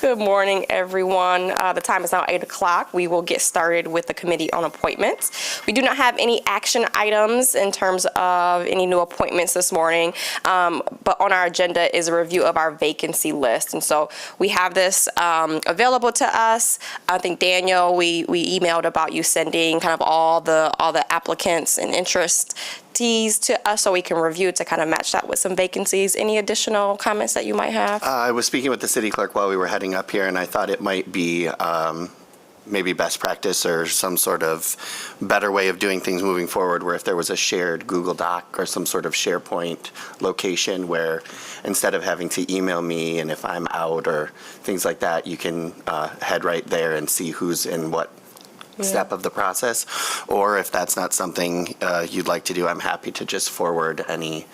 Good morning, everyone. The time is now 8 o'clock. We will get started with the Committee on Appointments. We do not have any action items in terms of any new appointments this morning, but on our agenda is a review of our vacancy list. And so we have this available to us. I think, Daniel, we emailed about you sending kind of all the applicants and interest to us so we can review to kind of match that with some vacancies. Any additional comments that you might have? I was speaking with the city clerk while we were heading up here, and I thought it might be maybe best practice or some sort of better way of doing things moving forward, where if there was a shared Google Doc or some sort of SharePoint location where instead of having to email me and if I'm out or things like that, you can head right there and see who's in what step of the process. Or if that's not something you'd like to do, I'm happy to just forward any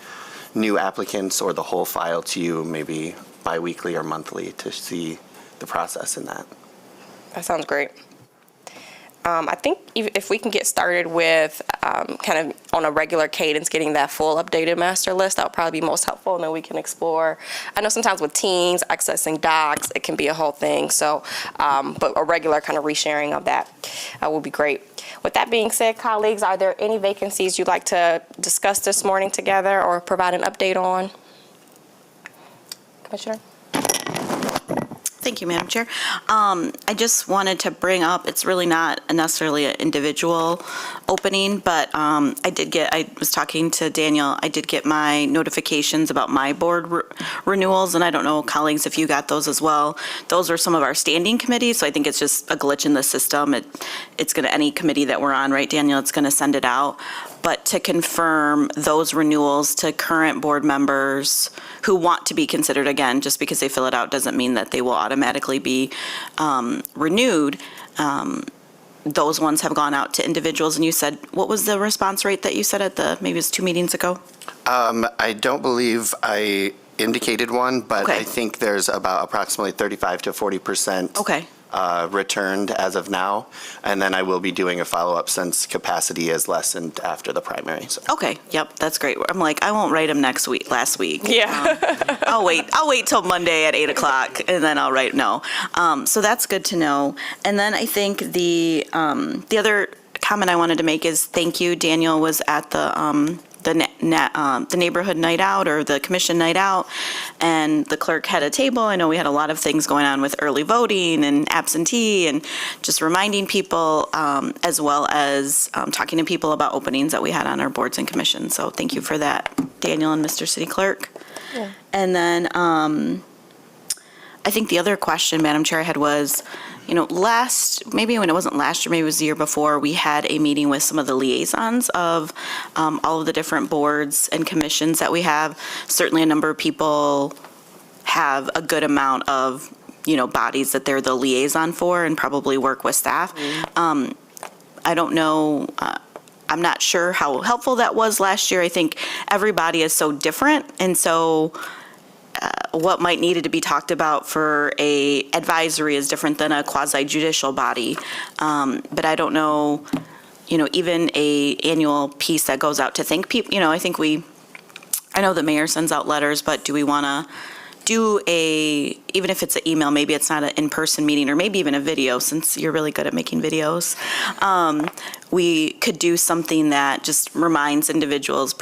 new applicants or the whole file to you, maybe bi-weekly or monthly, to see the process in that. That sounds great. I think if we can get started with kind of on a regular cadence, getting that full updated master list, that would probably be most helpful, and then we can explore. I know sometimes with teams, accessing docs, it can be a whole thing. So, but a regular kind of resharing of that would be great. With that being said, colleagues, are there any vacancies you'd like to discuss this morning together or provide an update on? Commissioner? Thank you, Madam Chair. I just wanted to bring up, it's really not necessarily an individual opening, but I was talking to Daniel, I did get my notifications about my board renewals, and I don't know, colleagues, if you got those as well. Those are some of our standing committees, so I think it's just a glitch in the system. It's going to, any committee that we're on, right, Daniel, it's going to send it out. But to confirm those renewals to current board members who want to be considered, again, just because they fill it out doesn't mean that they will automatically be renewed. Those ones have gone out to individuals. And you said, what was the response rate that you said at maybe it was 2 meetings ago? I don't believe I indicated one, but Okay. I think there's about approximately 35 to 40% Okay. Returned as of now. And then I will be doing a follow-up since capacity is lessened after the primary. So. Okay, yep, that's great. I'm like, I won't write them last week. Yeah. I'll wait till Monday at 8 o'clock and then I'll write, no. So that's good to know. And then I think the other comment I wanted to make is thank you. Daniel was at the neighborhood night out or the commission night out, and the clerk had a table. I know we had a lot of things going on with early voting and absentee and just reminding people, as well as talking to people about openings that we had on our boards and commissions. So thank you for that, Daniel and Mr. City Clerk. Yeah. And then I think the other question, Madam Chair, I had was, maybe when it wasn't last year, maybe it was the year before, we had a meeting with some of the liaisons of all of the different boards and commissions that we have. Certainly a number of people have a good amount of, bodies that they're the liaison for and probably work with staff. Mm-hmm. I don't know, I'm not sure how helpful that was last year. I think everybody is so different, and so what might needed to be talked about for a advisory is different than a quasi-judicial body. But I don't know, even a annual piece that goes out to thank people, I know the mayor sends out letters, but do we want to do even if it's an email, maybe it's not an in-person meeting, or maybe even a video, since you're really good at making videos. We could do something that just reminds individuals,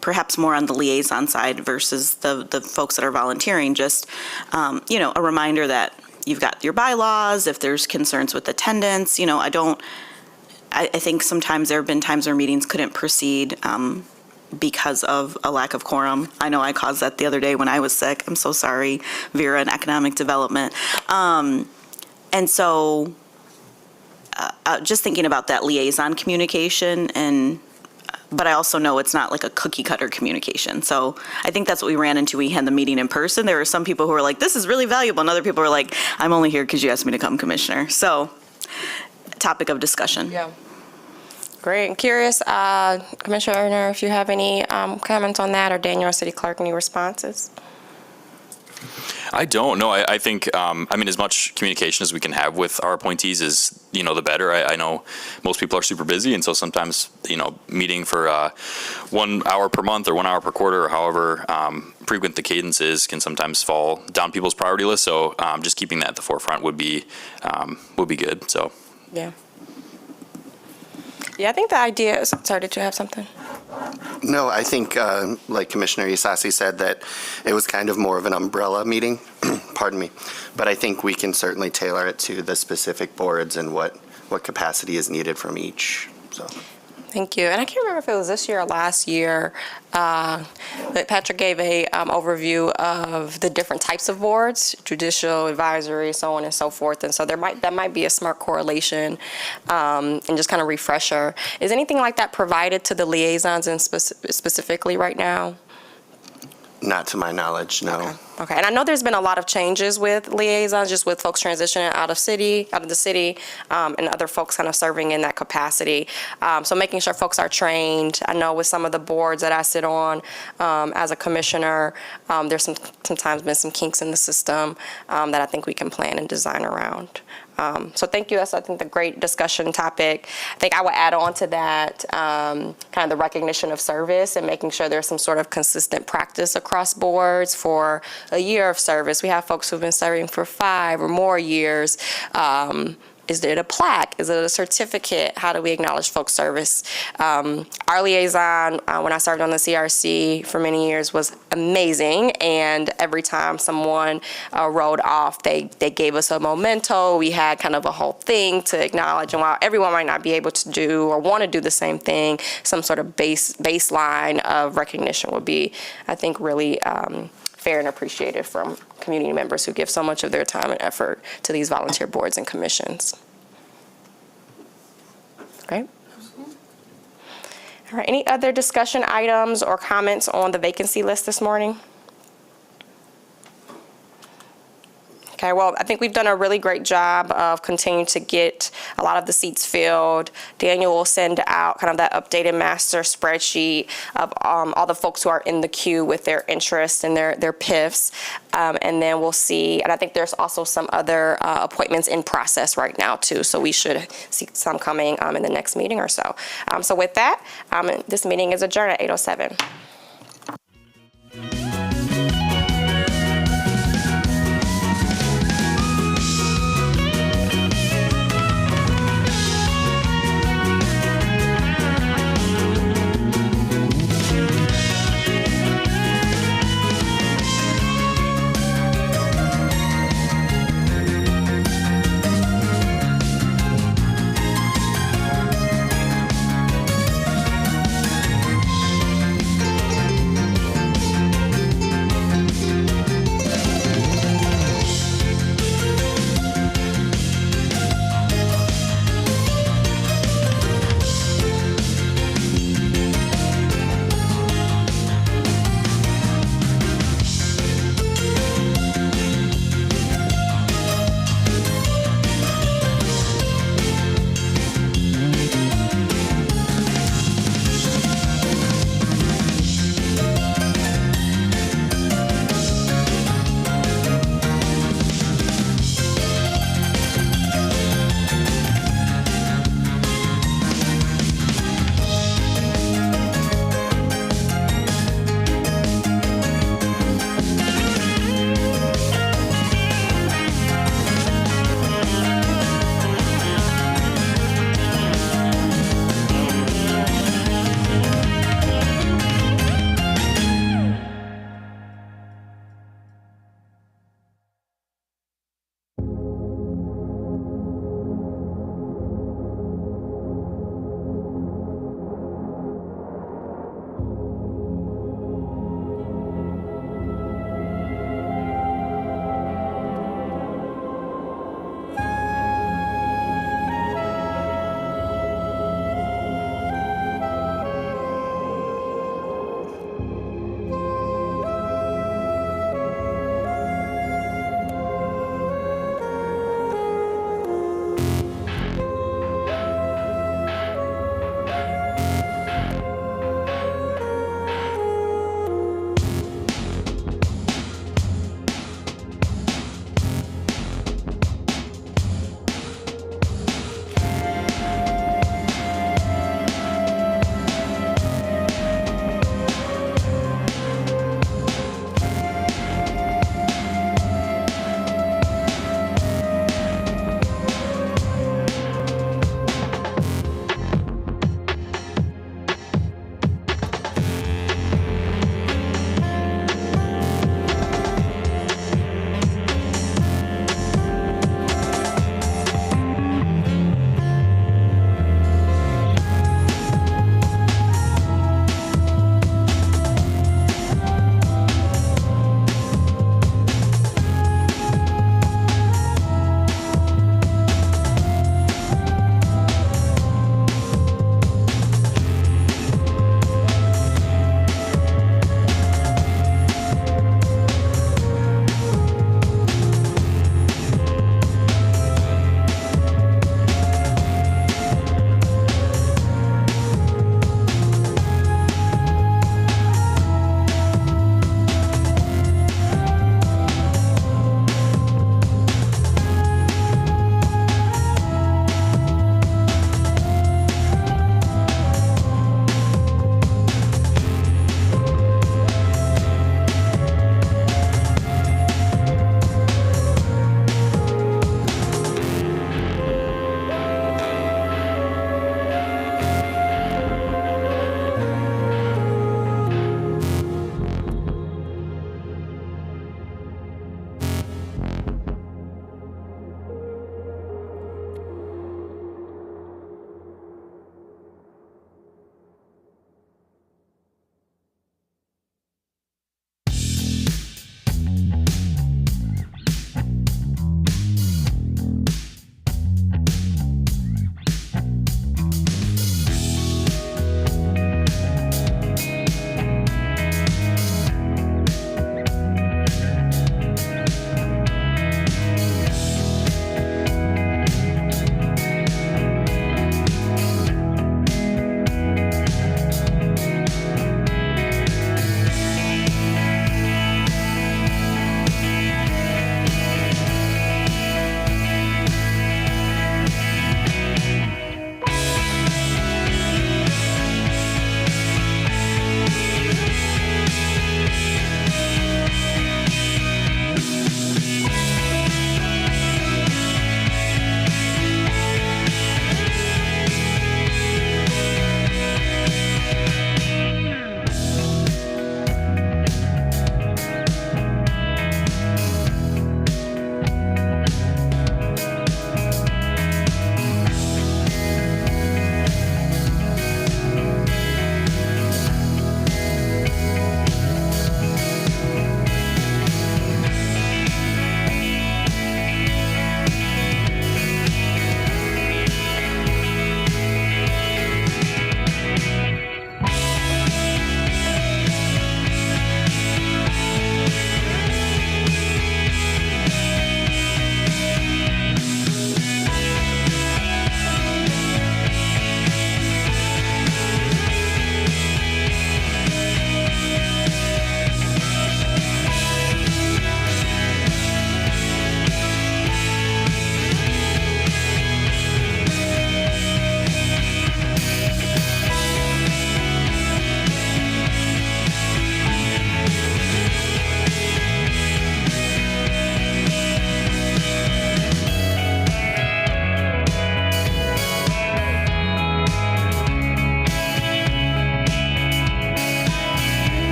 perhaps more on the liaison side versus the folks that are volunteering, just, a reminder that you've got your bylaws, if there's concerns with attendance, I think sometimes there have been times where meetings couldn't proceed because of a lack of quorum. I know I caused that the other day when I was sick. I'm so sorry, Vera and Economic Development. And so just thinking about that liaison communication, but I also know it's not like a cookie cutter communication. So I think that's what we ran into. We had the meeting in person. There were some people who were like, this is really valuable. And other people were like, I'm only here because you asked me to come, Commissioner. So topic of discussion. Yeah. Great. I'm curious, Commissioner Erner, if you have any comments on that, or Daniel or City Clerk, any responses? I don't know. I think, I mean, as much communication as we can have with our appointees is, the better. I know most people are super busy, and so sometimes, meeting for 1 hour per month or 1 hour per quarter or however frequent the cadence is can sometimes fall down people's priority list. So just keeping that at the forefront would be good. So. Yeah. Yeah, I think the idea is, sorry, did you have something? No, I think, like Commissioner Isasi said, that it was kind of more of an umbrella meeting, pardon me, but I think we can certainly tailor it to the specific boards and what capacity is needed from each, so. Thank you. And I can't remember if it was this year or last year, that Patrick gave a overview of the different types of boards, judicial, advisory, so on and so forth. And so that might be a smart correlation and just kind of refresher. Is anything like that provided to the liaisons and specifically right now? Not to my knowledge, no. Okay, and I know there's been a lot of changes with liaisons, just with folks transitioning out of the city, and other folks kind of serving in that capacity. So making sure folks are trained. I know with some of the boards that I sit on as a commissioner, there's sometimes been some kinks in the system that I think we can plan and design around. So thank you. That's, I think, the great discussion topic. I think I would add on to that kind of the recognition of service and making sure there's some sort of consistent practice across boards for a year of service. We have folks who've been serving for 5 or more years. Is it a plaque? Is it a certificate? How do we acknowledge folks' service? Our liaison, when I served on the CRC for many years, was amazing. And every time someone rode off, they gave us a memento. We had kind of a whole thing to acknowledge. And while everyone might not be able to do or want to do the same thing, some sort of baseline of recognition would be, I think, really fair and appreciated from community members who give so much of their time and effort to these volunteer boards and commissions. Great. All right, any other discussion items or comments on the vacancy list this morning? Okay, well, I think we've done a really great job of continuing to get a lot of the seats filled. Daniel will send out kind of that updated master spreadsheet of all the folks who are in the queue with their interests and their PIFs. And then we'll see, and I think there's also some other appointments in process right now too. So we should see some coming in the next meeting or so. So with that, this meeting is adjourned at 8:07.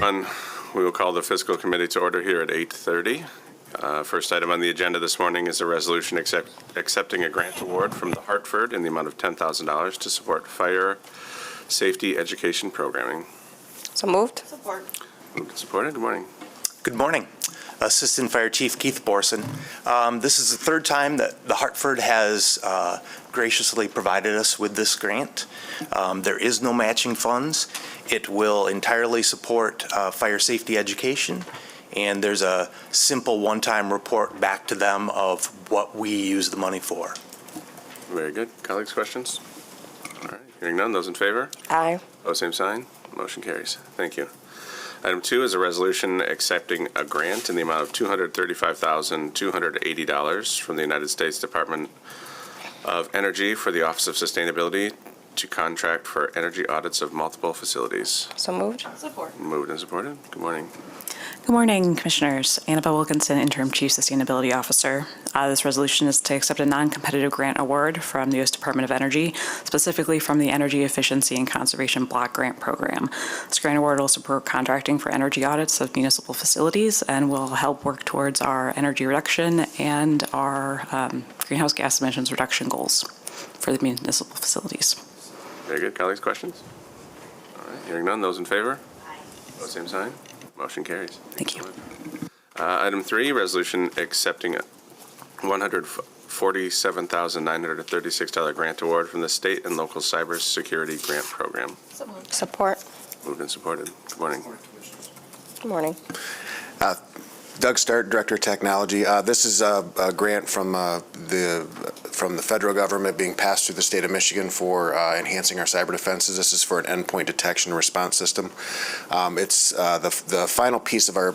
everyone. We will call the fiscal committee to order here at 8:30. First item on the agenda this morning is a resolution accepting a grant award from the Hartford in the amount of $10,000 to support fire safety education programming. So moved. Moved and supported. Good morning. Good morning. Assistant Fire Chief Keith Borson. This is the third time that the Hartford has graciously provided us with this grant. There is no matching funds. It will entirely support fire safety education, and there's a simple one-time report back to them of what we use the money for. Very good. Colleagues, questions? All right. Hearing none. Those in favor? Aye. Opposed, same sign. Motion carries. Thank you. Item 2 is a resolution accepting a grant in the amount of $235,280 from the United States Department of Energy for the Office of Sustainability to contract for energy audits of multiple facilities. So moved. Moved and supported. Good morning. Good morning, Commissioners. Annabelle Wilkinson, Interim Chief Sustainability Officer. This resolution is to accept a non-competitive grant award from the U.S. Department of Energy, specifically from the Energy Efficiency and Conservation Block Grant Program. This grant award will support contracting for energy audits of municipal facilities and will help work towards our energy reduction and our greenhouse gas emissions reduction goals for the municipal facilities. Very good. Colleagues, questions? All right. Hearing none. Those in favor? Aye. Opposed, same sign. Motion carries. Thank you. Item 3, resolution accepting a $147,936 grant award from the State and Local Cybersecurity Grant Program. Support. Moved and supported. Good morning. Good morning. Doug Stark, Director of Technology. This is a grant from the federal government being passed through the state of Michigan for enhancing our cyber defenses. This is for an endpoint detection response system. It's the final piece of our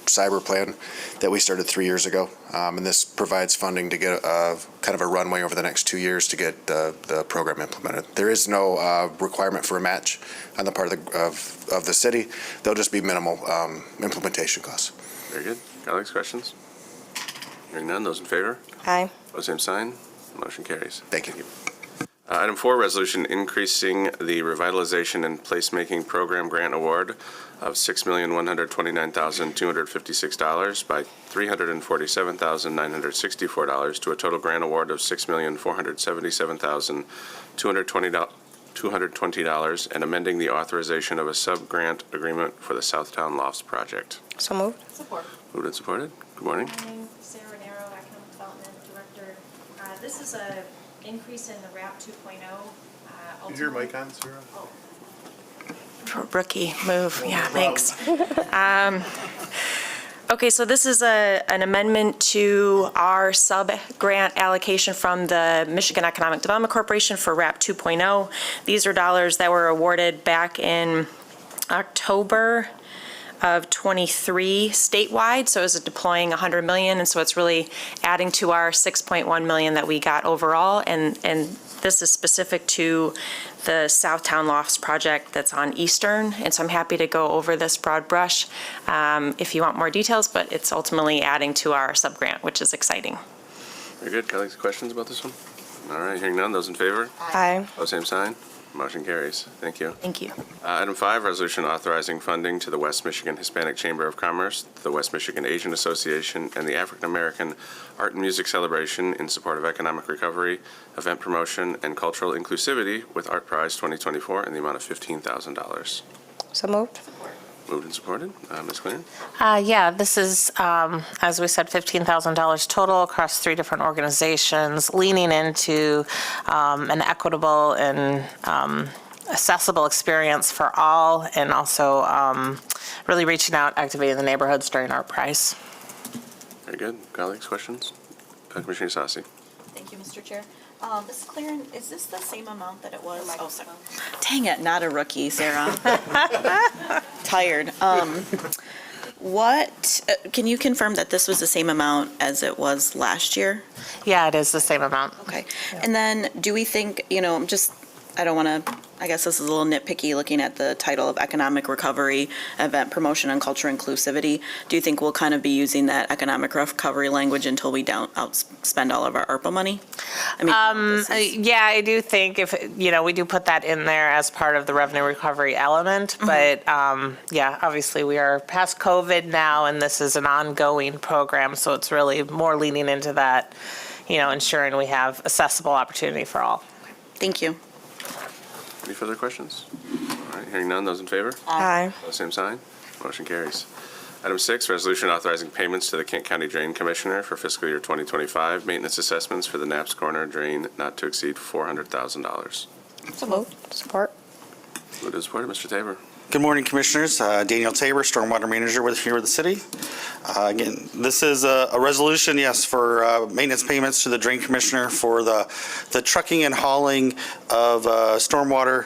cyber plan that we started 3 years ago, and this provides funding to get kind of a runway over the next 2 years to get the program implemented. There is no requirement for a match on the part of the city. There'll just be minimal implementation costs. Very good. Colleagues, questions? Hearing none. Those in favor? Aye. Opposed, same sign. Motion carries. Thank you. Item 4, resolution increasing the revitalization and placemaking program grant award of $6,129,256 by $347,964 to a total grant award of $6,477,220 and amending the authorization of a sub-grant agreement for the Southtown Lofts project. So moved. Support. Moved and supported. Good morning. Good morning, Sarah Nero, Economic Development Director. This is a increase in the RAP 2.0. Is your mic on, Sarah? Rookie move, yeah, thanks. Okay, so this is an amendment to our sub-grant allocation from the Michigan Economic Development Corporation for RAP 2.0. These are dollars that were awarded back in October of 23 statewide, so it's deploying $100 million, and so it's really adding to our $6.1 million that we got overall, and this is specific to the Southtown Lofts project that's on Eastern, and so I'm happy to go over this broad brush if you want more details, but it's ultimately adding to our sub-grant, which is exciting. Very good. Colleagues, questions about this one? All right, hearing none. Those in favor? Aye. Oh, same sign. Motion carries. Thank you. Thank you. Item 5, resolution authorizing funding to the West Michigan Hispanic Chamber of Commerce, the West Michigan Asian Association, and the African American Art and Music Celebration in support of economic recovery, event promotion, and cultural inclusivity with Art Prize 2024 in the amount of $15,000. So moved. Moved and supported. Ms. Clearen? Yeah, this is, as we said, $15,000 total across 3 different organizations, leaning into an equitable and accessible experience for all, and also really reaching out, activating the neighborhoods during Art Prize. Very good. Colleagues, questions? Commissioner Sassi. Thank you, Mr. Chair. Ms. Claren, is this the same amount that it was? Oh, sorry. Dang it, not a rookie, Sarah. Tired. Can you confirm that this was the same amount as it was last year? Yeah, it is the same amount. Okay. And then do we think, I don't want to I guess this is a little nitpicky, looking at the title of Economic Recovery, Event Promotion and Culture Inclusivity. Do you think we'll kind of be using that economic recovery language until we don't outspend all of our ARPA money? I mean, this is- Yeah, I do think if, we do put that in there as part of the revenue recovery element, but yeah, obviously we are past COVID now and this is an ongoing program, so it's really more leaning into that, ensuring we have accessible opportunity for all. Thank you. Any further questions? All right, hearing none, those in favor? Aye. Opposed, same sign. Motion carries. Item 6, resolution authorizing payments to the Kent County Drain Commissioner for fiscal year 2025, maintenance assessments for the Knapp's Corner drain not to exceed $400,000. So moved. Support. Moved and supported, Mr. Tabor. Good morning, Commissioners. Daniel Tabor, Stormwater Manager here with the city. Again, this is a resolution, yes, for maintenance payments to the Drain Commissioner for the trucking and hauling of stormwater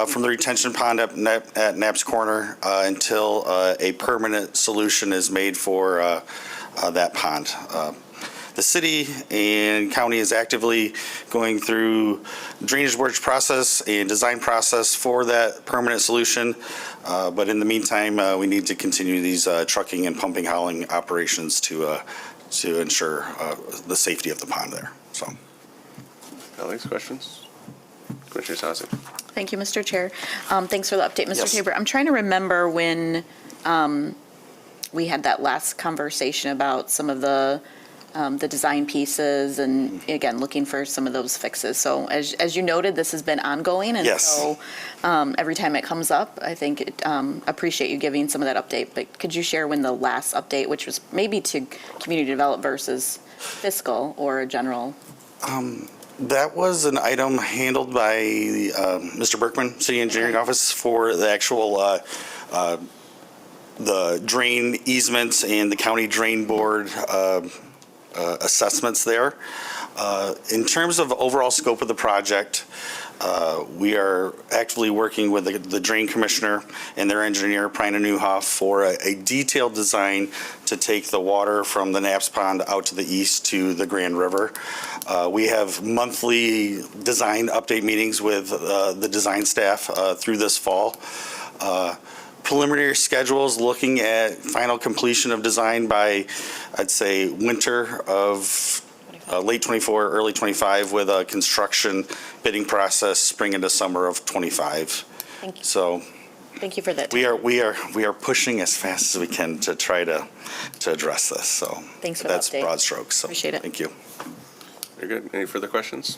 from the retention pond at Knapp's Corner until a permanent solution is made for that pond. The city and county is actively going through drainage board process and design process for that permanent solution. But in the meantime, we need to continue these trucking and pumping hauling operations to ensure the safety of the pond there. So, Colleagues, questions? Commissioner Sassi. Thank you, Mr. Chair. Thanks for the update, Mr. Yes. Tabor. I'm trying to remember when we had that last conversation about some of the design pieces and, again, looking for some of those fixes. So as you noted, this has been ongoing. And Yes. so every time it comes up, I think appreciate you giving some of that update. But could you share when the last update, which was maybe to community develop versus fiscal or a general? that was an item handled by Mr. Berkman, City Engineering Office, for the actual the drain easements and the county drain board assessments there. In terms of overall scope of the project, we are actively working with the Drain Commissioner and their engineer, Prina Newhoff, for a detailed design to take the water from the Knapp's Pond out to the east to the Grand River. We have monthly design update meetings with the design staff through this fall. Preliminary schedules looking at final completion of design by, I'd say, winter of late 24, early 25, with a construction bidding process spring into summer of 25. Thank you. So Thank you for that. we are pushing as fast as we can to try to address this. So Thanks for the that's update. broad strokes. So Appreciate it. Thank you. Very good. Any further questions?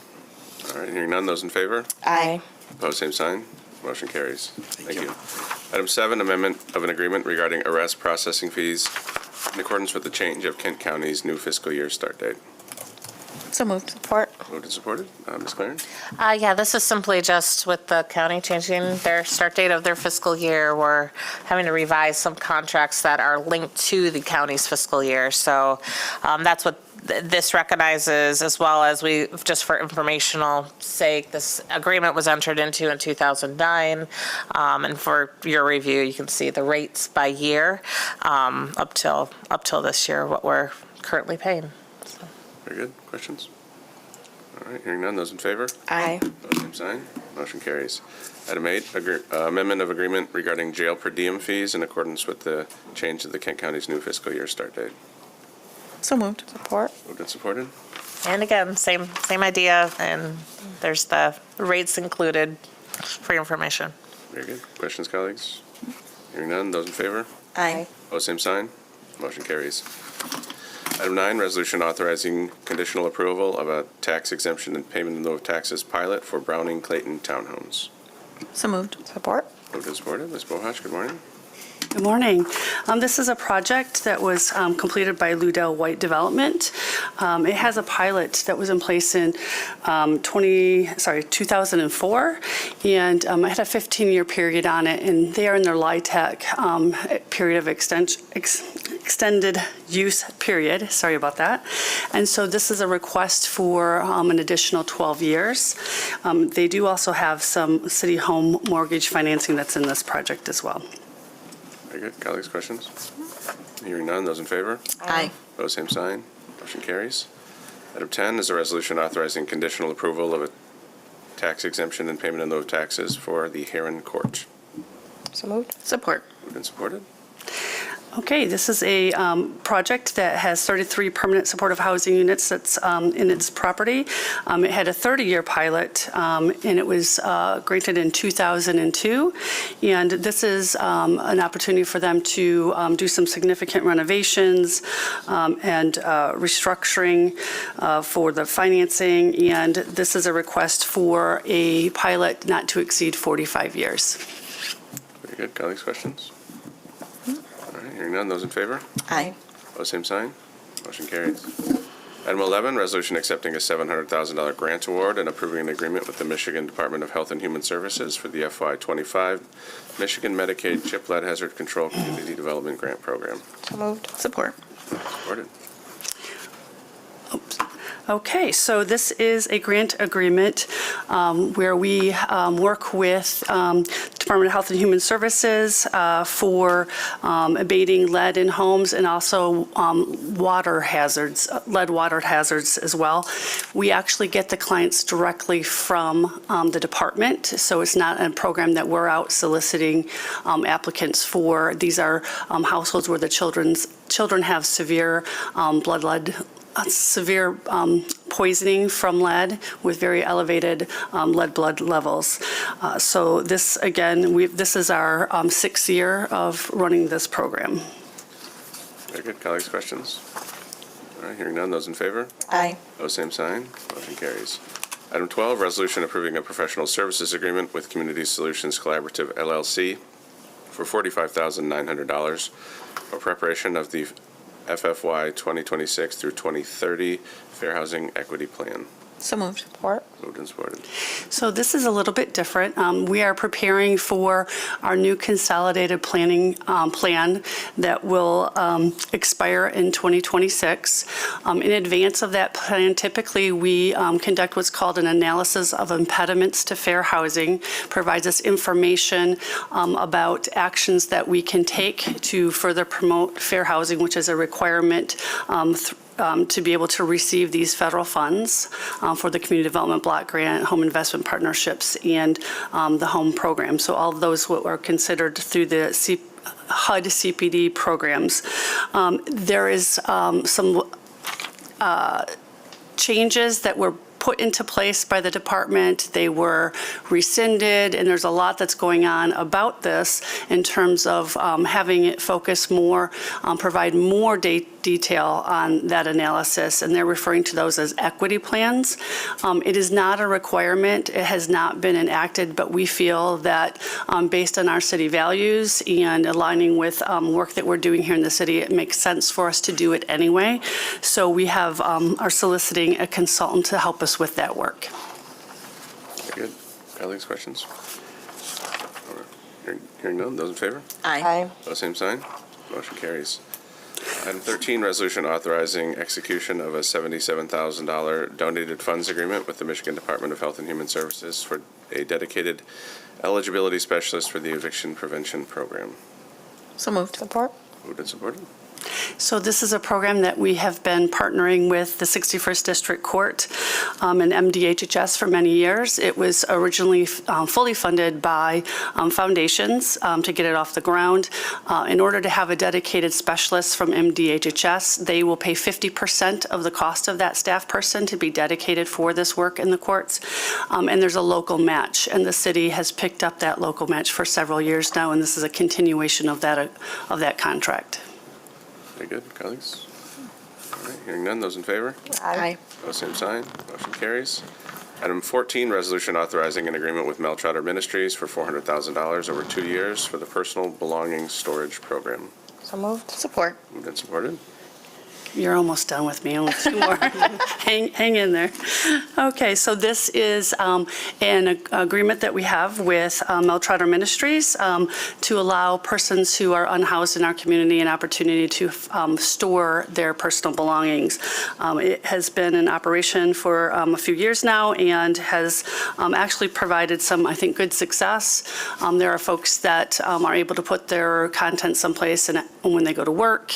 All right, hearing none, those in favor? Aye. Opposed, same sign. Motion carries. Thank you. you. Item 7, amendment of an agreement regarding arrest processing fees in accordance with the change of Kent County's new fiscal year start date. So moved. Support. Moved and supported. Ms. Clarence? Yeah, this is simply just with the county changing their start date of their fiscal year. We're having to revise some contracts that are linked to the county's fiscal year. So that's what this recognizes, as well as we, just for informational sake, this agreement was entered into in 2009. And for your review, you can see the rates by year up till this year, what we're currently paying. Very good. Questions? All right, hearing none, those in favor? Aye. Opposed, same sign. Motion carries. Item 8, amendment of agreement regarding jail per diem fees in accordance with the change of the Kent County's new fiscal year start date. So moved. Support. Moved and supported. And again, same idea, and there's the rates included for your information. Very good. Questions, colleagues? Hearing none, those in favor? Aye. Opposed, same sign. Motion carries. Item 9, resolution authorizing conditional approval of a tax exemption and payment in lieu of taxes pilot for Browning Clayton Townhomes. So moved. Support. Moved and supported. Ms. Bohash, good morning. Good morning. This is a project that was completed by Ludell White Development. It has a pilot that was in place in 2004, and it had a 15-year period on it, and they are in their LIHTC period of extended use period. Sorry about that. And so this is a request for an additional 12 years. They do also have some city home mortgage financing that's in this project as well. Very good. Colleagues, questions? Hearing none, those in favor? Aye. Opposed, same sign. Motion carries. Item 10 is a resolution authorizing conditional approval of a tax exemption and payment in lieu of taxes for the Heron Court. So moved. Support. Moved and supported. Okay, this is a project that has 33 permanent supportive housing units that's in its property. It had a 30-year pilot, and it was granted in 2002. And this is an opportunity for them to do some significant renovations and restructuring for the financing. And this is a request for a pilot not to exceed 45 years. Very good. Colleagues, questions? All right, hearing none. Those in favor? Aye. Opposed, same sign. Motion carries. Item 11, resolution accepting a $700,000 grant award and approving an agreement with the Michigan Department of Health and Human Services for the FY25 Michigan Medicaid CHIP Lead Hazard Control Community Development Grant Program. So moved. Support. Supported. Okay, so this is a grant agreement where we work with Department of Health and Human Services for abating lead in homes and also water hazards, lead water hazards as well. We actually get the clients directly from the department, so it's not a program that we're out soliciting applicants for. These are households where the children have severe severe poisoning from lead with very elevated lead blood levels. So this, again, this is our 6th year of running this program. Very good. Colleagues, questions? All right, hearing none. Those in favor? Aye. Opposed, same sign. Motion carries. Item 12, resolution approving a professional services agreement with Community Solutions Collaborative LLC for $45,900 for preparation of the FFY 2026 through 2030 Fair Housing Equity Plan. So moved. Support. Moved and supported. So this is a little bit different. We are preparing for our new consolidated planning plan that will expire in 2026. In advance of that plan, typically we conduct what's called an analysis of impediments to fair housing, provides us information about actions that we can take to further promote fair housing, which is a requirement to be able to receive these federal funds for the Community Development Block Grant, Home Investment Partnerships, and the Home Program. So all of those are considered through the HUD CPD programs. There is some changes that were put into place by the department. They were rescinded, and there's a lot that's going on about this in terms of having it focus more, provide more detail on that analysis, and they're referring to those as equity plans. It is not a requirement. It has not been enacted, but we feel that based on our city values and aligning with work that we're doing here in the city, it makes sense for us to do it anyway. So we have are soliciting a consultant to help us with that work. Very good. Colleagues, questions? All right. Hearing none. Those in favor? Aye. Opposed, same sign. Motion carries. Item 13, resolution authorizing execution of a $77,000 donated funds agreement with the Michigan Department of Health and Human Services for a dedicated eligibility specialist for the eviction prevention program. So moved. Support. Moved and supported. So this is a program that we have been partnering with the 61st District Court and MDHHS for many years. It was originally fully funded by foundations to get it off the ground. In order to have a dedicated specialist from MDHHS, they will pay 50% of the cost of that staff person to be dedicated for this work in the courts. And there's a local match, and the city has picked up that local match for several years now, and this is a continuation of that contract. Very good. Colleagues? All right. Hearing none. Those in favor? Aye. Opposed, same sign. Motion carries. Item 14, resolution authorizing an agreement with Mel Trotter Ministries for $400,000 over 2 years for the personal belongings storage program. So moved. Support. Moved and supported. You're almost done with me. Only 2 more. Hang in there. Okay, so this is an agreement that we have with Mel Trotter Ministries to allow persons who are unhoused in our community an opportunity to store their personal belongings. It has been in operation for a few years now and has actually provided some, I think, good success. There are folks that are able to put their content someplace when they go to work.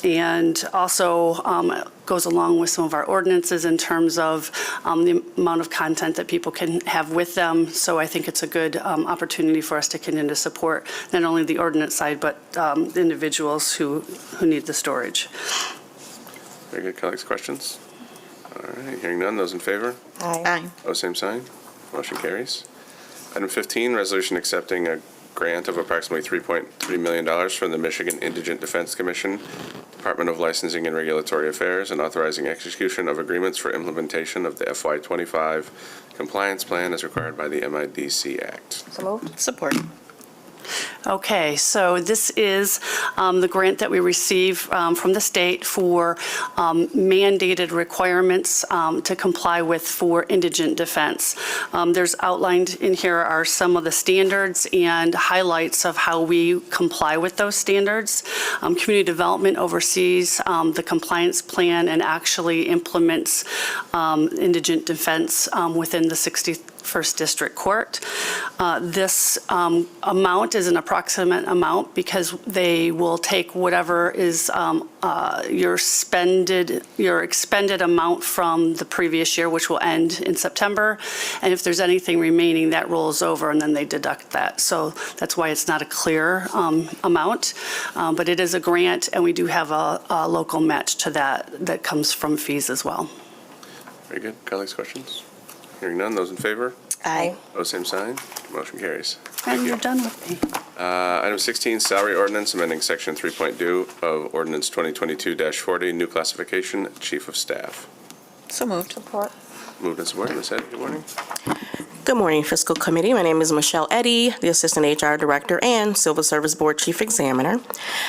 And and also goes along with some of our ordinances in terms of the amount of content that people can have with them. So I think it's a good opportunity for us to continue to support not only the ordinance side, but the individuals who need the storage. Very good. Colleagues, questions? All right, hearing none. Those in favor? Aye. Opposed, same sign. Motion carries. Item 15, resolution accepting a grant of approximately $3.3 million from the Michigan Indigent Defense Commission, Department of Licensing and Regulatory Affairs, and authorizing execution of agreements for implementation of the FY25 compliance plan as required by the MIDC Act. So moved. Support. Okay, so this is the grant that we receive from the state for mandated requirements to comply with for indigent defense. There's outlined in here are some of the standards and highlights of how we comply with those standards. Community Development oversees the compliance plan and actually implements indigent defense within the 61st District Court. This amount is an approximate amount because they will take whatever is your expended amount from the previous year, which will end in September. And if there's anything remaining, that rolls over and then they deduct that. So that's why it's not a clear amount. But it is a grant, and we do have a local match to that comes from fees as well. Very good. Colleagues, questions? Hearing none. Those in favor? Aye. Opposed, same sign. Motion carries. And you're done with me. Item 16, salary ordinance, amending section 3.2 of ordinance 2022-40, new classification, chief of staff. So moved. Support. Moved and supported. Ms. Eddy, good morning. Good morning, Fiscal Committee. My name is Michelle Eddy, the Assistant HR Director and Civil Service Board Chief Examiner.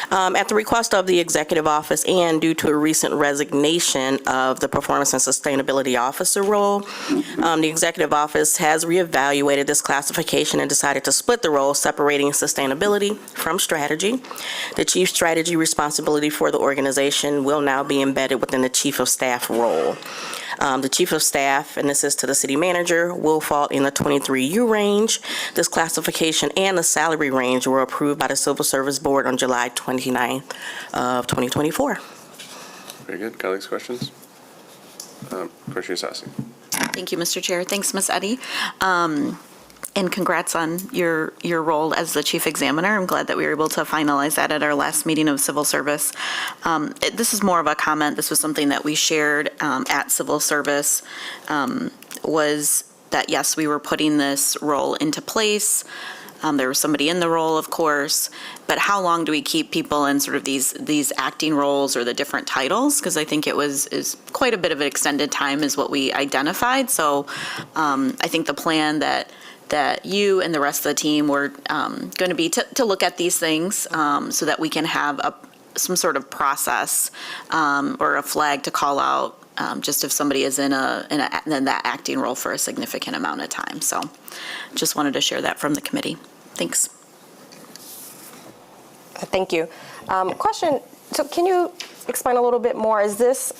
At the request of the Executive Office and due to a recent resignation of the Performance and Sustainability Officer role, the Executive Office has reevaluated this classification and decided to split the role, separating sustainability from strategy. The Chief Strategy responsibility for the organization will now be embedded within the Chief of Staff role. The Chief of Staff, and this is to the City Manager, will fall in the 23U range. This classification and the salary range were approved by the Civil Service Board on July 29th of 2024. Very good. Colleagues, questions? Commissioner Sassi. Thank you, Mr. Chair. Thanks, Ms. Eddy. And congrats on your role as the Chief Examiner. I'm glad that we were able to finalize that at our last meeting of Civil Service. This is more of a comment. This was something that we shared at Civil Service, was that, yes, we were putting this role into place. There was somebody in the role, of course, but how long do we keep people in sort of these acting roles or the different titles? Because I think is quite a bit of an extended time is what we identified. So I think the plan that you and the rest of the team were going to be to look at these things so that we can have some sort of process or a flag to call out just if somebody is in that acting role for a significant amount of time. So just wanted to share that from the committee. Thanks. Thank you. Question, so can you explain a little bit more? Is this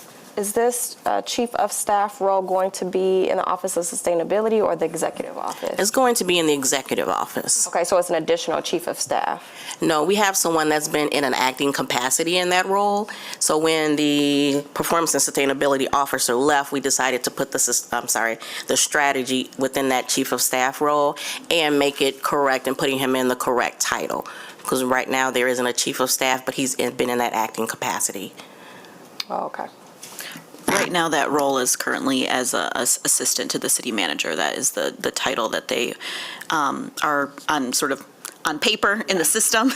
Chief of Staff role going to be in the Office of Sustainability or the Executive Office? It's going to be in the Executive Office. Okay, so it's an additional Chief of Staff. No, we have someone that's been in an acting capacity in that role. So when the Performance and Sustainability Officer left, we decided to put the strategy within that Chief of Staff role and make it correct and putting him in the correct title. Because right now there isn't a Chief of Staff, but he's been in that acting capacity. Oh, okay. Right now, that role is currently as an assistant to the city manager. That is the title that they are on sort of on paper in the system.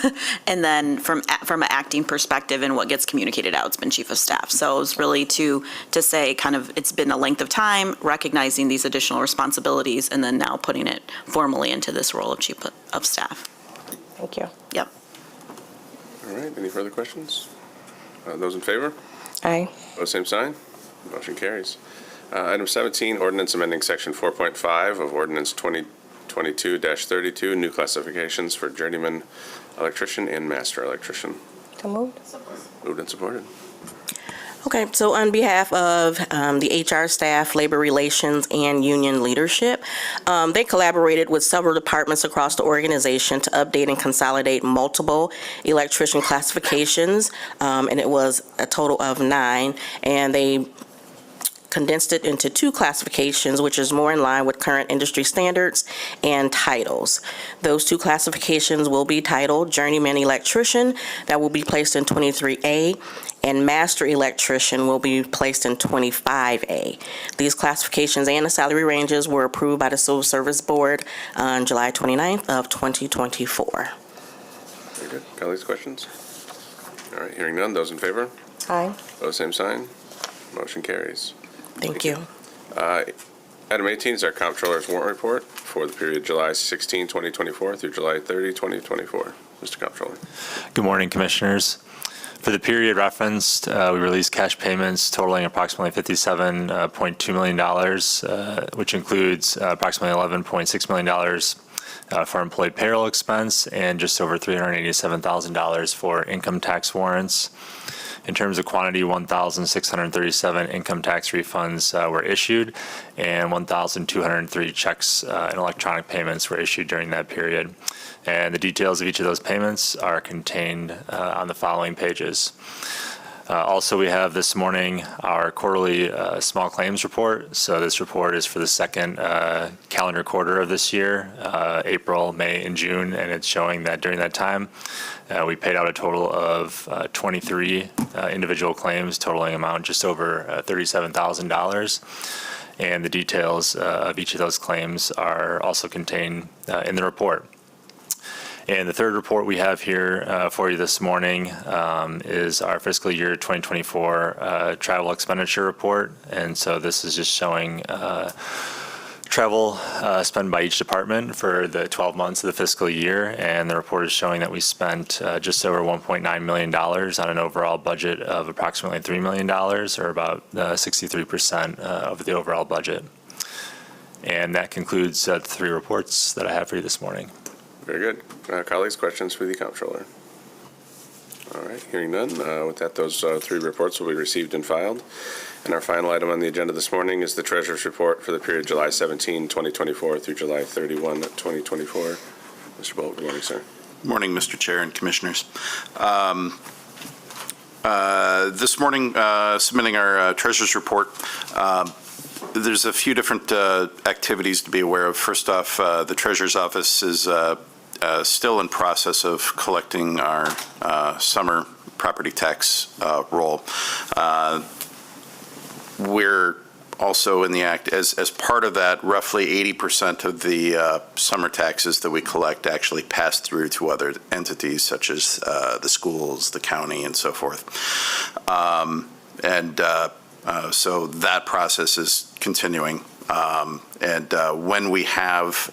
And then from an acting perspective and what gets communicated out, it's been chief of staff. So it's really to say kind of it's been a length of time, recognizing these additional responsibilities, and then now putting it formally into this role of chief of staff. Thank you. Yep. All right. Any further questions? Those in favor? Aye. Opposed, same sign. Motion carries. Item 17, ordinance amending section 4.5 of ordinance 2022-32, new classifications for journeyman electrician and master electrician. So moved. Moved and supported. Okay, so on behalf of the HR staff, labor relations, and union leadership, they collaborated with several departments across the organization to update and consolidate multiple electrician classifications, and it was a total of 9, and they condensed it into 2 classifications, which is more in line with current industry standards and titles. Those 2 classifications will be titled Journeyman Electrician, that will be placed in 23A, and Master Electrician will be placed in 25A. These classifications and the salary ranges were approved by the Civil Service Board on July 29th of 2024. Very good. Colleagues, questions? All right, hearing none. Those in favor? Aye. Opposed, same sign. Motion carries. Thank you. Item 18 is our Comptroller's Warrant Report for the period July 16, 2024 through July 30, 2024. Mr. Comptroller. Good morning, Commissioners. For the period referenced, we released cash payments totaling approximately $57.2 million, which includes approximately $11.6 million for employee payroll expense and just over $387,000 for income tax warrants. In terms of quantity, 1,637 income tax refunds were issued, and 1,203 checks and electronic payments were issued during that period. And the details of each of those payments are contained on the following pages. Also, we have this morning our quarterly small claims report. So this report is for the second calendar quarter of this year, April, May, and June, and it's showing that during that time, we paid out a total of 23 individual claims, totaling amount just over $37,000. And the details of each of those claims are also contained in the report. And the third report we have here for you this morning is our fiscal year 2024 travel expenditure report. And so this is just showing travel spent by each department for the 12 months of the fiscal year. And the report is showing that we spent just over $1.9 million on an overall budget of approximately $3 million, or about 63% of the overall budget. And that concludes the 3 reports that I have for you this morning. Very good. Colleagues, questions for the Comptroller? All right, hearing none. With that, those 3 reports will be received and filed. And our final item on the agenda this morning is the Treasurer's Report for the period July 17, 2024 through July 31, 2024. Mr. Bolt, good morning, sir. Good morning, Mr. Chair and Commissioners. This morning, submitting our Treasurer's Report, there's a few different activities to be aware of. First off, the Treasurer's Office is still in process of collecting our summer property tax roll. We're also in the act, as part of that, roughly 80% of the summer taxes that we collect actually pass through to other entities such as the schools, the county, and so forth. So that process is continuing. When we have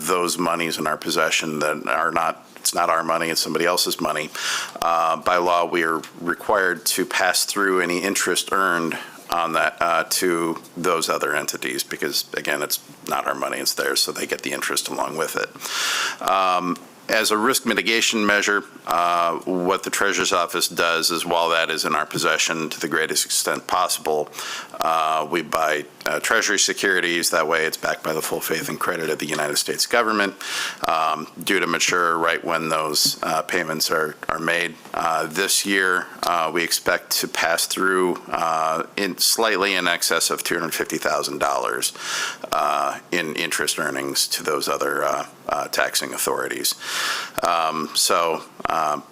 those monies in our possession that are not, it's not our money, it's somebody else's money, by law, we are required to pass through any interest earned on that to those other entities, because again, it's not our money, it's theirs, so they get the interest along with it. As a risk mitigation measure, what the Treasurer's Office does is, while that is in our possession to the greatest extent possible, we buy Treasury securities. That way it's backed by the full faith and credit of the United States government, due to mature right when those payments are made. This year, we expect to pass through slightly in excess of $250,000 in interest earnings to those other taxing authorities.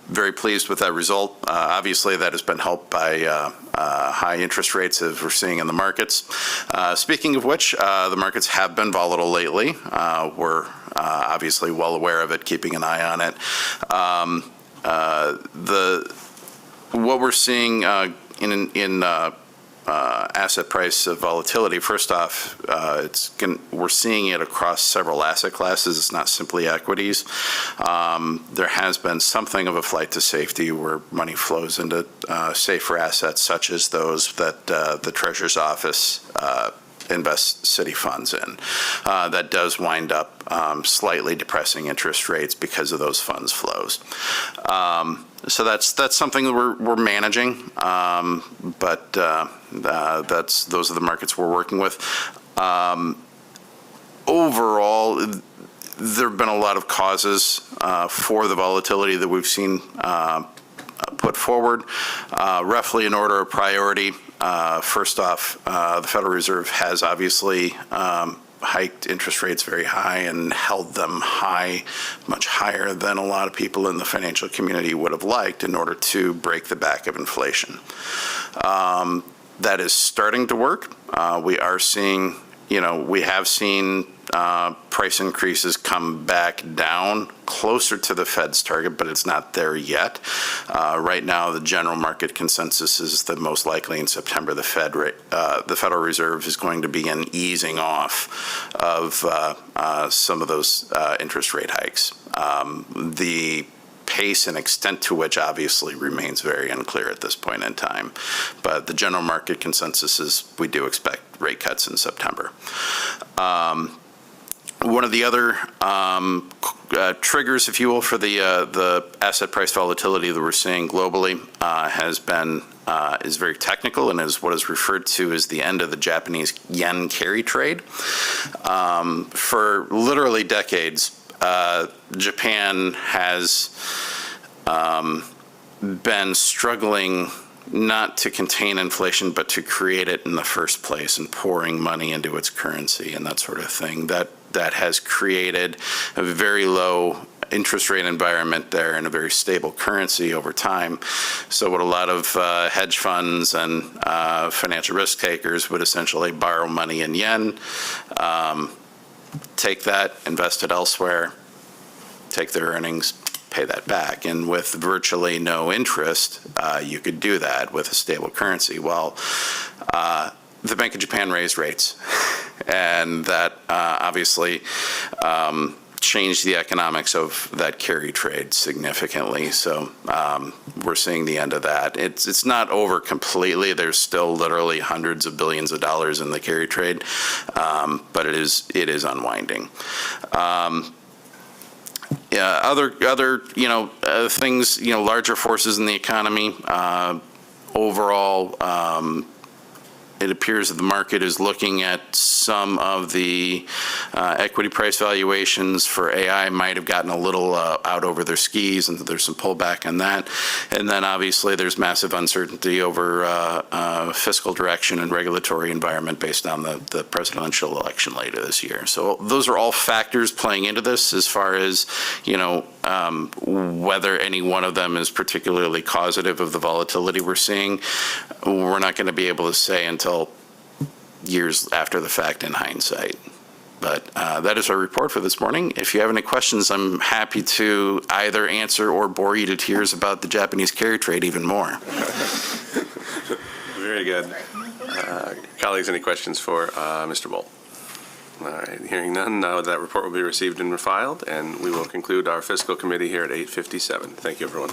Very pleased with that result. Obviously, that has been helped by high interest rates as we're seeing in the markets. Speaking of which, the markets have been volatile lately. We're obviously well aware of it, keeping an eye on it. What we're seeing in asset price volatility, first off, we're seeing it across several asset classes. It's not simply equities. There has been something of a flight to safety where money flows into safer assets such as those that the Treasurer's Office invest city funds in. That does wind up slightly depressing interest rates because of those funds flows. So that's something that we're managing, but those are the markets we're working with. Overall, there have been a lot of causes for the volatility that we've seen put forward. Roughly in order of priority, first off, the Federal Reserve has obviously hiked interest rates very high and held them high, much higher than a lot of people in the financial community would have liked in order to break the back of inflation. That is starting to work. We are seeing, we have seen price increases come back down closer to the Fed's target, but it's not there yet. Right now, the general market consensus is that most likely in September, the Federal Reserve is going to begin easing off of some of those interest rate hikes. The pace and extent to which obviously remains very unclear at this point in time. But the general market consensus is we do expect rate cuts in September. One of the other triggers, if you will, for the asset price volatility that we're seeing globally is very technical and is what is referred to as the end of the Japanese yen carry trade. For literally decades, Japan has been struggling not to contain inflation, but to create it in the first place and pouring money into its currency and that sort of thing. That has created a very low interest rate environment there and a very stable currency over time. So what a lot of hedge funds and financial risk takers would essentially borrow money in yen, take that, invest it elsewhere, take their earnings, pay that back. And with virtually no interest, you could do that with a stable currency. Well, the Bank of Japan raised rates, and that obviously changed the economics of that carry trade significantly. So we're seeing the end of that. It's not over completely. There's still literally hundreds of billions of dollars in the carry trade, but it is unwinding. Other things, larger forces in the economy. Overall, it appears that the market is looking at some of the equity price valuations for AI might have gotten a little out over their skis, and there's some pullback on that. And then obviously there's massive uncertainty over fiscal direction and regulatory environment based on the presidential election later this year. So those are all factors playing into this as far as, whether any one of them is particularly causative of the volatility we're seeing. We're not going to be able to say until years after the fact in hindsight. But that is our report for this morning. If you have any questions, I'm happy to either answer or bore you to tears about the Japanese carry trade even more. Very good. Colleagues, any questions for Mr. Bolt? All right, hearing none, now that report will be received and filed, and we will conclude our fiscal committee here at 8:57. Thank you, everyone.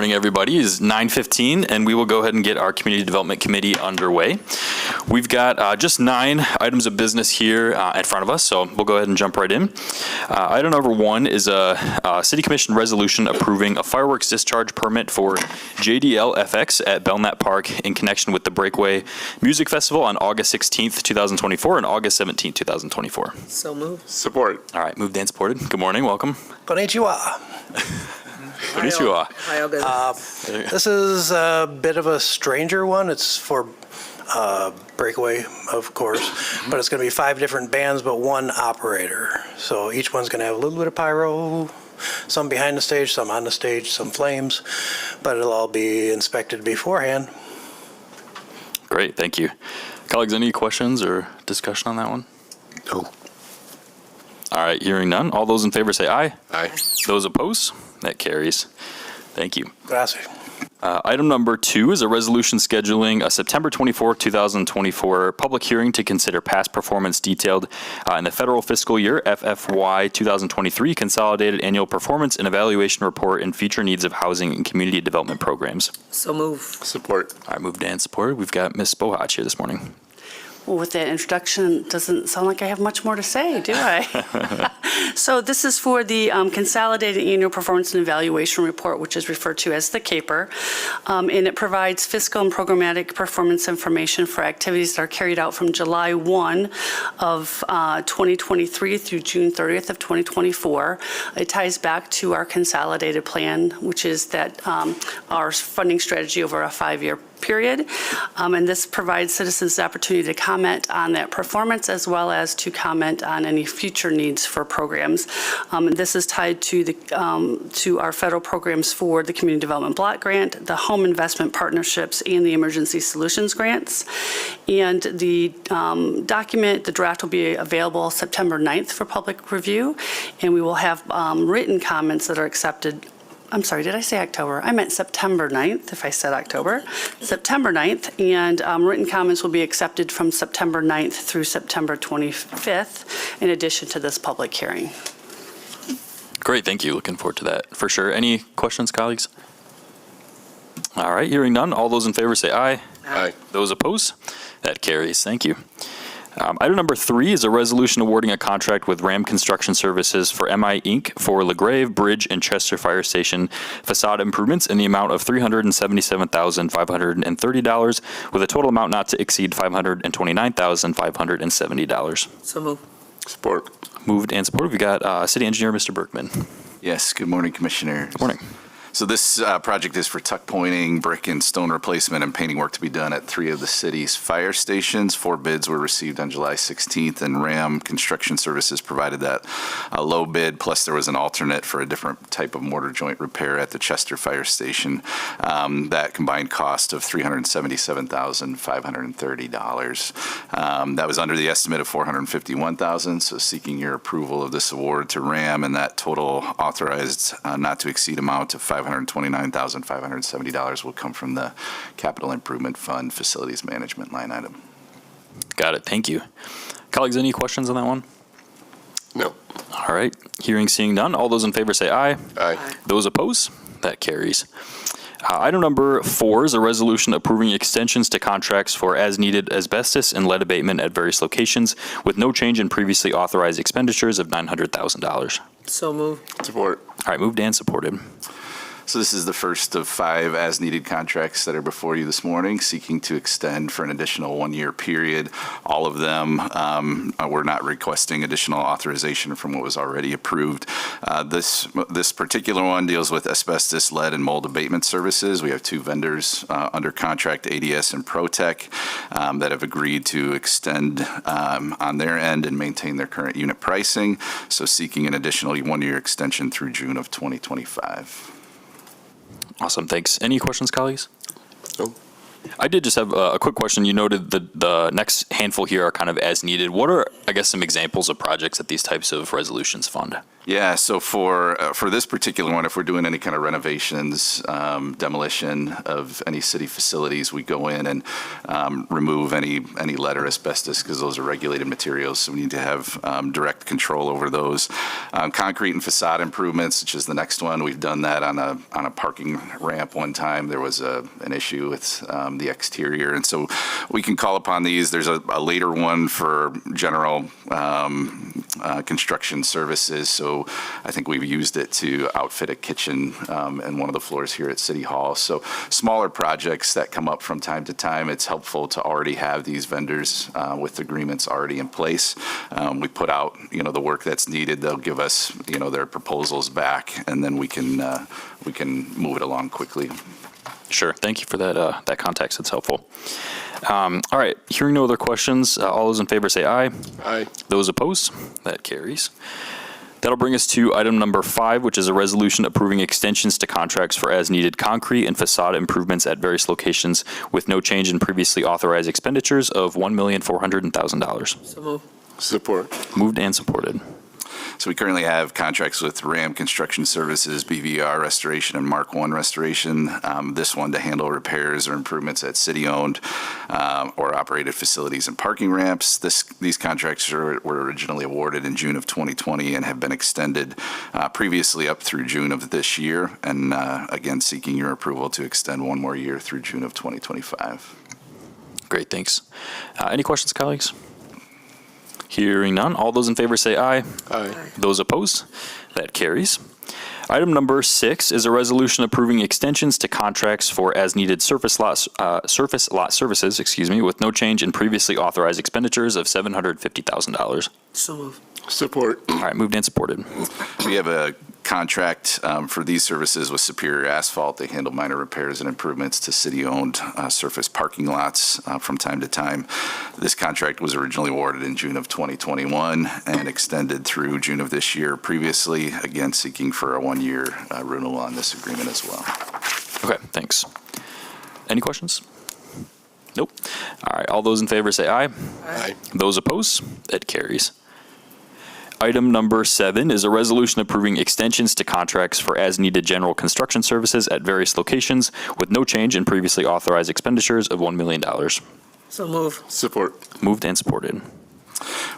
morning, everybody. It is 9:15, and we will go ahead and get our Community Development Committee underway. We've got just 9 items of business here in front of us, so we'll go ahead and jump right in. Item number 1 is a City Commission resolution approving a fireworks discharge permit for JDL FX at Belknap Park in connection with the Breakaway Music Festival on August 16th, 2024 and August 17th, 2024. So moved. Support. All right, moved and supported. Good morning, welcome. Konnichiwa. Konnichiwa. This is a bit of a stranger one. It's for Breakaway, of course, but it's going to be 5 different bands, but 1 operator. So each one's going to have a little bit of pyro, some behind the stage, some on the stage, some flames, but it'll all be inspected beforehand. Great, thank you. Colleagues, any questions or discussion on that one? No. All right, hearing none. All those in favor say aye. Aye. Those opposed? That carries. Thank you. Gracias. Item number 2 is a resolution scheduling a September 24, 2024 public hearing to consider past performance detailed in the federal fiscal year FFY 2023 Consolidated Annual Performance and Evaluation Report and Future Needs of Housing and Community Development Programs. So move. Support. All right, moved and supported. We've got Ms. Bohach here this morning. Well, with that introduction, it doesn't sound like I have much more to say, do I? So this is for the Consolidated Annual Performance and Evaluation Report, which is referred to as the CAPER. And it provides fiscal and programmatic performance information for activities that are carried out from July 1 of 2023 through June 30th of 2024. It ties back to our consolidated plan, which is that our funding strategy over a 5-year period. And this provides citizens the opportunity to comment on that performance as well as to comment on any future needs for programs. This is tied to our federal programs for the Community Development Block Grant, the Home Investment Partnerships, and the Emergency Solutions Grants. And the document, the draft, will be available September 9th for public review, and we will have written comments that are accepted. I'm sorry, did I say October? I meant September 9th, if I said October. September 9th, and written comments will be accepted from September 9th through September 25th, in addition to this public hearing. Great, thank you. Looking forward to that for sure. Any questions, colleagues? All right, hearing none. All those in favor say aye. Aye. Those opposed? That carries. Thank you. Item number 3 is a resolution awarding a contract with Ram Construction Services for MI Inc. for LaGrave Bridge and Chester Fire Station facade improvements in the amount of $377,530, with a total amount not to exceed $529,570. So move. Support. Moved and supported. We got City Engineer Mr. Berkman. Yes, good morning, Commissioner. Good morning. So this project is for tuck pointing, brick and stone replacement, and painting work to be done at 3 of the city's fire stations. 4 bids were received on July 16th, and Ram Construction Services provided that low bid, plus there was an alternate for a different type of mortar joint repair at the Chester Fire Station. That combined cost of $377,530. That was under the estimate of $451,000, so seeking your approval of this award to Ram, and that total authorized not to exceed amount of $529,570 will come from the Capital Improvement Fund Facilities Management line item. Got it. Thank you. Colleagues, any questions on that one? No. All right. Hearing, seeing none. All those in favor say aye. Aye. Those opposed? That carries. Item number 4 is a resolution approving extensions to contracts for as-needed asbestos and lead abatement at various locations with no change in previously authorized expenditures of $900,000. So move. Support. All right, moved and supported. So this is the first of 5 as-needed contracts that are before you this morning, seeking to extend for an additional 1-year period. All of them we're not requesting additional authorization from what was already approved. This particular one deals with asbestos, lead, and mold abatement services. We have 2 vendors under contract, ADS and Protec, that have agreed to extend on their end and maintain their current unit pricing. So seeking an additional 1-year extension through June of 2025. Awesome, thanks. Any questions, colleagues? No. I did just have a quick question. You noted the next handful here are kind of as needed. What are, I guess, some examples of projects that these types of resolutions fund? Yeah, so for this particular one, if we're doing any kind of renovations, demolition of any city facilities, we go in and remove any lead or asbestos because those are regulated materials, so we need to have direct control over those. Concrete and facade improvements, which is the next one, we've done that on a parking ramp one time. There was an issue with the exterior, and so we can call upon these. There's a later one for general construction services, so I think we've used it to outfit a kitchen and one of the floors here at City Hall. So smaller projects that come up from time to time, it's helpful to already have these vendors with agreements already in place. We put out, the work that's needed. They'll give us, their proposals back, and then we can move it along quickly. Sure. Thank you for that context. That's helpful. All right. Hearing no other questions, all those in favor say aye. Aye. Those opposed? That carries. That'll bring us to item number 5, which is a resolution approving extensions to contracts for as-needed concrete and facade improvements at various locations with no change in previously authorized expenditures of $1,400,000. So moved. Support. Moved and supported. So we currently have contracts with RAM Construction Services, BVR Restoration, and Mark I Restoration. This one to handle repairs or improvements at city-owned or operated facilities and parking ramps. These contracts were originally awarded in June of 2020 and have been extended previously up through June of this year. And again, seeking your approval to extend one more year through June of 2025. Great, thanks. Any questions, colleagues? Hearing none, all those in favor say aye. Aye. Those opposed? That carries. Item number 6 is a resolution approving extensions to contracts for as-needed surface lot services, with no change in previously authorized expenditures of $750,000. So moved. Support. All right, moved and supported. We have a contract for these services with Superior Asphalt. They handle minor repairs and improvements to city-owned surface parking lots from time to time. This contract was originally awarded in June of 2021 and extended through June of this year previously, again seeking for a one-year renewal on this agreement as well. Okay, thanks. Any questions? Nope. All right, all those in favor say aye. Aye. Those opposed? That carries. Item number 7 is a resolution approving extensions to contracts for as-needed general construction services at various locations with no change in previously authorized expenditures of $1 million. So move. Support. Moved and supported.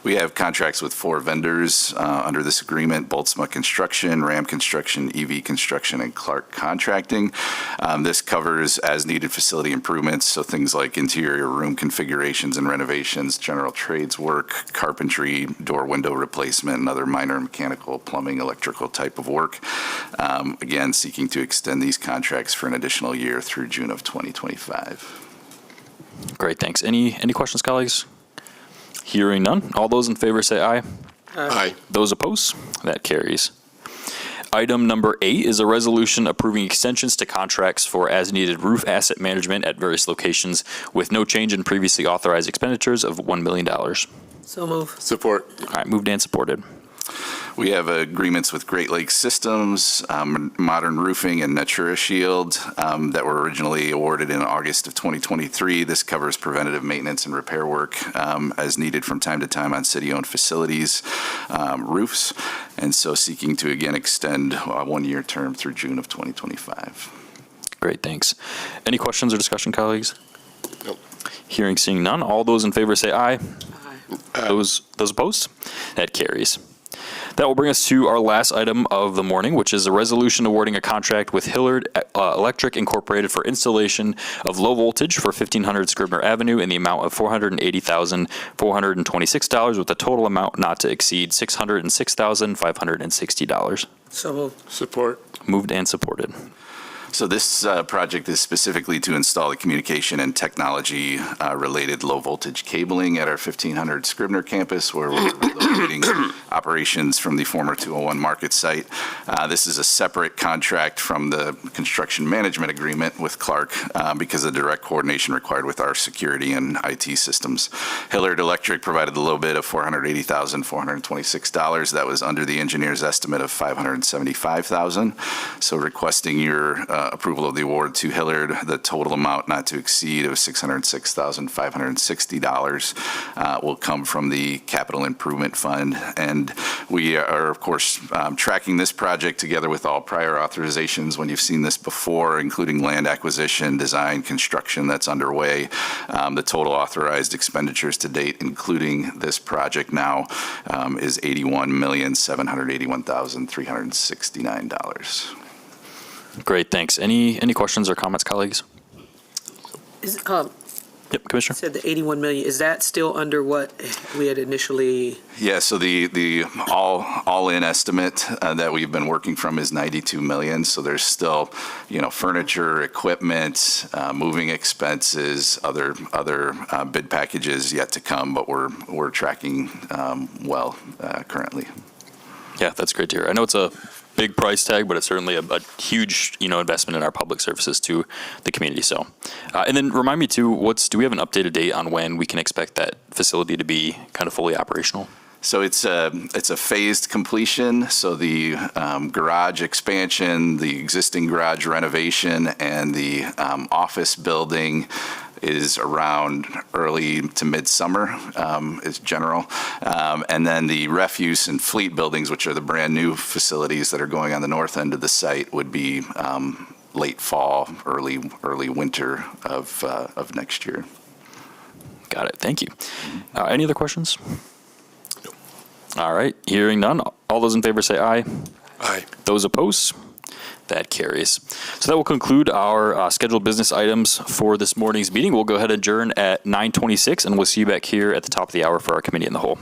We have contracts with 4 vendors under this agreement: Boltzma Construction, RAM Construction, EV Construction, and Clark Contracting. This covers as-needed facility improvements, so things like interior room configurations and renovations, general trades work, carpentry, door window replacement, and other minor mechanical, plumbing, electrical type of work. Again, seeking to extend these contracts for an additional year through June of 2025. Great, thanks. Any questions, colleagues? Hearing none, all those in favor say aye. Aye. Those opposed? That carries. Item number 8 is a resolution approving extensions to contracts for as-needed roof asset management at various locations with no change in previously authorized expenditures of $1 million. So move. Support. All right, moved and supported. We have agreements with Great Lakes Systems, Modern Roofing, and Natura Shield that were originally awarded in August of 2023. This covers preventative maintenance and repair work as needed from time to time on city-owned facilities, roofs, and so seeking to again extend a one-year term through June of 2025. Great, thanks. Any questions or discussion, colleagues? Nope. Hearing, seeing none, all those in favor say aye. Those opposed? That carries. That will bring us to our last item of the morning, which is a resolution awarding a contract with Hillard Electric Incorporated for installation of low voltage for 1500 Scribner Avenue in the amount of $480,426 with a total amount not to exceed $606,560. So moved. Support. Moved and supported. So this project is specifically to install the communication and technology related low voltage cabling at our 1500 Scribner campus, where we're locating operations from the former 201 Market site. This is a separate contract from the construction management agreement with Clark because of the direct coordination required with our security and IT systems. Hillard Electric provided the low bid of $480,426. That was under the engineer's estimate of $575,000. So requesting your approval of the award to Hillard. The total amount not to exceed of $606,560 will come from the Capital Improvement Fund. And we are, of course, tracking this project together with all prior authorizations when you've seen this before, including land acquisition, design, construction that's underway. The total authorized expenditures to date, including this project now, is $81,781,369. Great, thanks. Any questions or comments, colleagues? Yep, Commissioner. Said the 81 million, is that still under what we had initially? Yeah, so the all-in estimate that we've been working from is 92 million. So there's still, furniture, equipment, moving expenses, other bid packages yet to come, but we're tracking well currently. Yeah, that's great to hear. I know it's a big price tag, but it's certainly a huge, investment in our public services to the community. So, and then remind me too, do we have an updated date on when we can expect that facility to be kind of fully operational? So it's a phased completion. So the garage expansion, the existing garage renovation, and the office building is around early to midsummer is general. And then the refuse and fleet buildings, which are the brand new facilities that are going on the north end of the site, would be late fall, early winter of next year. Got it. Thank you. Any other questions? All right. Hearing none. All those in favor say aye. Aye. Those opposed? That carries. So that will conclude our scheduled business items for this morning's meeting. We'll go ahead and adjourn at 9:26, and we'll see you back here at the top of the hour for our committee in the whole.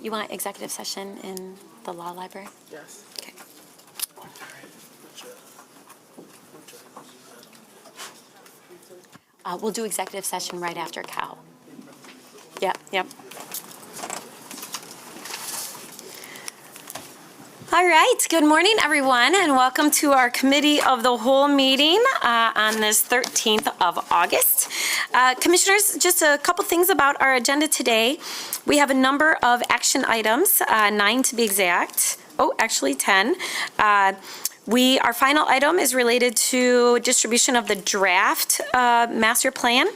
You want executive session in the law library? Yes. Okay. We'll do executive session right after Cal. Yep. All right, good morning, everyone, and welcome to our Committee of the Whole meeting on this 13th of August. Commissioners, just a couple things about our agenda today. We have a number of action items, 9 to be exact. Oh, actually 10. Our final item is related to distribution of the draft master plan.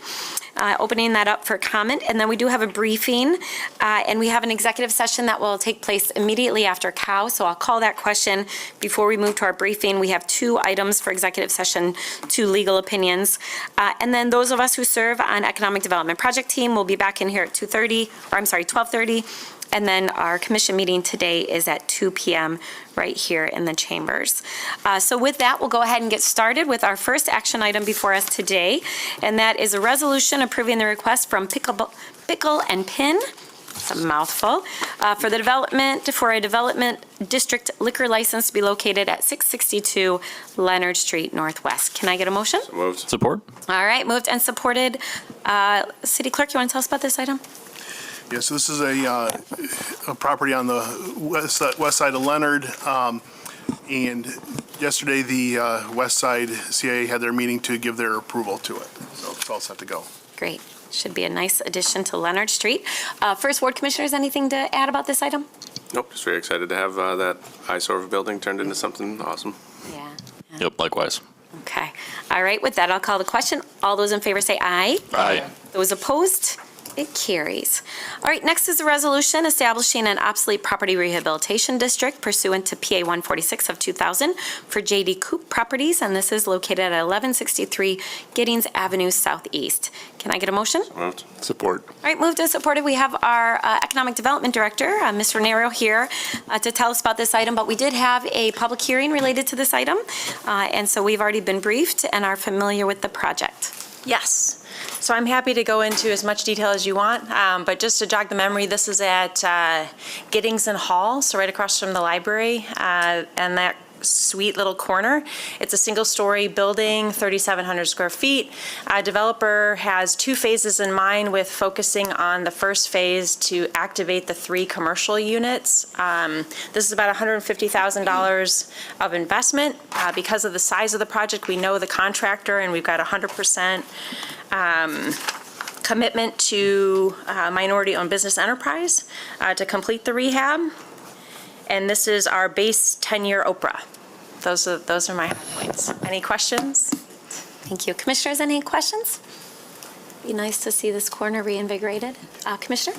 Opening that up for comment, and then we do have a briefing, and we have an executive session that will take place immediately after COW, so I'll call that question before we move to our briefing. We have 2 items for executive session, 2 legal opinions, and then those of us who serve on Economic Development Project Team will be back in here at 12:30, and then our commission meeting today is at 2 p.m. right here in the chambers. So with that, we'll go ahead and get started with our first action item before us today, and that is a resolution approving the request from Pickle and Pin, it's a mouthful, for a development district liquor license to be located at 662 Leonard Street Northwest. Can I get a motion? Moved. Support? All right, moved and supported. City Clerk, you want to tell us about this item? Yes, this is a property on the west side of Leonard, and yesterday the West Side CIA had their meeting to give their approval to it, so it's all set to go. Great. Should be a nice addition to Leonard Street. First Ward Commissioners, anything to add about this item? Nope, just very excited to have that eyesore of a building turned into something awesome. Yeah. Yep, likewise. Okay. All right, with that, I'll call the question. All those in favor say aye. Aye. Those opposed? It carries. All right, next is a resolution establishing an obsolete property rehabilitation district pursuant to PA 146 of 2000 for J.D. Coop Properties, and this is located at 1163 Giddings Avenue Southeast. Can I get a motion? Moved. Support. All right, moved and supported. We have our Economic Development Director, Ms. Raniero, here to tell us about this item, but we did have a public hearing related to this item, and so we've already been briefed and are familiar with the project. Yes. So I'm happy to go into as much detail as you want, but just to jog the memory, this is at Giddings and Hall, so right across from the library, and that sweet little corner. It's a single-story building, 3,700 square feet. Developer has 2 phases in mind, with focusing on the first phase to activate the 3 commercial units. This is about $150,000 of investment. Because of the size of the project, we know the contractor, and we've got 100% commitment to minority-owned business enterprise to complete the rehab. And this is our base 10-year OPRA. Those are my high points. Any questions? Thank you. Commissioners, any questions? Be nice to see this corner reinvigorated. Commissioner?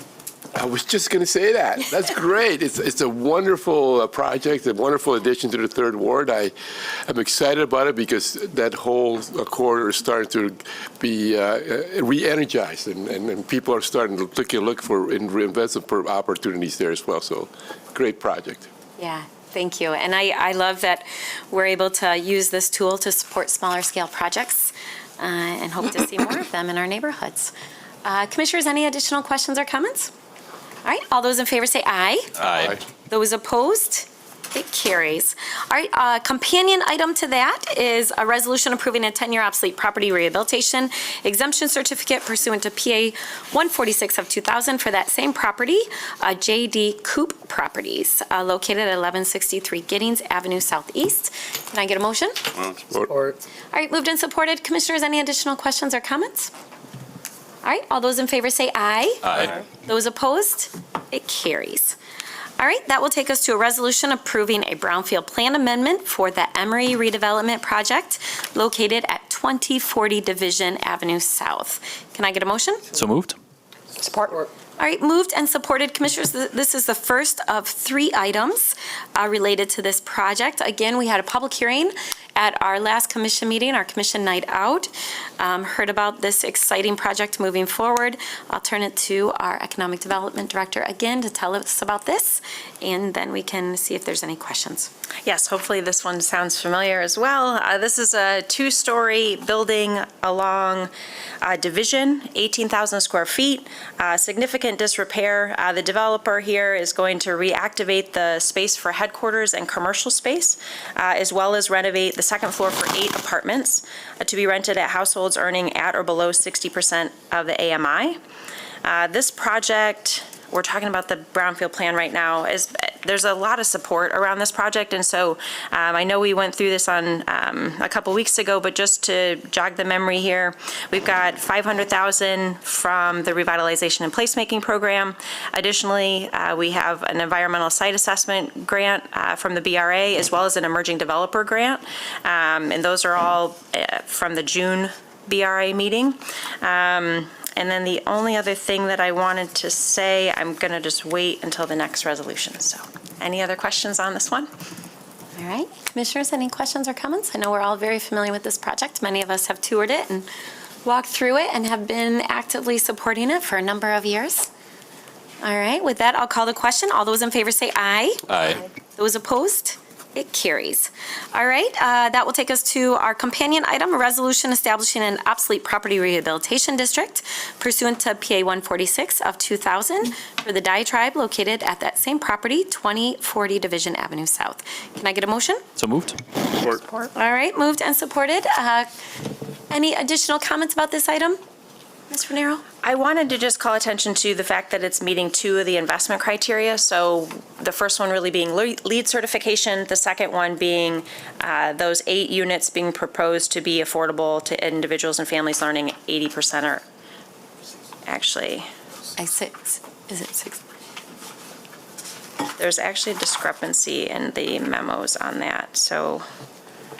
I was just going to say that. That's great. It's a wonderful project, a wonderful addition to the Third Ward. I'm excited about it because that whole corridor is starting to be re-energized, and people are starting to look for investment opportunities there as well. So, great project. Yeah. Thank you. And I love that we're able to use this tool to support smaller scale projects and hope to see more of them in our neighborhoods. Commissioners, any additional questions or comments? All right, all those in favor say aye. Aye. Those opposed? It carries. All right, companion item to that is a resolution approving a 10-year obsolete property rehabilitation exemption certificate pursuant to PA 146 of 2000 for that same property, J.D. Coop Properties, located at 1163 Giddings Avenue Southeast. Can I get a motion? Support. All right, moved and supported. Commissioners, any additional questions or comments? All right, all those in favor say aye. Aye. Those opposed? It carries. All right, that will take us to a resolution approving a brownfield plan amendment for the Emery redevelopment project located at 2040 Division Avenue South. Can I get a motion? So moved? Support. All right, moved and supported. Commissioners, this is the first of 3 items related to this project. Again, we had a public hearing at our last commission meeting, our commission night out. Heard about this exciting project moving forward. I'll turn it to our Economic Development Director again to tell us about this, and then we can see if there's any questions. Yes, hopefully this one sounds familiar as well. This is a 2-story building along Division, 18,000 square feet. Significant significant disrepair. The developer here is going to reactivate the space for headquarters and commercial space, as well as renovate the second floor for 8 apartments to be rented at households earning at or below 60% of the AMI. This project, we're talking about the brownfield plan right now, there's a lot of support around this project, and so I know we went through this on a couple weeks ago, but just to jog the memory here, we've got $500,000 from the revitalization and placemaking program. Additionally, we have an environmental site assessment grant from the BRA, as well as an emerging developer grant, and those are all from the June BRA meeting. And then the only other thing that I wanted to say, I'm going to just wait until the next resolution. So any other questions on this one? All right. Commissioners, any questions or comments? I know we're all very familiar with this project. Many of us have toured it and walked through it and have been actively supporting it for a number of years. All right. With that, I'll call the question. All those in favor say aye. Aye. Those opposed? It carries. All right, that will take us to our companion item, a resolution establishing an obsolete property rehabilitation district pursuant to PA 146 of 2000 for the diatribe located at that same property, 2040 Division Avenue South. Can I get a motion? So moved. All right, moved and supported. Any additional comments about this item? Ms. Renero? I wanted to just call attention to the fact that it's meeting 2 of the investment criteria. So the first one really being LEED certification, the second one being those 8 units being proposed to be affordable to individuals and families learning 80% or actually. Is it 6? There's actually a discrepancy in the memos on that. So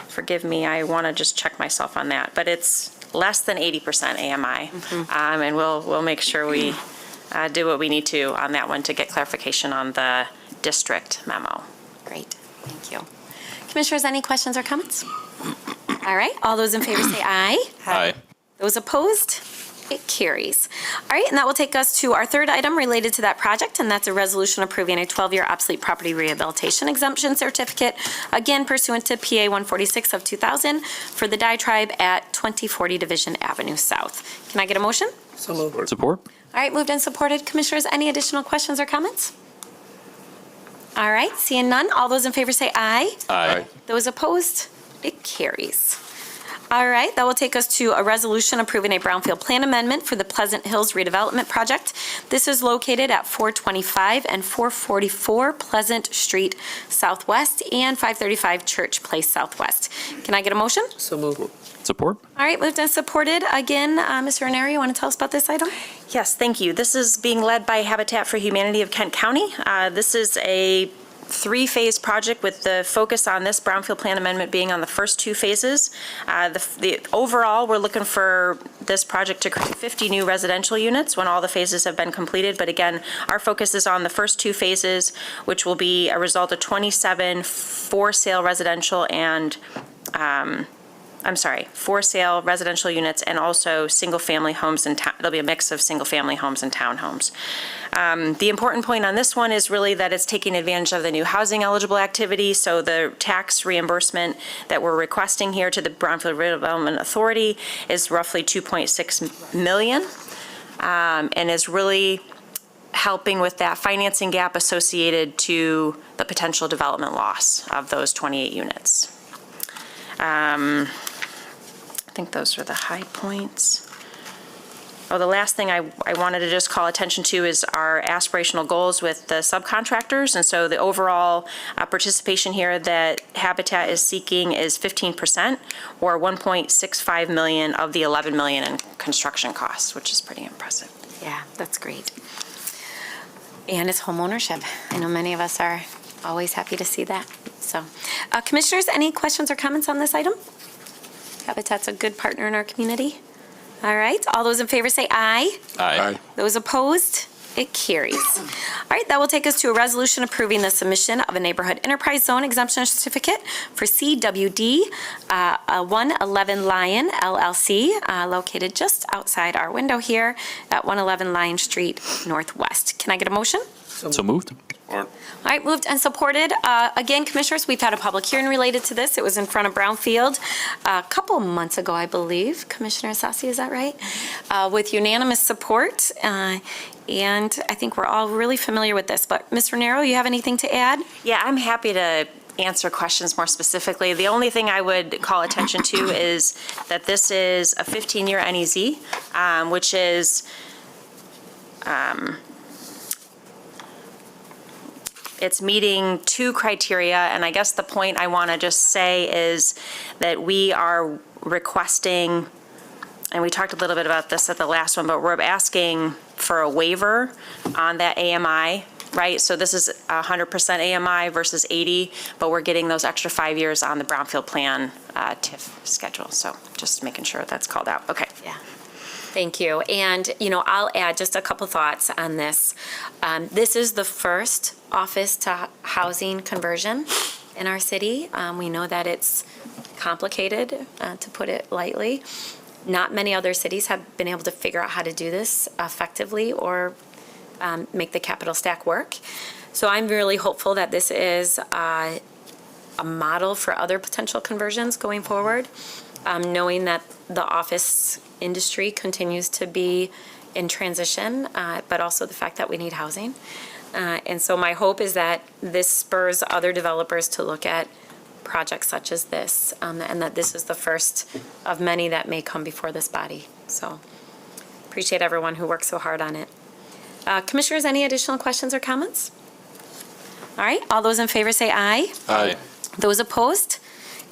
forgive me, I want to just check myself on that. But it's less than 80% AMI. And we'll make sure we do what we need to on that one to get clarification on the district memo. Great, thank you. Commissioners, any questions or comments? All right, all those in favor say aye. Aye. Those opposed? It carries. All right, and that will take us to our third item related to that project, and that's a resolution approving a 12-year obsolete property rehabilitation exemption certificate, again pursuant to PA 146 of 2000 for the diatribe at 2040 Division Avenue South. Can I get a motion? So moved. Support. All right, moved and supported. Commissioners, any additional questions or comments? All right, seeing none, all those in favor say aye. Aye. Those opposed? It carries. All right, that will take us to a resolution approving a brownfield plan amendment for the Pleasant Hills redevelopment project. This is located at 425 and 444 Pleasant Street Southwest and 535 Church Place Southwest. Can I get a motion? So moved. Support. All right, moved and supported. Again, Ms. Ranieri, you want to tell us about this item? Yes, thank you. This is being led by Habitat for Humanity of Kent County. This is a 3-phase project with the focus on this brownfield plan amendment being on the first 2 phases. The overall, we're looking for this project to create 50 new residential units when all the phases have been completed. But again, our focus is on the first 2 phases, which will be a result of 27 for-sale residential and for-sale residential units and also single-family homes and there'll be a mix of single-family homes and townhomes. The important point on this one is really that it's taking advantage of the new housing eligible activity. So the tax reimbursement that we're requesting here to the Brownfield Redevelopment Authority is roughly $2.6 million and is really helping with that financing gap associated to the potential development loss of those 28 units. I think those are the high points. Oh, the last thing I wanted to just call attention to is our aspirational goals with the subcontractors. And so the overall participation here that Habitat is seeking is 15% or $1.65 million of the $11 million in construction costs, which is pretty impressive. Yeah, that's great. And it's home ownership. I know many of us are always happy to see that. So, Commissioners, any questions or comments on this item? Habitat's a good partner in our community. All right, all those in favor say aye. Aye. Those opposed? It carries. All right, that will take us to a resolution approving the submission of a neighborhood enterprise zone exemption certificate for CWD 111 Lion LLC, located just outside our window here at 111 Lion Street Northwest. Can I get a motion? So moved. Or All right, moved and supported. Again, Commissioners, we've had a public hearing related to this. It was in front of Brownfield a couple months ago, I believe. Commissioner Sassi, is that right? With unanimous support. And I think we're all really familiar with this. But Ms. Renero, you have anything to add? Yeah, I'm happy to answer questions more specifically. The only thing I would call attention to is that this is a 15-year NEZ, which is it's meeting two criteria, and I guess the point I want to just say is that we are requesting, and we talked a little bit about this at the last one, but we're asking for a waiver on that AMI, right? So this is 100% AMI versus 80, but we're getting those extra 5 years on the Brownfield Plan TIF schedule. So just making sure that's called out. Okay. Yeah. Thank you. And, I'll add just a couple thoughts on this. This is the first office to housing conversion in our city. We know that it's complicated, to put it lightly. Not many other cities have been able to figure out how to do this effectively or make the capital stack work. So I'm really hopeful that this is a model for other potential conversions going forward, knowing that the office industry continues to be in transition, but also the fact that we need housing. And so my hope is that this spurs other developers to look at projects such as this, and that this is the first of many that may come before this body. So appreciate everyone who worked so hard on it. Commissioners, any additional questions or comments? All right, all those in favor say aye. Aye. Those opposed?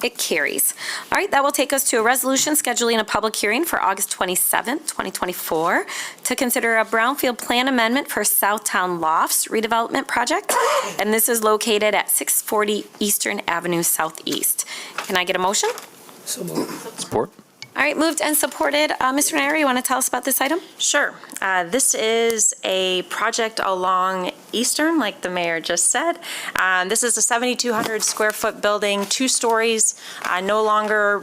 It carries. All right, that will take us to a resolution scheduling a public hearing for August 27th, 2024, to consider a Brownfield Plan amendment for Southtown Lofts redevelopment project, and this is located at 640 Eastern Avenue Southeast. Can I get a motion? So moved. Support. All right, moved and supported. Mr. Nair, you want to tell us about this item? Sure. This is a project along Eastern, like the mayor just said. This is a 7,200 square foot building, 2 stories, no longer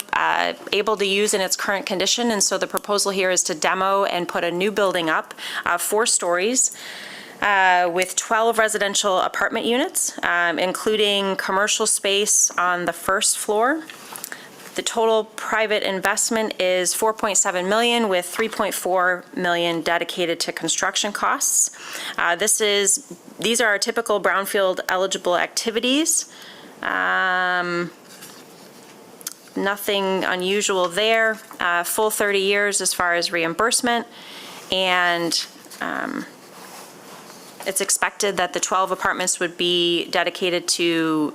able to use in its current condition. And so the proposal here is to demo and put a new building up, 4 stories. With 12 residential apartment units, including commercial space on the first floor. The total private investment is $4.7 million, with $3.4 million dedicated to construction costs. These are our typical brownfield eligible activities. Nothing unusual there. Full 30 years as far as reimbursement, and it's expected that the 12 apartments would be dedicated to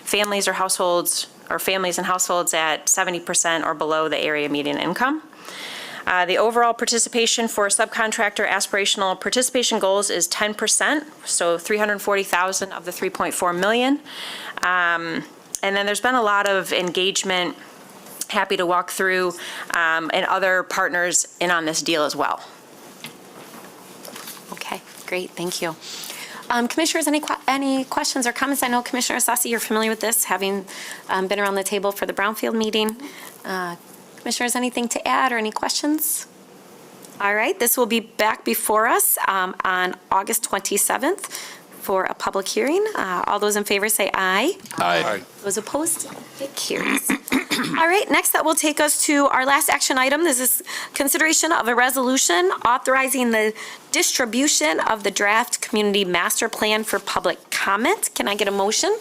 families or households, or families and households at 70% or below the area median income. The overall participation for subcontractor aspirational participation goals is 10%, so $340,000 of the $3.4 million. And then there's been a lot of engagement, happy to walk through, and other partners in on this deal as well. Okay, great, thank you. Commissioners, any questions or comments? I know Commissioner Sassi, you're familiar with this, having been around the table for the Brownfield meeting. Commissioners, anything to add or any questions? All right, this will be back before us on August 27th for a public hearing. All those in favor say aye. Aye. Those opposed? It carries. All right, next that will take us to our last action item. This is consideration of a resolution authorizing the distribution of the draft community master plan for public comment. Can I get a motion?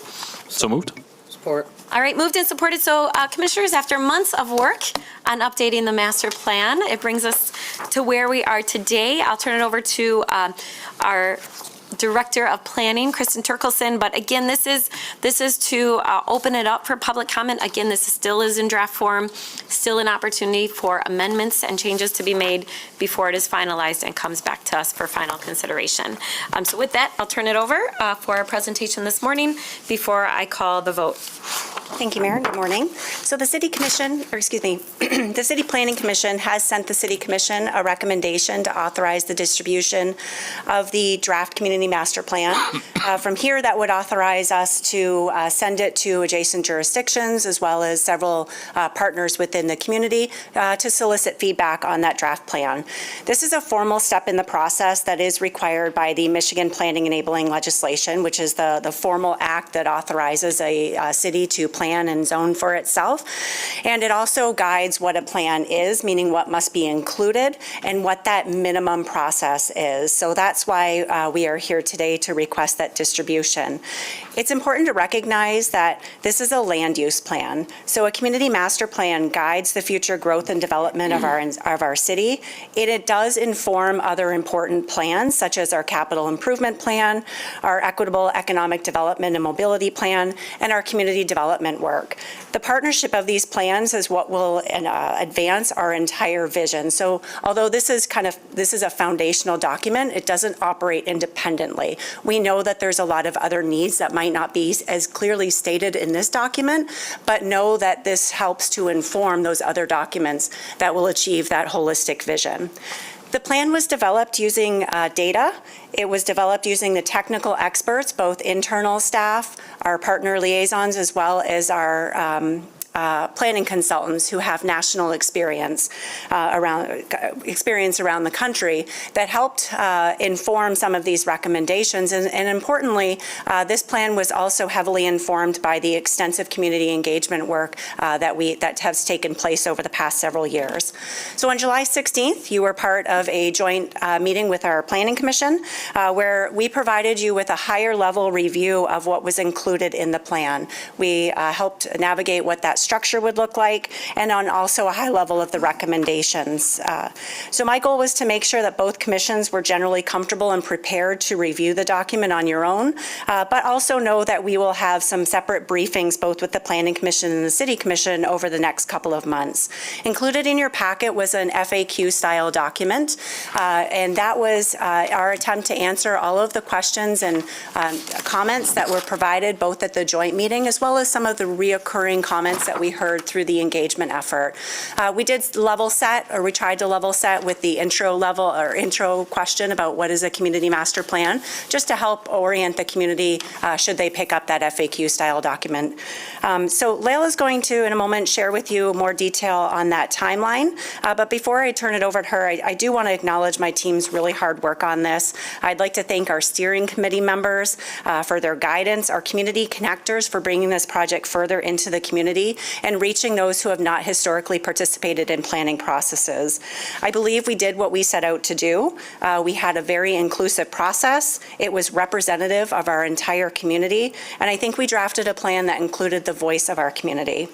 So moved. Support. All right, moved and supported. So Commissioners, after months of work on updating the master plan, it brings us to where we are today. I'll turn it over to our Director of Planning, Kristen Turkelson. But again, this is to open it up for public comment. Again, this still is in draft form, still an opportunity for amendments and changes to be made before it is finalized and comes back to us for final consideration. So with that, I'll turn it over for our presentation this morning before I call the vote. Thank you, Mayor. Good morning. So the City Commission, or excuse me, the City Planning Commission has sent the City Commission a recommendation to authorize the distribution of the draft Community Master Plan. From here, that would authorize us to send it to adjacent jurisdictions as well as several partners within the community to solicit feedback on that draft plan. This is a formal step in the process that is required by the Michigan Planning Enabling Legislation, which is the formal act that authorizes a city to plan and zone for itself. And it also guides what a plan is, meaning what must be included and what that minimum process is. So that's why we are here today to request that distribution. It's important to recognize that this is a land use plan. So a community master plan guides the future growth and development of our city. It does inform other important plans, such as our capital improvement plan, our equitable economic development and mobility plan, and our community development work. The partnership of these plans is what will advance our entire vision. So although this is a foundational document, it doesn't operate independently. We know that there's a lot of other needs that might not be as clearly stated in this document, but know that this helps to inform those other documents that will achieve that holistic vision. The plan was developed using data. It was developed using the technical experts, both internal staff, our partner liaisons, as well as our planning consultants who have national experience around the country that helped inform some of these recommendations. And importantly, this plan was also heavily informed by the extensive community engagement work that has taken place over the past several years. So on July 16th, you were part of a joint meeting with our Planning Commission where we provided you with a higher level review of what was included in the plan. We helped navigate what that structure would look like, and on also a high level of the recommendations. So my goal was to make sure that both commissions were generally comfortable and prepared to review the document on your own, but also know that we will have some separate briefings both with the Planning Commission and the City Commission over the next couple of months. Included in your packet was an FAQ style document, and that was our attempt to answer all of the questions and comments that were provided both at the joint meeting as well as some of the reoccurring comments that we heard through the engagement effort. We did level set, or we tried to level set with the intro question about what is a community master plan, just to help orient the community should they pick up that FAQ style document. So Layla's going to, in a moment, share with you more detail on that timeline. But before I turn it over to her, I do want to acknowledge my team's really hard work on this. I'd like to thank our steering committee members for their guidance, our community connectors for bringing this project further into the community, and reaching those who have not historically participated in planning processes. I believe we did what we set out to do. We had a very inclusive process. It was representative of our entire community, and I think we drafted a plan that included the voice of our community.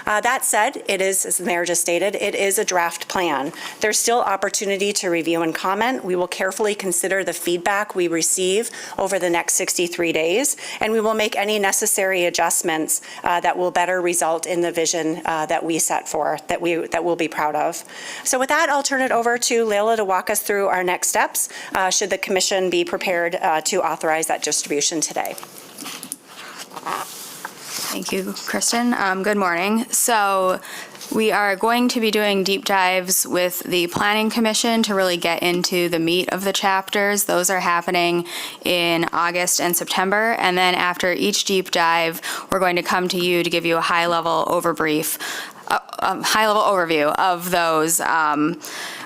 That said, it is, as the mayor just stated, it is a draft plan. There's still opportunity to review and comment. We will carefully consider the feedback we receive over the next 63 days, and we will make any necessary adjustments that will better result in the vision that we set forth, that we'll be proud of. So with that, I'll turn it over to Layla to walk us through our next steps, should the commission be prepared to authorize that distribution today. Thank you, Kristen. Good morning. So we are going to be doing deep dives with the Planning Commission to really get into the meat of the chapters. Those are happening in August and September. And then after each deep dive, we're going to come to you to give you a high-level overview of those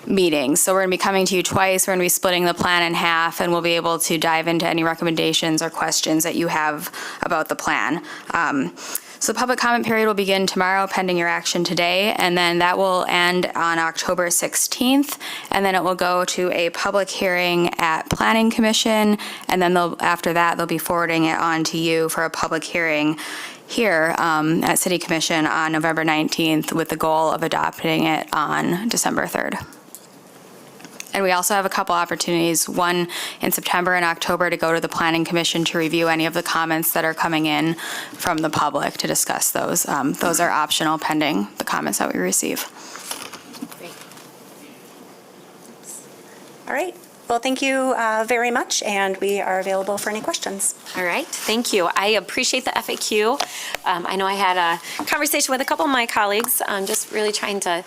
meetings. So we're going to be coming to you twice. We're going to be splitting the plan in half, and we'll be able to dive into any recommendations or questions that you have about the plan. So the public comment period will begin tomorrow, pending your action today, and then that will end on October 16th, and then it will go to a public hearing at Planning Commission, and then after that, they'll be forwarding it on to you for a public hearing here at City Commission on November 19th with the goal of adopting it on December 3rd. And we also have a couple opportunities, one in September and October, to go to the Planning Commission to review any of the comments that are coming in from the public to discuss those. Those are optional pending the comments that we receive. All right. Well, thank you very much, and we are available for any questions. All right, thank you. I appreciate the FAQ. I know I had a conversation with a couple of my colleagues, just really trying to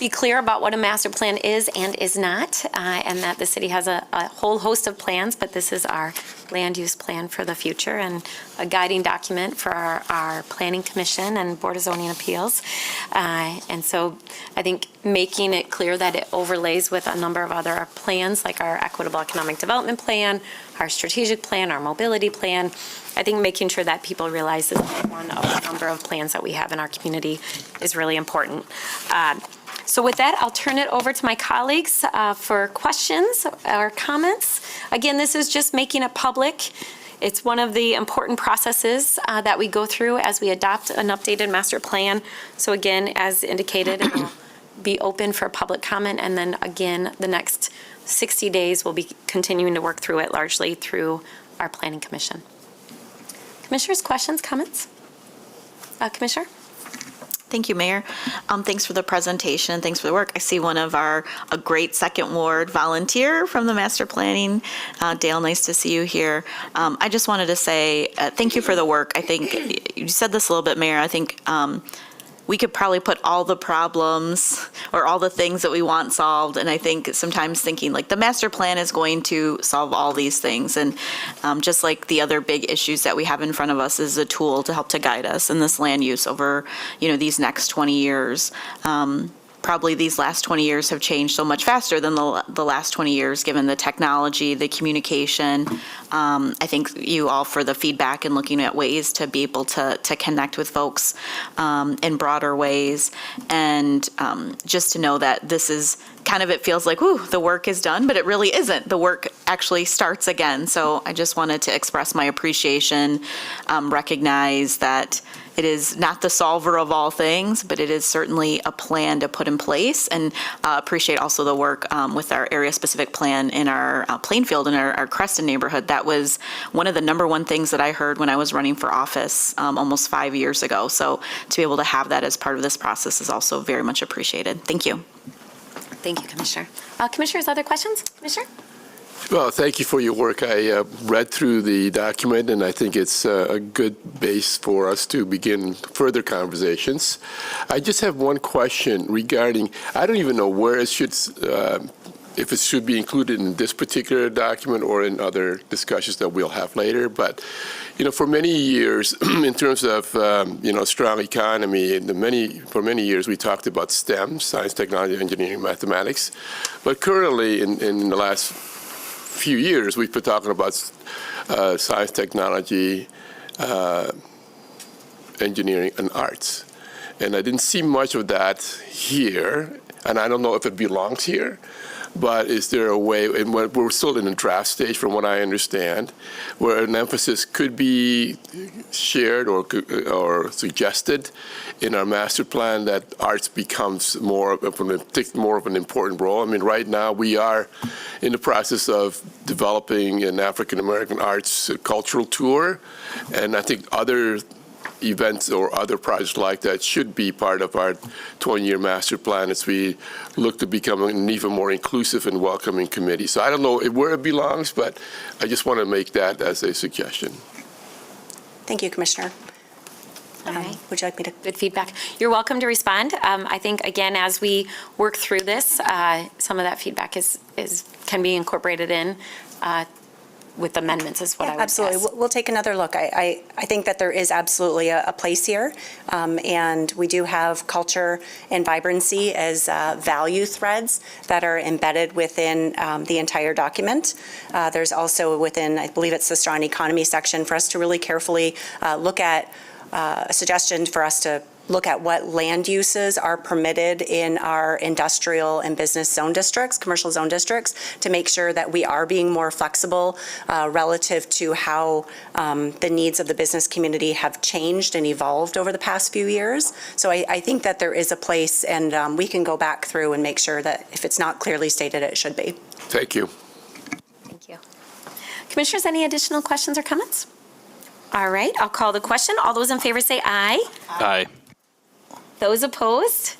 be clear about what a master plan is and is not, and that the city has a whole host of plans, but this is our land use plan for the future and a guiding document for our Planning Commission and Board of Zoning Appeals. And so I think making it clear that it overlays with a number of other plans, like our Equitable Economic Development Plan, our strategic plan, our mobility plan. I think making sure that people realize this is one of a number of plans that we have in our community is really important. So with that, I'll turn it over to my colleagues for questions or comments. Again, this is just making it public. It's one of the important processes that we go through as we adopt an updated master plan. So again, as indicated, it will be open for public comment, and then again, the next 60 days we'll be continuing to work through it largely through our Planning Commission. Commissioners, questions, comments? Commissioner? Thank you, Mayor. Thanks for the presentation. Thanks for the work. I see one of a great second ward volunteer from the master planning. Dale, nice to see you here. I just wanted to say thank you for the work. I think you said this a little bit, Mayor. I think we could probably put all the problems or all the things that we want solved. And I think sometimes thinking like the master plan is going to solve all these things. And just like the other big issues that we have in front of us is a tool to help to guide us in this land use over, these next 20 years. Probably these last 20 years have changed so much faster than the last 20 years, given the technology, the communication. I thank you all for the feedback and looking at ways to be able to connect with folks in broader ways. And just to know that this is kind of, it feels like, whoo, the work is done, but it really isn't. The work actually starts again. So I just wanted to express my appreciation, recognize that it is not the solver of all things, but it is certainly a plan to put in place, and appreciate also the work with our area-specific plan in our Plainfield and our Creston neighborhood. That was one of the number one things that I heard when I was running for office almost 5 years ago. So to be able to have that as part of this process is also very much appreciated. Thank you. Thank you, Commissioner. Commissioners, other questions? Commissioner? Well, thank you for your work. I read through the document, and I think it's a good base for us to begin further conversations. I just have one question regarding, I don't even know where it should, if it should be included in this particular document or in other discussions that we'll have later, but, for many years, in terms of, strong economy, for many years we talked about STEM, science, technology, engineering, mathematics, but currently in the last few years, we've been talking about science, technology, engineering, and arts. And I didn't see much of that here, and I don't know if it belongs here, but is there a way, and we're still in the draft stage from what I understand, where an emphasis could be shared or suggested in our master plan that arts becomes takes more of an important role. I mean, right now we are in the process of developing an African American arts cultural tour, and I think other events or other projects like that should be part of our 20-year master plan as we look to become an even more inclusive and welcoming committee. So I don't know where it belongs, but I just want to make that as a suggestion. Thank you, Commissioner. All right. Would you like me to? Good feedback. You're welcome to respond. I think, again, as we work through this, some of that feedback can be incorporated in with amendments is what I would Absolutely. guess. We'll take another look. I think that there is absolutely a place here, and we do have culture and vibrancy as value threads that are embedded within the entire document. There's also within, I believe it's the strong economy section, for us to really carefully look at a suggestion for us to look at what land uses are permitted in our industrial and business zone districts, commercial zone districts, to make sure that we are being more flexible relative to how the needs of the business community have changed and evolved over the past few years. So I think that there is a place, and we can go back through and make sure that if it's not clearly stated, it should be. Thank you. Thank you. Commissioners, any additional questions or comments? All right, I'll call the question. All those in favor say aye. Aye. Those opposed?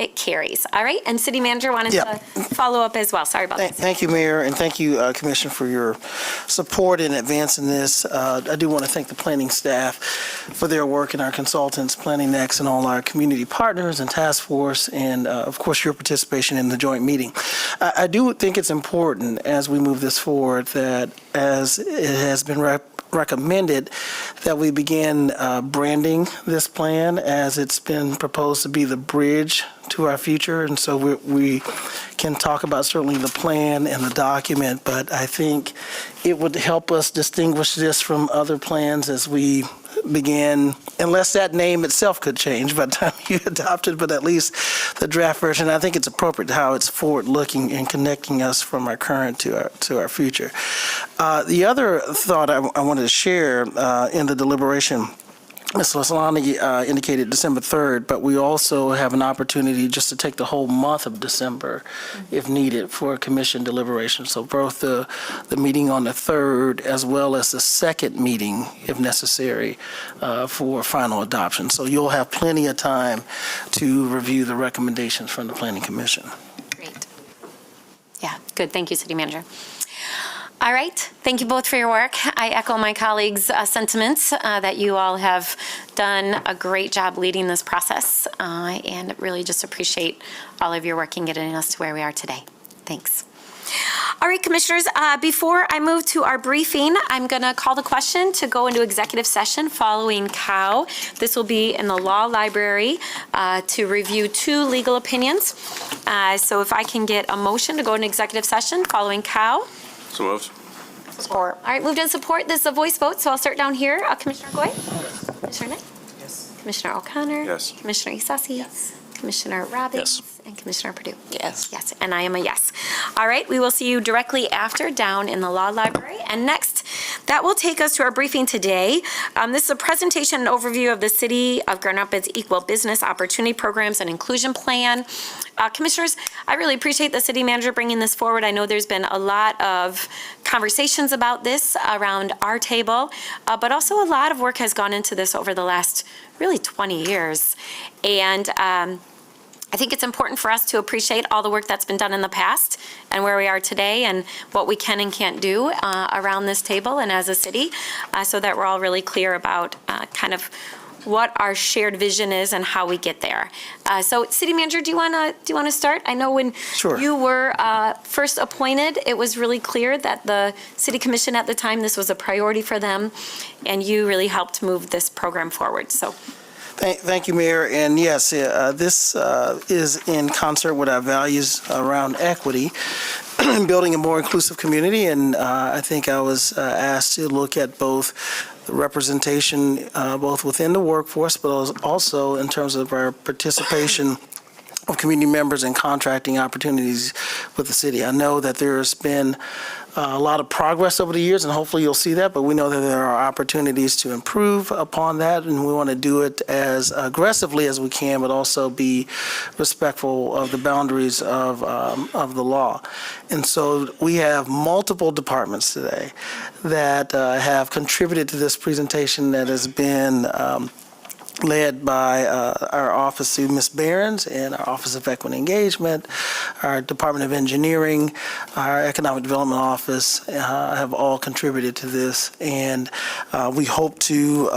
It carries. All right, and City Manager wanted to follow up as well. Sorry about that. Thank you, Mayor, and thank you, Commissioner, for your support in advancing this. I do want to thank the planning staff for their work and our consultants, Planning Next, and all our community partners and task force, and of course, your participation in the joint meeting. I do think it's important as we move this forward that, as it has been recommended, that we begin branding this plan, as it's been proposed to be the bridge to our future. And so we can talk about certainly the plan and the document, but I think it would help us distinguish this from other plans as we begin, unless that name itself could change by the time you adopt it, but at least the draft version. I think it's appropriate how it's forward-looking and connecting us from our current to our future. The other thought I wanted to share in the deliberation, Ms. Laslani indicated December 3rd, but we also have an opportunity just to take the whole month of December, if needed, for commission deliberation. So both the meeting on the 3rd as well as the second meeting, if necessary, for final adoption. So you'll have plenty of time to review the recommendations from the Planning Commission. Great. Yeah, good. Thank you, City Manager. All right. Thank you both for your work. I echo my colleagues' sentiments that you all have done a great job leading this process, and really just appreciate all of your work in getting us to where we are today. Thanks. All right, Commissioners, before I move to our briefing, I'm going to call the question to go into executive session following COW. This will be in the Law Library to review 2 legal opinions. So if I can get a motion to go into executive session following COW. So moved. Support. All right, moved and support. This is a voice vote, so I'll start down here. Commissioner Goy? Commissioner Knight? Yes. Commissioner O'Connor? Yes. Commissioner Isasi? Yes. Commissioner Robbins? Yes. And Commissioner Perdue? Yes. Yes, and I am a yes. All right, we will see you directly after down in the Law Library. And next, that will take us to our briefing today. This is a presentation and overview of the City of Grand Rapids Equal Business Opportunity Programs and Inclusion Plan. Commissioners, I really appreciate the City Manager bringing this forward. I know there's been a lot of conversations about this around our table, but also a lot of work has gone into this over the last really 20 years. And I think it's important for us to appreciate all the work that's been done in the past and where we are today and what we can and can't do around this table and as a city, so that we're all really clear about kind of what our shared vision is and how we get there. So, City Manager, do you want to start? I know when you were first appointed, it was really clear that the City Commission at the time, this was a priority for them, and you really helped move this program forward. So. Thank you, Mayor. And yes, this is in concert with our values around equity, building a more inclusive community. And I think I was asked to look at both the representation, both within the workforce, but also in terms of our participation of community members and contracting opportunities with the city. I know that there's been a lot of progress over the years, and hopefully you'll see that, but we know that there are opportunities to improve upon that, and we want to do it as aggressively as we can, but also be respectful of the boundaries of the law. And so we have multiple departments today that have contributed to this presentation that has been led by our office through Ms. Behrens and our Office of Equity Engagement, our Department of Engineering, our Economic Development Office have all contributed to this. And we hope to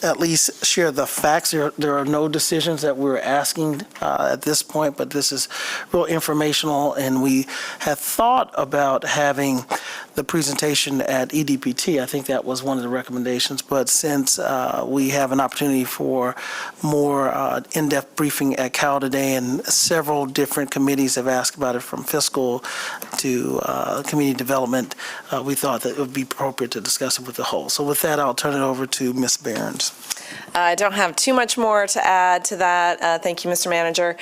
at least share the facts. There are no decisions that we're asking at this point, but this is real informational. And we have thought about having the presentation at EDPT. I think that was one of the recommendations. But since we have an opportunity for more in-depth briefing at Cal today, and several different committees have asked about it, from fiscal to community development, we thought that it would be appropriate to discuss it with the whole. So with that, I'll turn it over to Ms. Behrens. I don't have too much more to add to that. Thank you, Mr. Manager.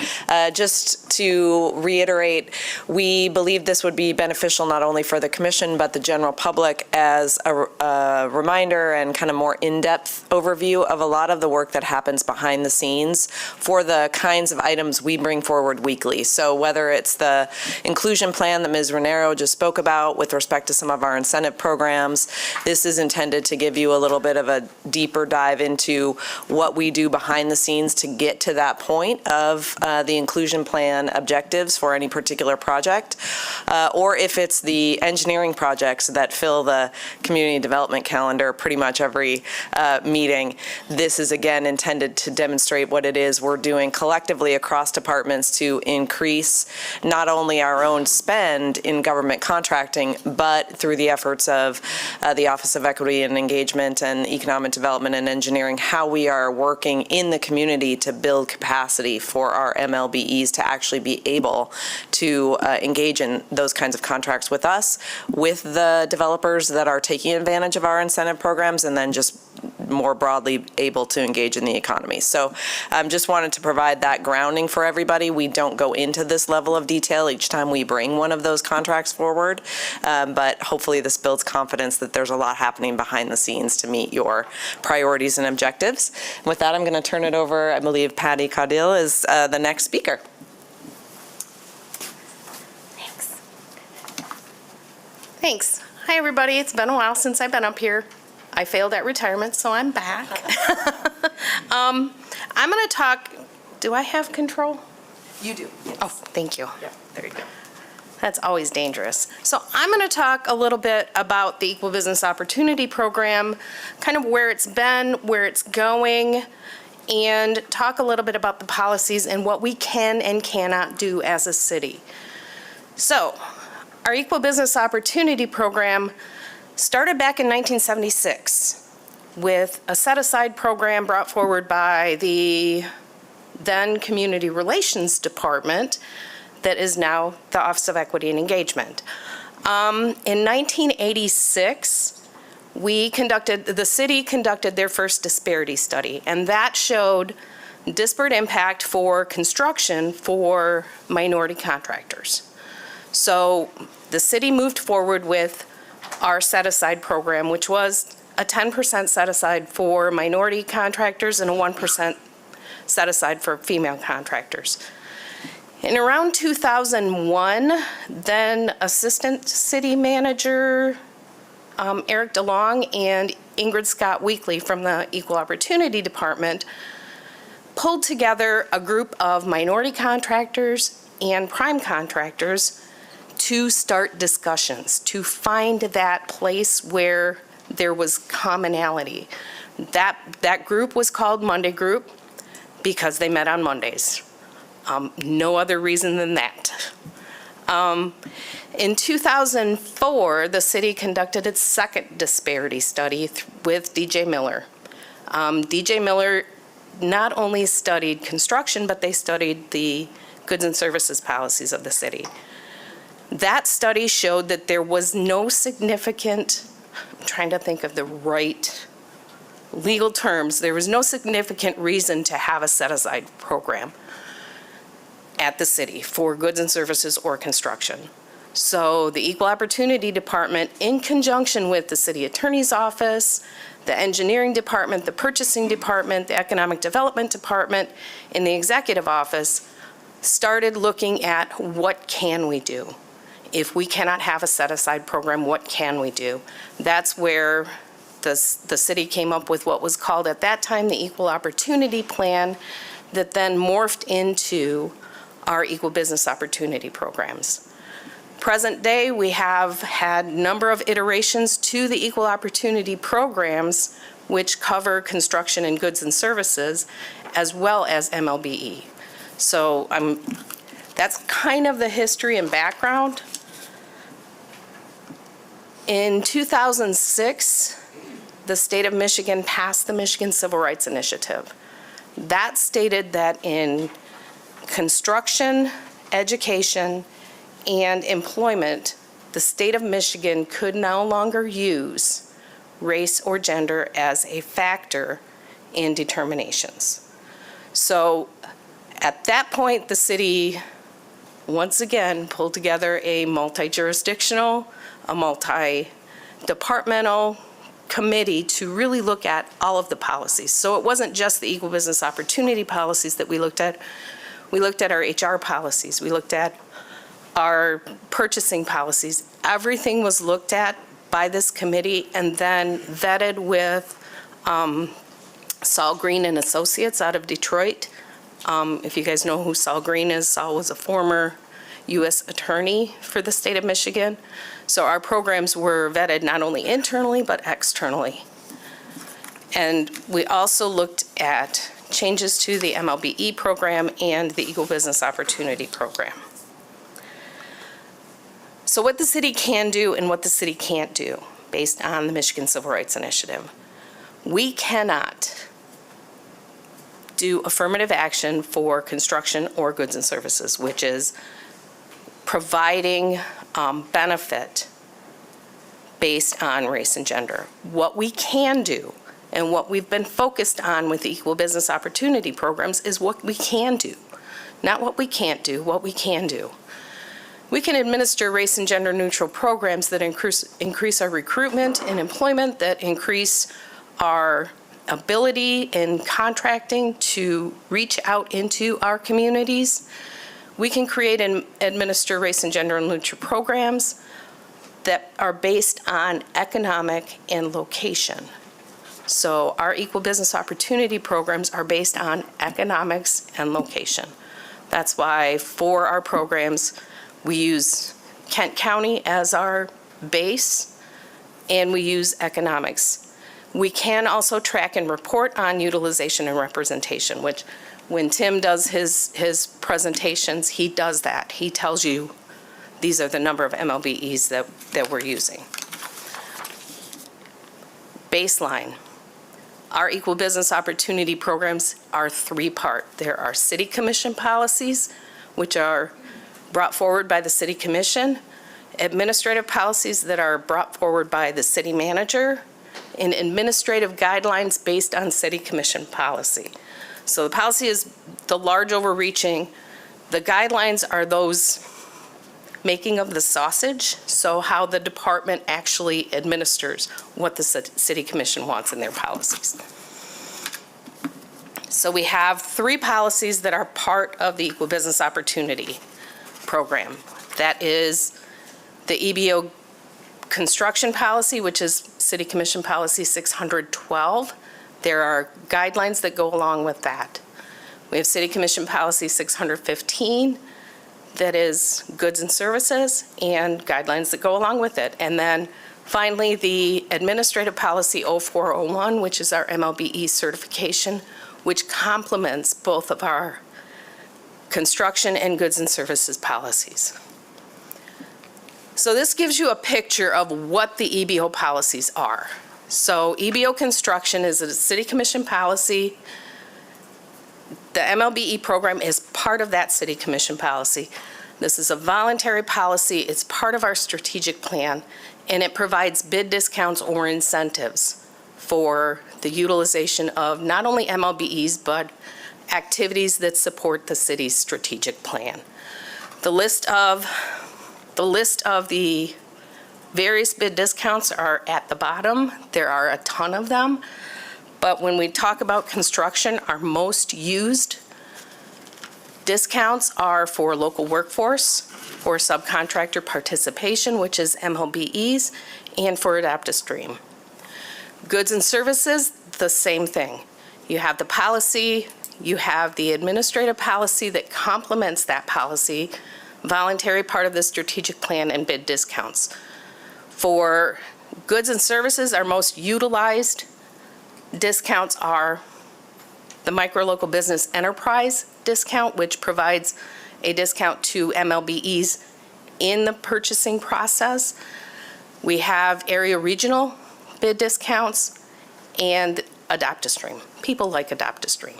Just to reiterate, we believe this would be beneficial not only for the commission, but but the general public as a reminder and kind of more in-depth overview of a lot of the work that happens behind the scenes for the kinds of items we bring forward weekly. So whether it's the inclusion plan that Ms. Renero just spoke about with respect to some of our incentive programs, this is intended to give you a little bit of a deeper dive into what we do behind the scenes to get to that point of the inclusion plan objectives for any particular project, or if it's the engineering projects that fill the community development calendar pretty much every meeting. This is again intended to demonstrate what it is we're doing collectively across departments to increase not only our own spend in government contracting, but through the efforts of the Office of Equity and Engagement and Economic Development and Engineering, how we are working in the community to build capacity for our MLBEs to actually be able to engage in those kinds of contracts with us, with the developers that are taking advantage of our incentive programs, and then just more broadly able to engage in the economy. So just wanted to provide that grounding for everybody. We don't go into this level of detail each time we bring one of those contracts forward, but hopefully this builds confidence that there's a lot happening behind the scenes to meet your priorities and objectives. With that, I'm going to turn it over. I believe Patty Caudill is the next speaker. Thanks. Hi, everybody. It's been a while since I've been up here. I failed at retirement, so I'm back. I'm going to talk, do I have control? You do. Yes. Oh, thank you. Yeah, there you go. That's always dangerous. So I'm going to talk a little bit about the Equal Business Opportunity Program, kind of where it's been, where it's going, and talk a little bit about the policies and what we can and cannot do as a city. So, our Equal Business Opportunity Program started back in 1976 with a set-aside program brought forward by the then Community Relations Department that is now the Office of Equity and Engagement. In 1986, the city conducted their first disparity study, and that showed disparate impact for construction for minority contractors. So the city moved forward with our set-aside program, which was a 10% set-aside for minority contractors and a 1% set-aside for female contractors. In around 2001, then Assistant City Manager Eric DeLong and Ingrid Scott Weekly from the Equal Opportunity Department pulled together a group of minority contractors and prime contractors to start discussions, to find that place where there was commonality. That group was called Monday Group because they met on Mondays. No other reason than that. In 2004, the city conducted its second disparity study with DJ Miller. DJ Miller not only studied construction, but they studied the goods and services policies of the city. That study showed that there was no significant, I'm trying to think of the right legal terms, there was no significant reason to have a set-aside program at the city for goods and services or construction. So the Equal Opportunity Department, in conjunction with the City Attorney's Office, the Engineering Department, the Purchasing Department, the Economic Development Department, and the Executive Office, started looking at what can we do. If we cannot have a set-aside program, what can we do? That's where the city came up with what was called at that time the Equal Opportunity Plan that then morphed into our Equal Business Opportunity Programs. Present day, we have had a number of iterations to the Equal Opportunity Programs which cover construction and goods and services as well as MLBE. So that's kind of the history and background. In 2006, the state of Michigan passed the Michigan Civil Rights Initiative. That stated that in construction, education, and employment, the state of Michigan could no longer use race or gender as a factor in determinations. So at that point, the city once again, pulled together a multi-jurisdictional, a multi-departmental committee to really look at all of the policies. So it wasn't just the equal business opportunity policies that we looked at. We looked at our HR policies. We looked at our purchasing policies. Everything was looked at by this committee and then vetted with Saul Green and Associates out of Detroit. If you guys know who Saul Green is, Saul was a former U.S. attorney for the state of Michigan. So our programs were vetted not only internally, but externally. And we also looked at changes to the MLBE program and the Equal Business Opportunity program. So what the city can do and what the city can't do based on the Michigan Civil Rights Initiative. We cannot do affirmative action for construction or goods and services, which is providing benefit based on race and gender. What we can do and what we've been focused on with the Equal Business Opportunity programs is what we can do, not what we can't do, what we can do. We can administer race and gender neutral programs that increase our recruitment and employment, that increase our ability in contracting to reach out into our communities. We can create and administer race and gender neutral programs that are based on economic and location. So our equal business opportunity programs are based on economics and location. That's why for our programs, we use Kent County as our base, and we use economics. We can also track and report on utilization and representation, which when Tim does his presentations, he does that. He tells you these are the number of MLBEs that we're using. Baseline. Our equal business opportunity programs are three-part. There are city commission policies, which are brought forward by the city commission, administrative policies that are brought forward by the city manager, and administrative guidelines based on city commission policy. So the policy is the large overreaching. The guidelines are those making of the sausage, so how the department actually administers what the city commission wants in their policies. So we have three policies that are part of the Equal Business Opportunity program. That is the EBO construction policy, which is City Commission Policy 612. There are guidelines that go along with that. We have City Commission Policy 615, that is goods and services, and guidelines that go along with it. And then finally, the Administrative Policy 0401, which is our MLBE certification, which complements both of our construction and goods and services policies. So this gives you a picture of what the EBO policies are. So EBO construction is a city commission policy. The MLBE program is part of that city commission policy. This is a voluntary policy. It's part of our strategic plan, and it provides bid discounts or incentives for the utilization of not only MLBEs, but activities that support the city's strategic plan. The list of the various bid discounts are at the bottom. There are a ton of them. But when we talk about construction, our most used discounts are for local workforce, for subcontractor participation, which is MLBEs, and for AdaptaStream. Goods and services, the same thing. You have the policy, you have the administrative policy that complements that policy, voluntary part of the strategic plan, and bid discounts. For goods and services, our most utilized discounts are the micro local business enterprise discount, which provides a discount to MLBEs in the purchasing process. We have area regional bid discounts and AdaptaStream. People like AdaptaStream.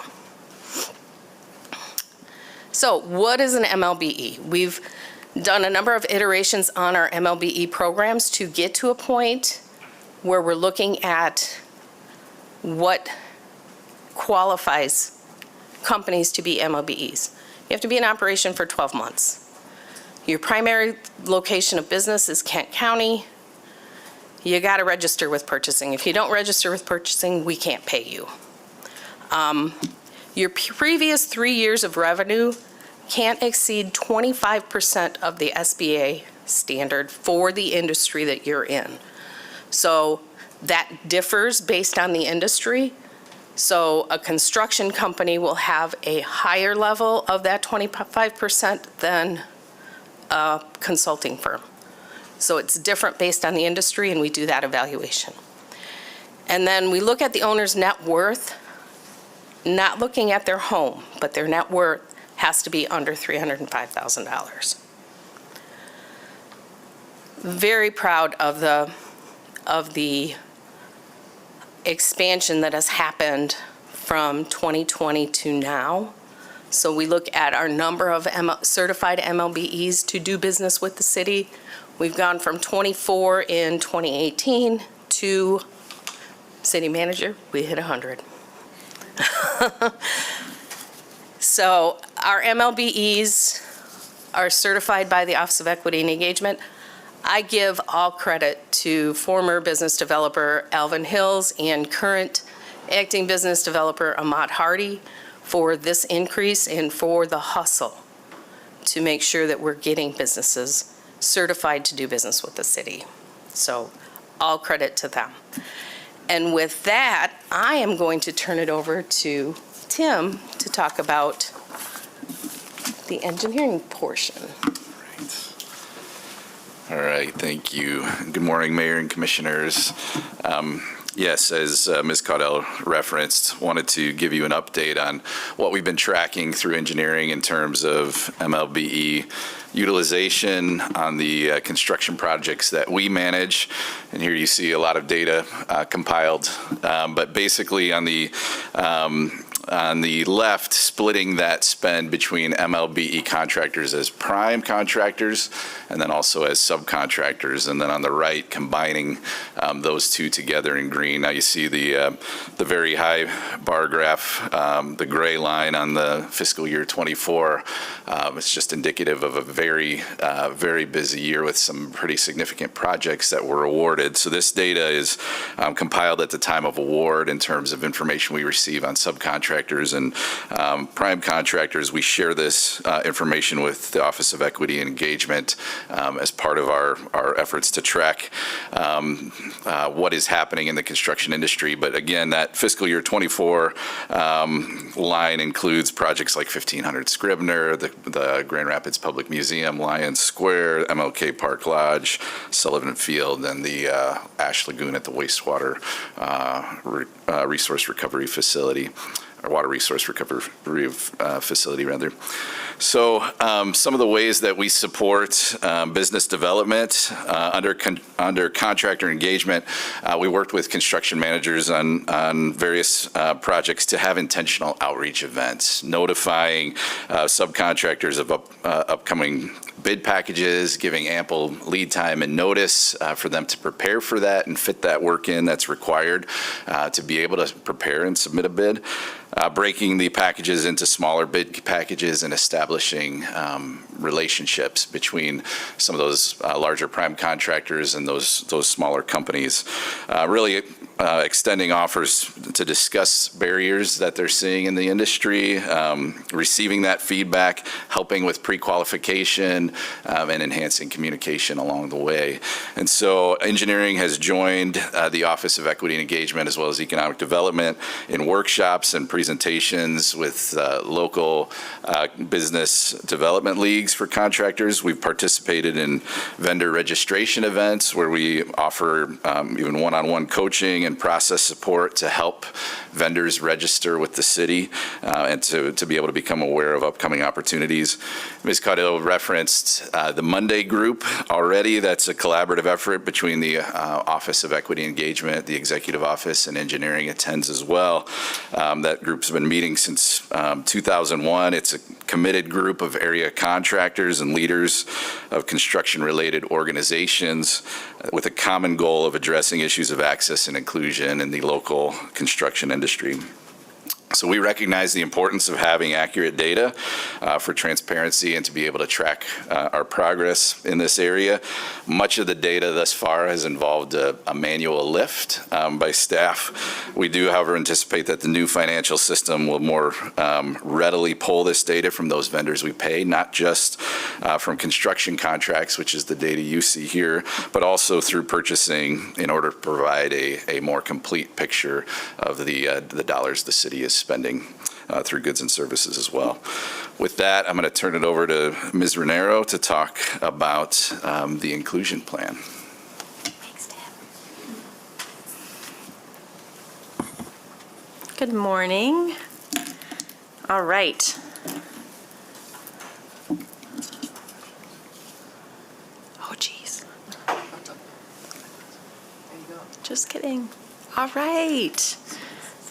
So what is an MLBE? We've done a number of iterations on our MLBE programs to get to a point where we're looking at what qualifies companies to be MLBEs. You have to be in operation for 12 months. Your primary location of business is Kent County. You got to register with purchasing. If you don't register with purchasing, we can't pay you. Your previous 3 years of revenue can't exceed 25% of the SBA standard for the industry that you're in. So that differs based on the industry. So a construction company will have a higher level of that 25% than a consulting firm. So it's different based on the industry, and we do that evaluation. And then we look at the owner's net worth, not looking at their home, but their net worth has to be under $305,000. Very proud of the expansion that has happened from 2020 to now. So we look at our number of certified MLBEs to do business with the city. We've gone from 24 in 2018 to, city manager, we hit 100. So our MLBEs are certified by the Office of Equity and Engagement. I give all credit to former business developer Alvin Hills and current acting business developer Ahmad Hardy for this increase and for the hustle to make sure that we're getting businesses certified to do business with the city. So all credit to them. And with that, I am going to turn it over to Tim to talk about the engineering portion. All right, thank you. Good morning, Mayor and Commissioners. Yes, as Ms. Caudell referenced, wanted to give you an update on what we've been tracking through engineering in terms of MLBE utilization on the construction projects that we manage. And here you see a lot of data compiled. But basically on the left, splitting that spend between MLBE contractors as prime contractors and then also as subcontractors. And then on the right, combining those two together in green. Now you see the very high bar graph, the gray line on the fiscal year 24. It's just indicative of a very busy year with some pretty significant projects that were awarded. So this data is compiled at the time of award in terms of information we receive on subcontractors and prime contractors. We share this information with the Office of Equity and Engagement as part of our efforts to track what is happening in the construction industry. But again, that fiscal year 24 line includes projects like 1500 Scribner, the Grand Rapids Public Museum, Lions Square, MLK Park Lodge, Sullivan Field, and the Ash Lagoon at the wastewater resource recovery facility, or water resource recovery facility, rather. So some of the ways that we support business development under contractor engagement, we worked with construction managers on various projects to have intentional outreach events, notifying subcontractors of upcoming bid packages, giving ample lead time and notice for them to prepare for that and fit that work in that's required to be able to prepare and submit a bid. Breaking the packages into smaller bid packages and establishing relationships between some of those larger prime contractors and those smaller companies. Really extending offers to discuss barriers that they're seeing in the industry, receiving that feedback, helping with pre-qualification, and enhancing communication along the way. And so engineering has joined the Office of Equity and Engagement as well as Economic Development in workshops and presentations with local business development leagues for contractors. We've participated in vendor registration events where we offer even one-on-one coaching and process support to help vendors register with the city and to be able to become aware of upcoming opportunities. Ms. Caudell referenced the Monday group already. That's a collaborative effort between the Office of Equity Engagement, the Executive Office, and Engineering attends as well. That group's been meeting since 2001. It's a committed group of area contractors and leaders of construction-related organizations with a common goal of addressing issues of access and inclusion in the local construction industry. So we recognize the importance of having accurate data for transparency and to be able to track our progress in this area. Much of the data thus far has involved a manual lift by staff. We do, however, anticipate that the new financial system will more readily pull this data from those vendors we pay, not just from construction contracts, which is the data you see here, but also through purchasing in order to provide a more complete picture of the dollars the city is spending through goods and services as well. With that, I'm going to turn it over to Ms. Renero to talk about the inclusion plan. Good morning. All right. Oh, geez. Just kidding. All right.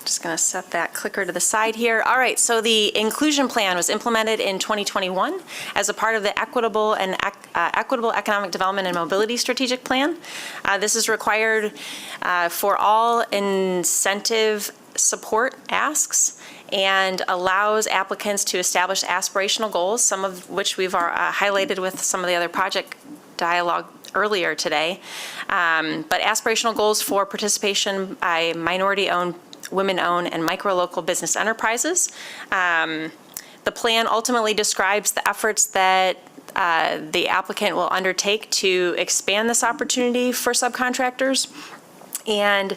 Just going to set that clicker to the side here. All right, so the inclusion plan was implemented in 2021 as a part of the Equitable Economic Development and Mobility Strategic Plan. This is required for all incentive support asks and allows applicants to establish aspirational goals, some of which we've highlighted with some of the other project dialogue earlier today. But aspirational goals for participation by minority-owned, women-owned, and micro-local business enterprises. The plan ultimately describes the efforts that the applicant will undertake to expand this opportunity for subcontractors, and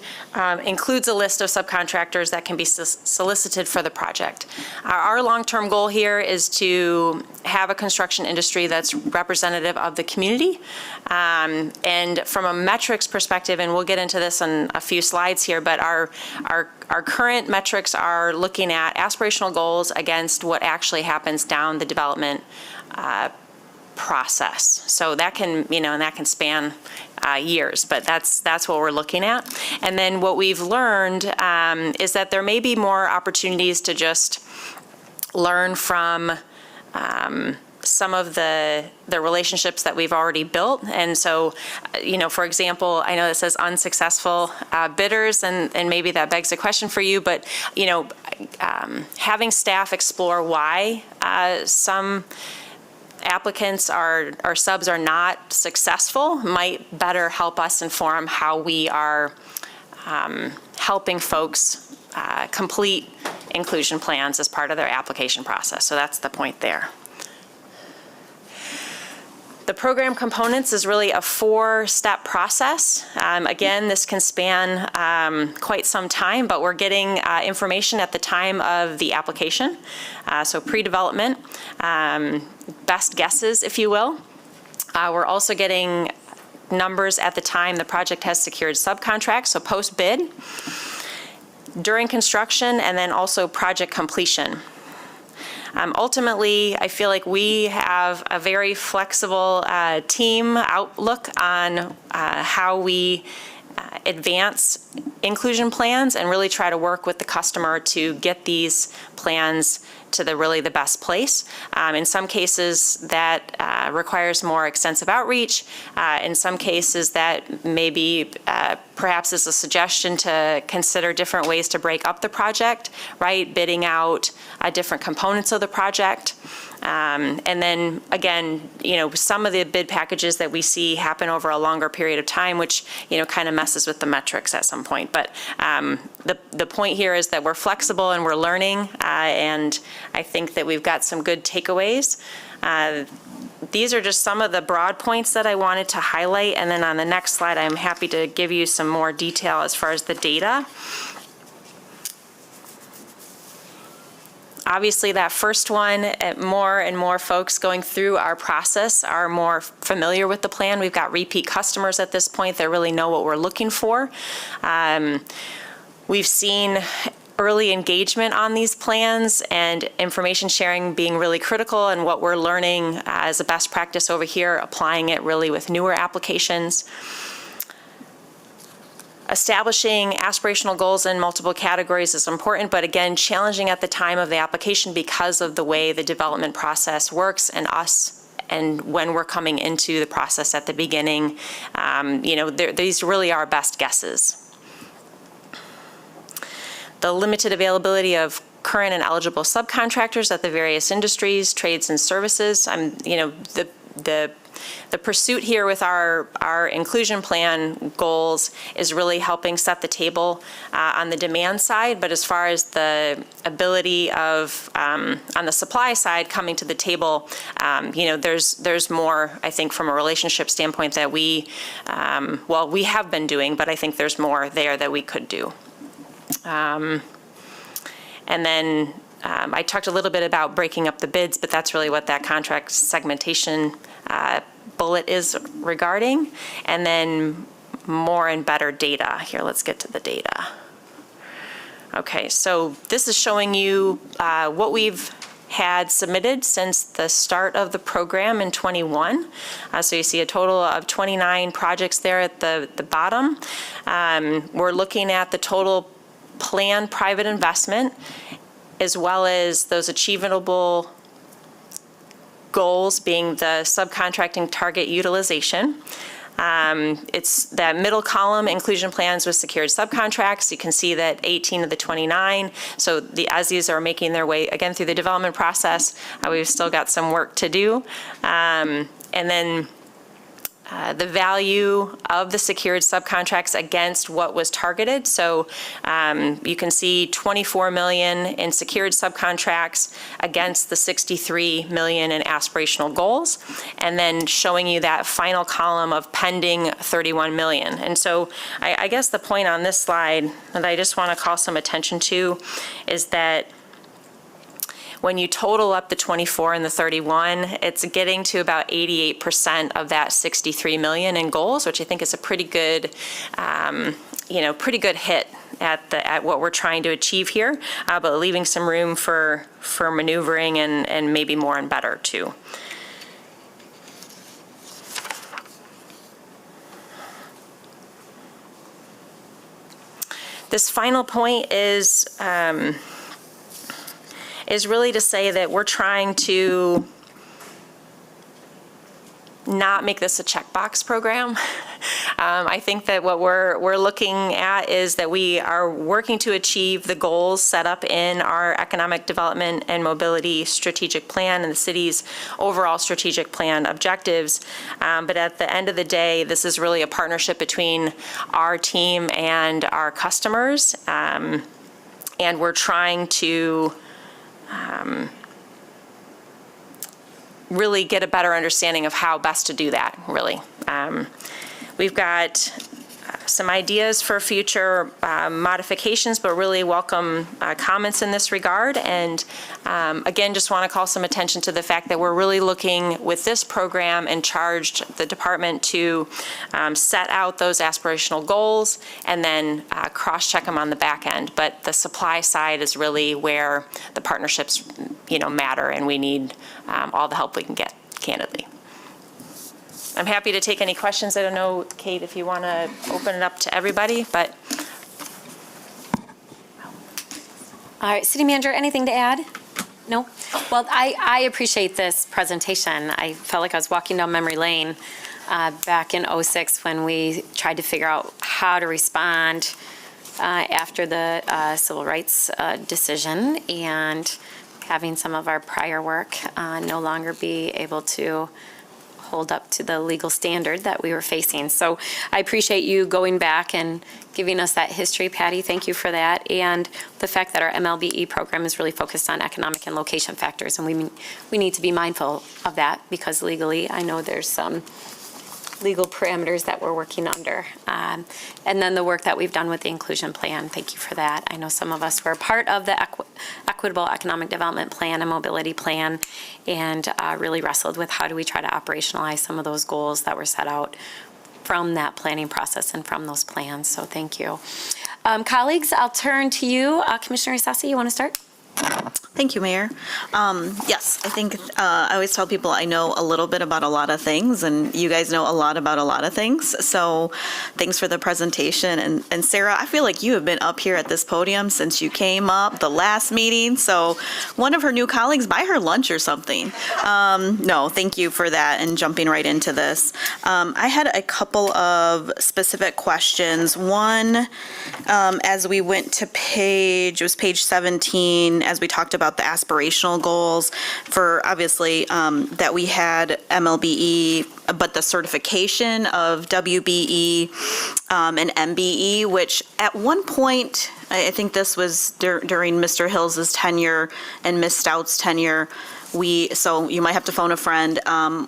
includes a list of subcontractors that can be solicited for the project. Our long-term goal here is to have a construction industry that's representative of the community. And from a metrics perspective, and we'll get into this in a few slides here, but our current metrics are looking at aspirational goals against what actually happens down the development process. So that can, and that can span years, but that's what we're looking at. And then what we've learned is that there may be more opportunities to just learn from some of the relationships that we've already built. And so, for example, I know it says unsuccessful bidders, and maybe that begs a question for you, but, having staff explore why some applicants or subs are not successful might better help us inform how we are helping folks complete inclusion plans as part of their application process. So that's the point there. The program components is really a 4-step process. Again, this can span quite some time, but we're getting information at the time of the application. So pre-development, best guesses, if you will. We're also getting numbers at the time the project has secured subcontracts, so post-bid, during construction, and then also project completion. Ultimately, I feel like we have a very flexible team outlook on how we advance inclusion plans and really try to work with the customer to get these plans to the best place. In some cases, that requires more extensive outreach. In some cases, that maybe perhaps is a suggestion to consider different ways to break up the project, right? Bidding out different components of the project. And then again, some of the bid packages that we see happen over a longer period of time, which, kind of messes with the metrics at some point. But the point here is that we're flexible and we're learning, and I think that we've got some good takeaways. These are just some of the broad points that I wanted to highlight, and then on the next slide, I'm happy to give you some more detail as far as the data. Obviously, that first one, more and more folks going through our process are more familiar with the plan. We've got repeat customers at this point that really know what we're looking for. We've seen early engagement on these plans and information sharing being really critical, and what we're learning as a best practice over here, applying it really with newer applications. Establishing aspirational goals in multiple categories is important, but again, challenging at the time of the application because of the way the development process works and when we're coming into the process at the beginning. These really are best guesses. The limited availability of current and eligible subcontractors at the various industries, trades, and services. The pursuit here with our inclusion plan goals is really helping set the table on the demand side, but as far as the ability of, on the supply side, coming to the table, there's more, I think, from a relationship standpoint that we have been doing, but I think there's more there that we could do. And then I talked a little bit about breaking up the bids, but that's really what that contract segmentation bullet is regarding. And then more and better data. Here, let's get to the data. Okay, so this is showing you what we've had submitted since the start of the program in '21. So you see a total of 29 projects there at the bottom. We're looking at the total planned private investment as well as those achievable goals being the subcontracting target utilization. It's that middle column, inclusion plans with secured subcontracts. You can see that 18 of the 29. So as these are making their way, again, through the development process, we've still got some work to do. And then the value of the secured subcontracts against what was targeted. So you can see 24 million in secured subcontracts against the 63 million in aspirational goals, and then showing you that final column of pending 31 million. And so I guess the point on this slide that I just want to call some attention to is that when you total up the 24 and the 31, it's getting to about 88% of that 63 million in goals, which I think is a pretty good, pretty good hit at what we're trying to achieve here, but leaving some room for maneuvering and maybe more and better too. This final point is really to say that we're trying to not make this a checkbox program. I think that what we're looking at is that we are working to achieve the goals set up in our economic development and mobility strategic plan and the city's overall strategic plan objectives. But at the end of the day, this is really a partnership between our team and our customers. And we're trying to really get a better understanding of how best to do that, really. We've got some ideas for future modifications, but really welcome comments in this regard. And again, just want to call some attention to the fact that we're really looking with this program and charged the department to set out those aspirational goals and then cross-check them on the back end. But the supply side is really where the partnerships, matter, and we need all the help we can get, candidly. I'm happy to take any questions. I don't know, Kate, if you want to open it up to everybody, but. All right, City Manager, anything to add? No? Well, I appreciate this presentation. I felt like I was walking down memory lane back in '06 when we tried to figure out how to respond after the civil rights decision, and having some of our prior work no longer be able to hold up to the legal standard that we were facing. So I appreciate you going back and giving us that history, Patty. Thank you for that. And the fact that our MLBE program is really focused on economic and location factors. And we need to be mindful of that because legally, I know there's some legal parameters that we're working under. And then the work that we've done with the inclusion plan, thank you for that. I know some of us were part of the equitable economic development plan and mobility plan, and really wrestled with how do we try to operationalize some of those goals that were set out from that planning process and from those plans. So thank you. Colleagues, I'll turn to you. Commissioner Isasi, you want to start? Thank you, Mayor. Yes, I think I always tell people I know a little bit about a lot of things, and you guys know a lot about a lot of things. So thanks for the presentation. And Sarah, I feel like you have been up here at this podium since you came up the last meeting. So one of her new colleagues, buy her lunch or something. No, thank you for that and jumping right into this. I had a couple of specific questions. One, as we went to page 17, as we talked about the aspirational goals for, obviously, that we had MLBE, but the certification of WBE and MBE, which at one point, I think this was during Mr. Hills's tenure and Ms. Stout's tenure, so you might have to phone a friend,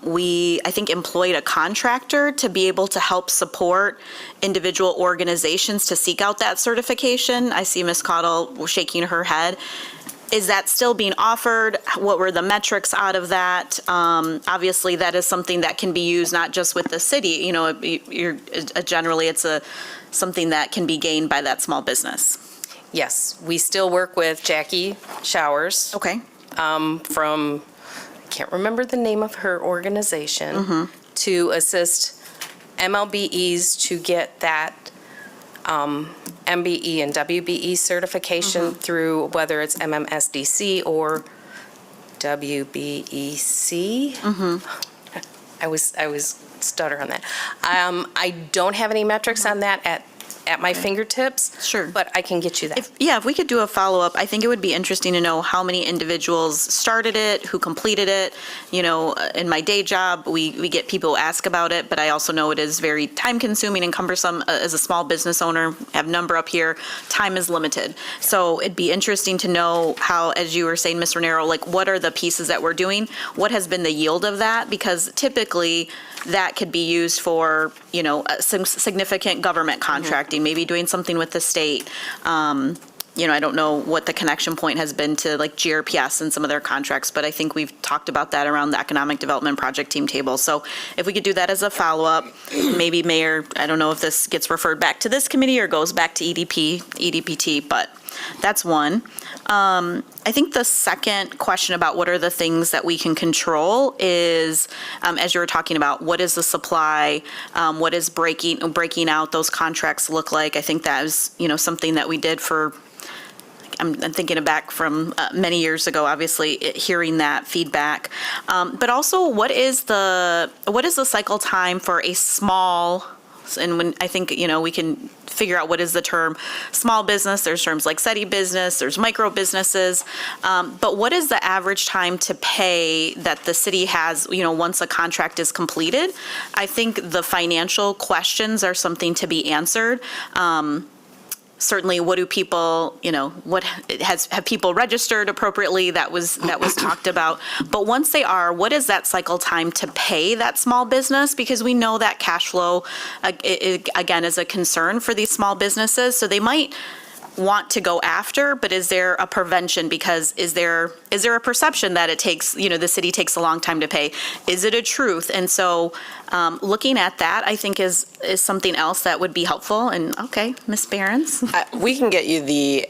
we, I think, employed a contractor to be able to help support individual organizations to seek out that certification. I see Ms. Caudle shaking her head. Is that still being offered? What were the metrics out of that? Obviously, that is something that can be used not just with the city, generally it's something that can be gained by that small business. Yes, we still work with Jackie Showers. Okay. From, I can't remember the name of her organization, to assist MLBEs to get that MBE and WBE certification through whether it's MMSDC or WBEC. I was stutter on that. I don't have any metrics on that at my fingertips. Sure. But I can get you that. If we could do a follow-up, I think it would be interesting to know how many individuals started it, who completed it. In my day job, we get people who ask about it, but I also know it is very time-consuming and cumbersome. As a small business owner, I have number up here, time is limited. So it'd be interesting to know how, as you were saying, Ms. Renero, what are the pieces that we're doing? What has been the yield of that? Because typically, that could be used for, some significant government contracting, maybe doing something with the state. I don't know what the connection point has been to GRPS and some of their contracts, but I think we've talked about that around the Economic Development Project Team table. So if we could do that as a follow-up, maybe Mayor, I don't know if this gets referred back to this committee or goes back to EDPT, but that's one. I think the second question about what are the things that we can control is, as you were talking about, what is the supply, what is breaking out those contracts look like? I think that was, something that we did for, I'm thinking back from many years ago, obviously, hearing that feedback. But also, what is the cycle time for a small, and when I think, we can figure out what is the term small business, there's terms like SETI business, there's micro businesses, but what is the average time to pay that the city has, once a contract is completed? I think the financial questions are something to be answered. Certainly, what do people, have people registered appropriately? That was talked about. But once they are, what is that cycle time to pay that small business? Because we know that cash flow, again, is a concern for these small businesses. So they might want to go after, but is there a prevention? Because is there a perception that it takes, the city takes a long time to pay? Is it a truth? And so looking at that, I think is something else that would be helpful. And okay, Ms. Behrens. We can get you the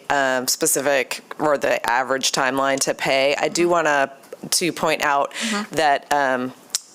specific or the average timeline to pay. I do want to point out that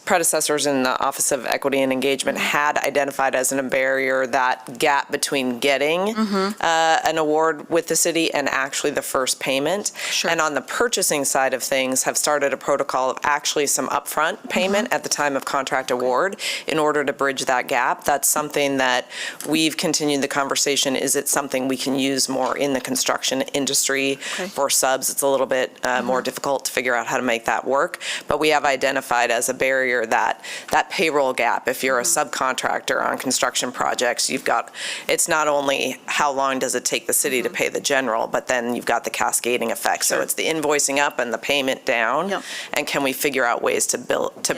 predecessors in the Office of Equity and Engagement had identified as a barrier that gap between getting an award with the city and actually the first payment. Sure. And on the purchasing side of things, have started a protocol of actually some upfront payment at the time of contract award in order to bridge that gap. That's something that we've continued the conversation. Is it something we can use more in the construction industry? For subs, it's a little bit more difficult to figure out how to make that work. But we have identified as a barrier that payroll gap. If you're a subcontractor on construction projects, it's not only how long does it take the city to pay the general, but then you've got the cascading effect. So it's the invoicing up and the payment down. And can we figure out ways to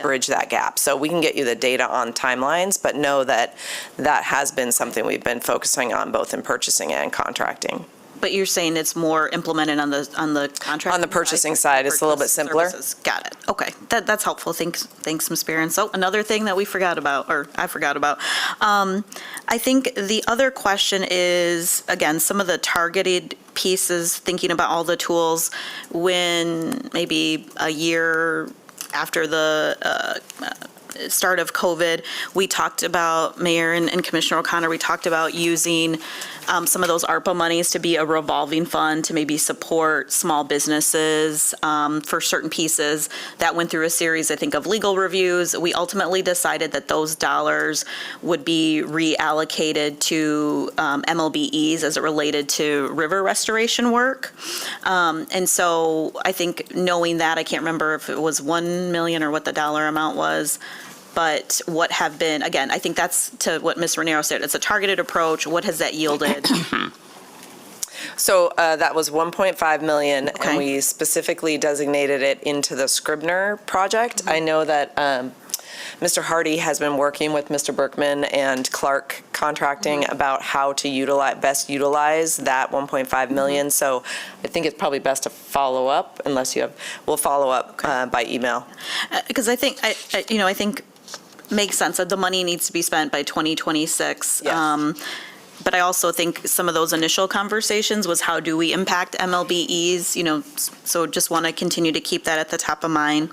bridge that gap? So we can get you the data on timelines, but know that has been something we've been focusing on both in purchasing and contracting. But you're saying it's more implemented on the contract? On the purchasing side, it's a little bit simpler. Services. Got it. Okay. That's helpful. Thanks, Ms. Behrens. So another thing that we forgot about, or I forgot about. I think the other question is, again, some of the targeted pieces, thinking about all the tools when maybe a year after the start of COVID, we talked about, Mayor and Commissioner O'Connor, we talked about using some of those ARPA monies to be a revolving fund to maybe support small businesses for certain pieces. That went through a series, I think, of legal reviews. We ultimately decided that those dollars would be reallocated to MLBEs as it related to river restoration work. And so I think knowing that, I can't remember if it was 1 million or what the dollar amount was, but what have been, again, I think that's to what Ms. Raniero said, it's a targeted approach. What has that yielded? So that was 1.5 million, and we specifically designated it into the Scribner project. I know that Mr. Hardy has been working with Mr. Berkman and Clark Contracting about how to best utilize that 1.5 million. So I think it's probably best to follow up, unless you have, we'll follow up by email. Because I think, I think makes sense that the money needs to be spent by 2026. Yes. But I also think some of those initial conversations was how do we impact MLBEs, so just want to continue to keep that at the top of mind.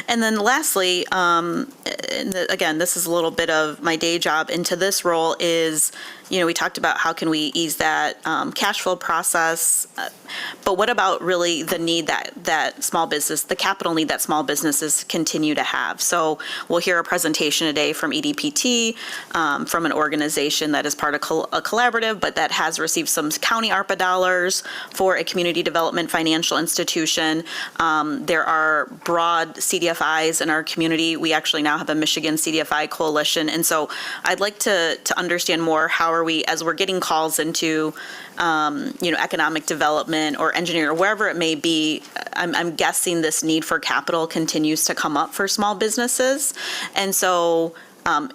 And then lastly, again, this is a little bit of my day job into this role is, we talked about how can we ease that cash flow process, but what about really the need that small business, the capital need that small businesses continue to have? So we'll hear a presentation today from EDPT, from an organization that is part of a collaborative, but that has received some county ARPA dollars for a community development financial institution. There are broad CDFIs in our community. We actually now have a Michigan CDFI coalition. And so I'd like to understand more, how are we, as we're getting calls into, economic development or engineering or wherever it may be, I'm guessing this need for capital continues to come up for small businesses. And so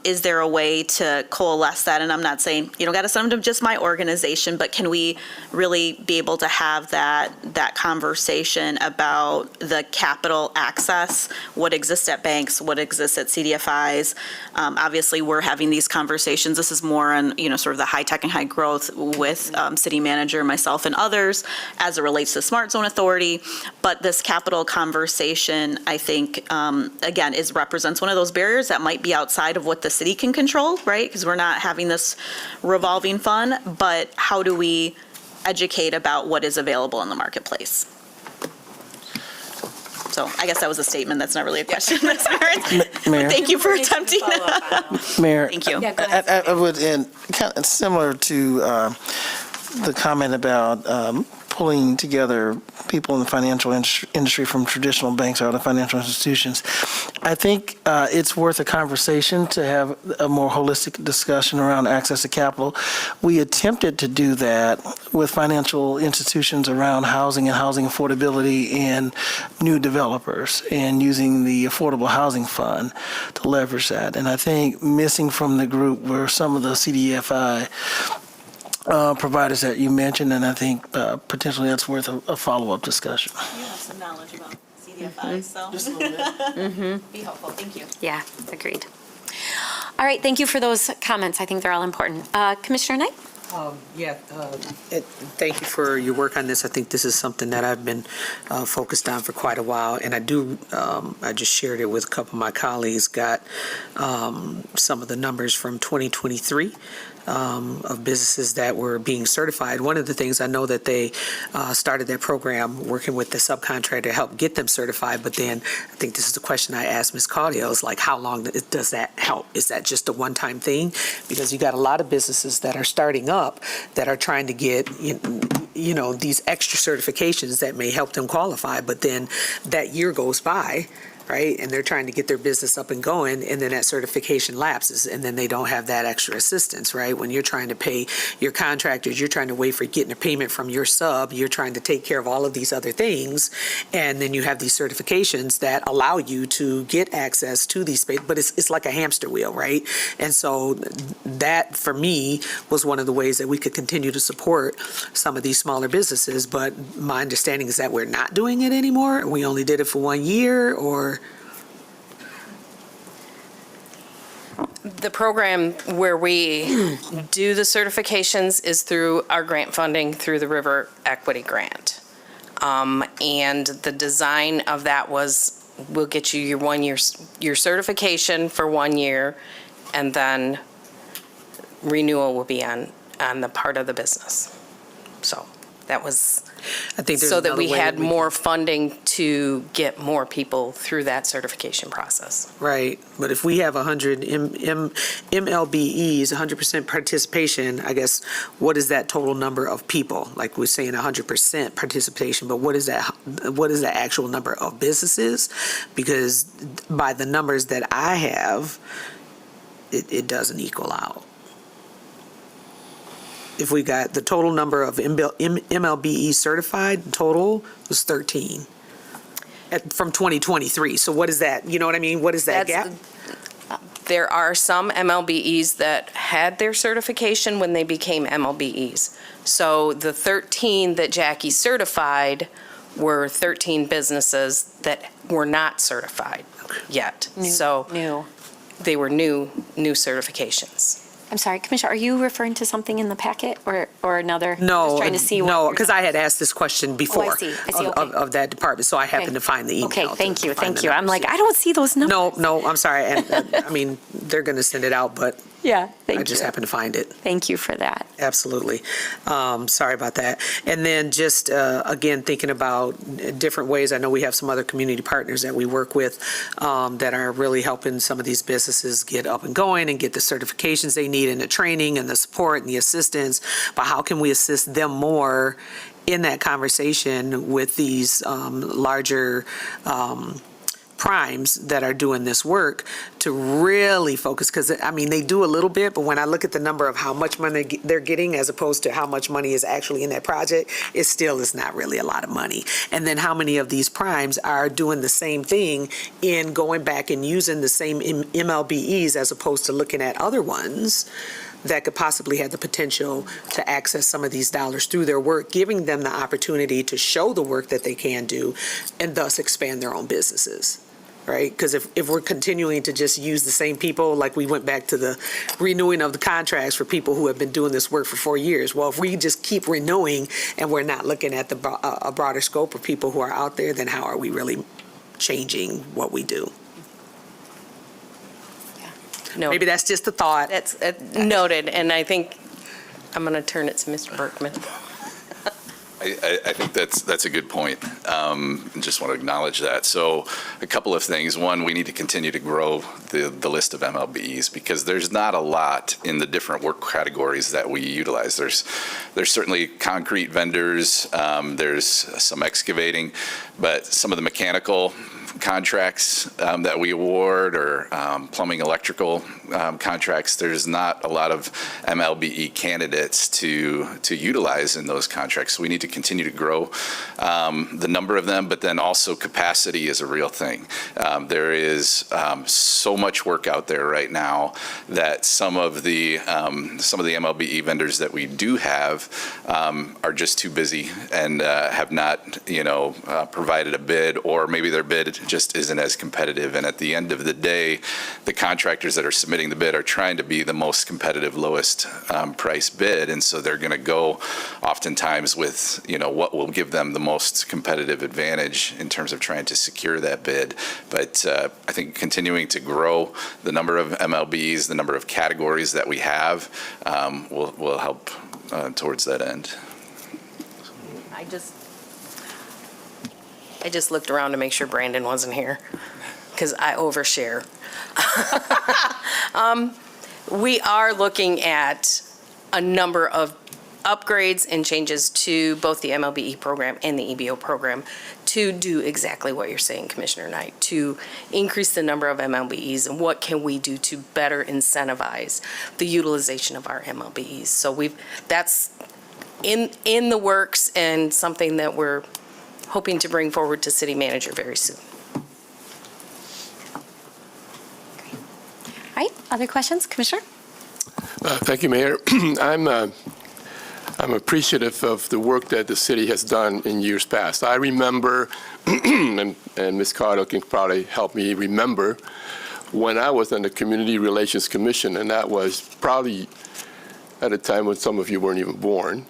is there a way to coalesce that? And I'm not saying, got to send them to just my organization, but can we really be able to have that conversation about the capital access, what exists at banks, what exists at CDFIs? Obviously, we're having these conversations. This is more on, sort of the high tech and high growth with city manager, myself, and others as it relates to Smart Zone Authority. But this capital conversation, I think, again, represents one of those barriers that might be outside of what the city can control, right? Because we're not having this revolving fund, but how do we educate about what is available in the marketplace? So I guess that was a statement. That's not really a question. Mayor. Thank you for attempting. Mayor. Thank you. I would, and kind of similar to the comment about pulling together people in the financial industry from traditional banks or other financial institutions, I think it's worth a conversation to have a more holistic discussion around access to capital. We attempted to do that with financial institutions around housing and housing affordability and new developers, and using the Affordable Housing Fund to leverage that. And I think missing from the group were some of the CDFI providers that you mentioned, and I think potentially that's worth a follow-up discussion. You have some knowledge about CDFIs, so. Just a little bit. Be helpful. Thank you. Yeah, agreed. All right, thank you for those comments. I think they're all important. Commissioner Knight? Thank you for your work on this. I think this is something that I've been focused on for quite a while, and I just shared it with a couple of my colleagues, got some of the numbers from 2023. Of businesses that were being certified. One of the things I know that they started their program working with the subcontractor to help get them certified, but then I think this is the question I asked Ms. Caudill, is like, how long does that help? Is that just a one-time thing? Because you got a lot of businesses that are starting up that are trying to get, these extra certifications that may help them qualify, but then that year goes by, right? And they're trying to get their business up and going, and then that certification lapses, and then they don't have that extra assistance, right? When you're trying to pay your contractors, you're trying to wait for getting a payment from your sub, you're trying to take care of all of these other things, and then you have these certifications that allow you to get access to these spaces, but it's like a hamster wheel, right? And so that, for me, was one of the ways that we could continue to support some of these smaller businesses, but my understanding is that we're not doing it anymore. We only did it for 1 year, or... The program where we do the certifications is through our grant funding through the River Equity Grant. And the design of that was we'll get you your 1 year, your certification for 1 year, and then renewal will be on the part of the business. So that was, I think there's so that another we way had we more funding to get more people through that certification process. Right, but if we have 100 MLBEs, 100% participation, I guess, what is that total number of people? Like we're saying 100% participation, but what is that? What is the actual number of businesses? Because by the numbers that I have, it doesn't equal out. If we got the total number of MLBE certified, total was 13 from 2023. So what is that? You know what I mean? What is that gap? There are some MLBEs that had their certification when they became MLBEs. So the 13 that Jackie certified were 13 businesses that were not certified yet. So they were new certifications. I'm sorry, Commissioner, are you referring to something in the packet or another? No, Just trying to see no, what because I had asked this question before I see, okay. of that department, so I happened to find the email. Okay, thank you. the I'm like, numbers. I don't see those numbers. No, I'm sorry. And I mean, they're going to send it out, but Yeah, thank you. I just happened to find it. Thank you for that. Absolutely. Sorry about that. And then just, again, thinking about different ways, I know we have some other community partners that we work with that are really helping some of these businesses get up and going and get the certifications they need and the training and the support and the assistance. But how can we assist them more in that conversation with these larger primes that are doing this work to really focus, because I mean, they do a little bit, but when I look at the number of how much money they're getting as opposed to how much money is actually in that project, it still is not really a lot of money. And then how many of these primes are doing the same thing in going back and using the same MLBEs as opposed to looking at other ones that could possibly have the potential to access some of these dollars through their work, giving them the opportunity to show the work that they can do and thus expand their own businesses. Right? Because if we're continuing to just use the same people, like we went back to the renewing of the contracts for people who have been doing this work for 4 years. Well, if we just keep renewing and we're not looking at a broader scope of people who are out there, then how are we really changing what we do? No. Maybe that's just a thought. That's noted, and I think I'm going to turn it to Mr. Berkman. I think that's a good point. Just want to acknowledge that. So a couple of things. One, we need to continue to grow the list of MLBEs because there's not a lot in the different work categories that we utilize. There's certainly concrete vendors, there's some excavating, but some of the mechanical contracts that we award or plumbing electrical contracts, there's not a lot of MLBE candidates to utilize in those contracts. So we need to continue to grow the number of them, but then also capacity is a real thing. There is so much work out there right now that some of the MLBE vendors that we do have are just too busy and have not, provided a bid, or maybe their bid just isn't as competitive. And at the end of the day, the contractors that are submitting the bid are trying to be the most competitive, lowest price bid, and so they're going to go oftentimes with what will give them the most competitive advantage in terms of trying to secure that bid. But I think continuing to grow the number of MLBs, the number of categories that we have, will help towards that end. I just looked around to make sure Brandon wasn't here because I overshare. We are looking at a number of upgrades and changes to both the MLBE program and the EBO program to do exactly what you're saying, Commissioner Knight, to increase the number of MLBEs and what can we do to better incentivize the utilization of our MLBEs. So that's in the works and something that we're hoping to bring forward to City Manager very soon. All right, other questions, Commissioner? Thank you, Mayor. I'm appreciative of the work that the city has done in years past. I remember, and Ms. Carter can probably help me remember, when I was on the Community Relations Commission, and that was probably at a time when some of you weren't even born.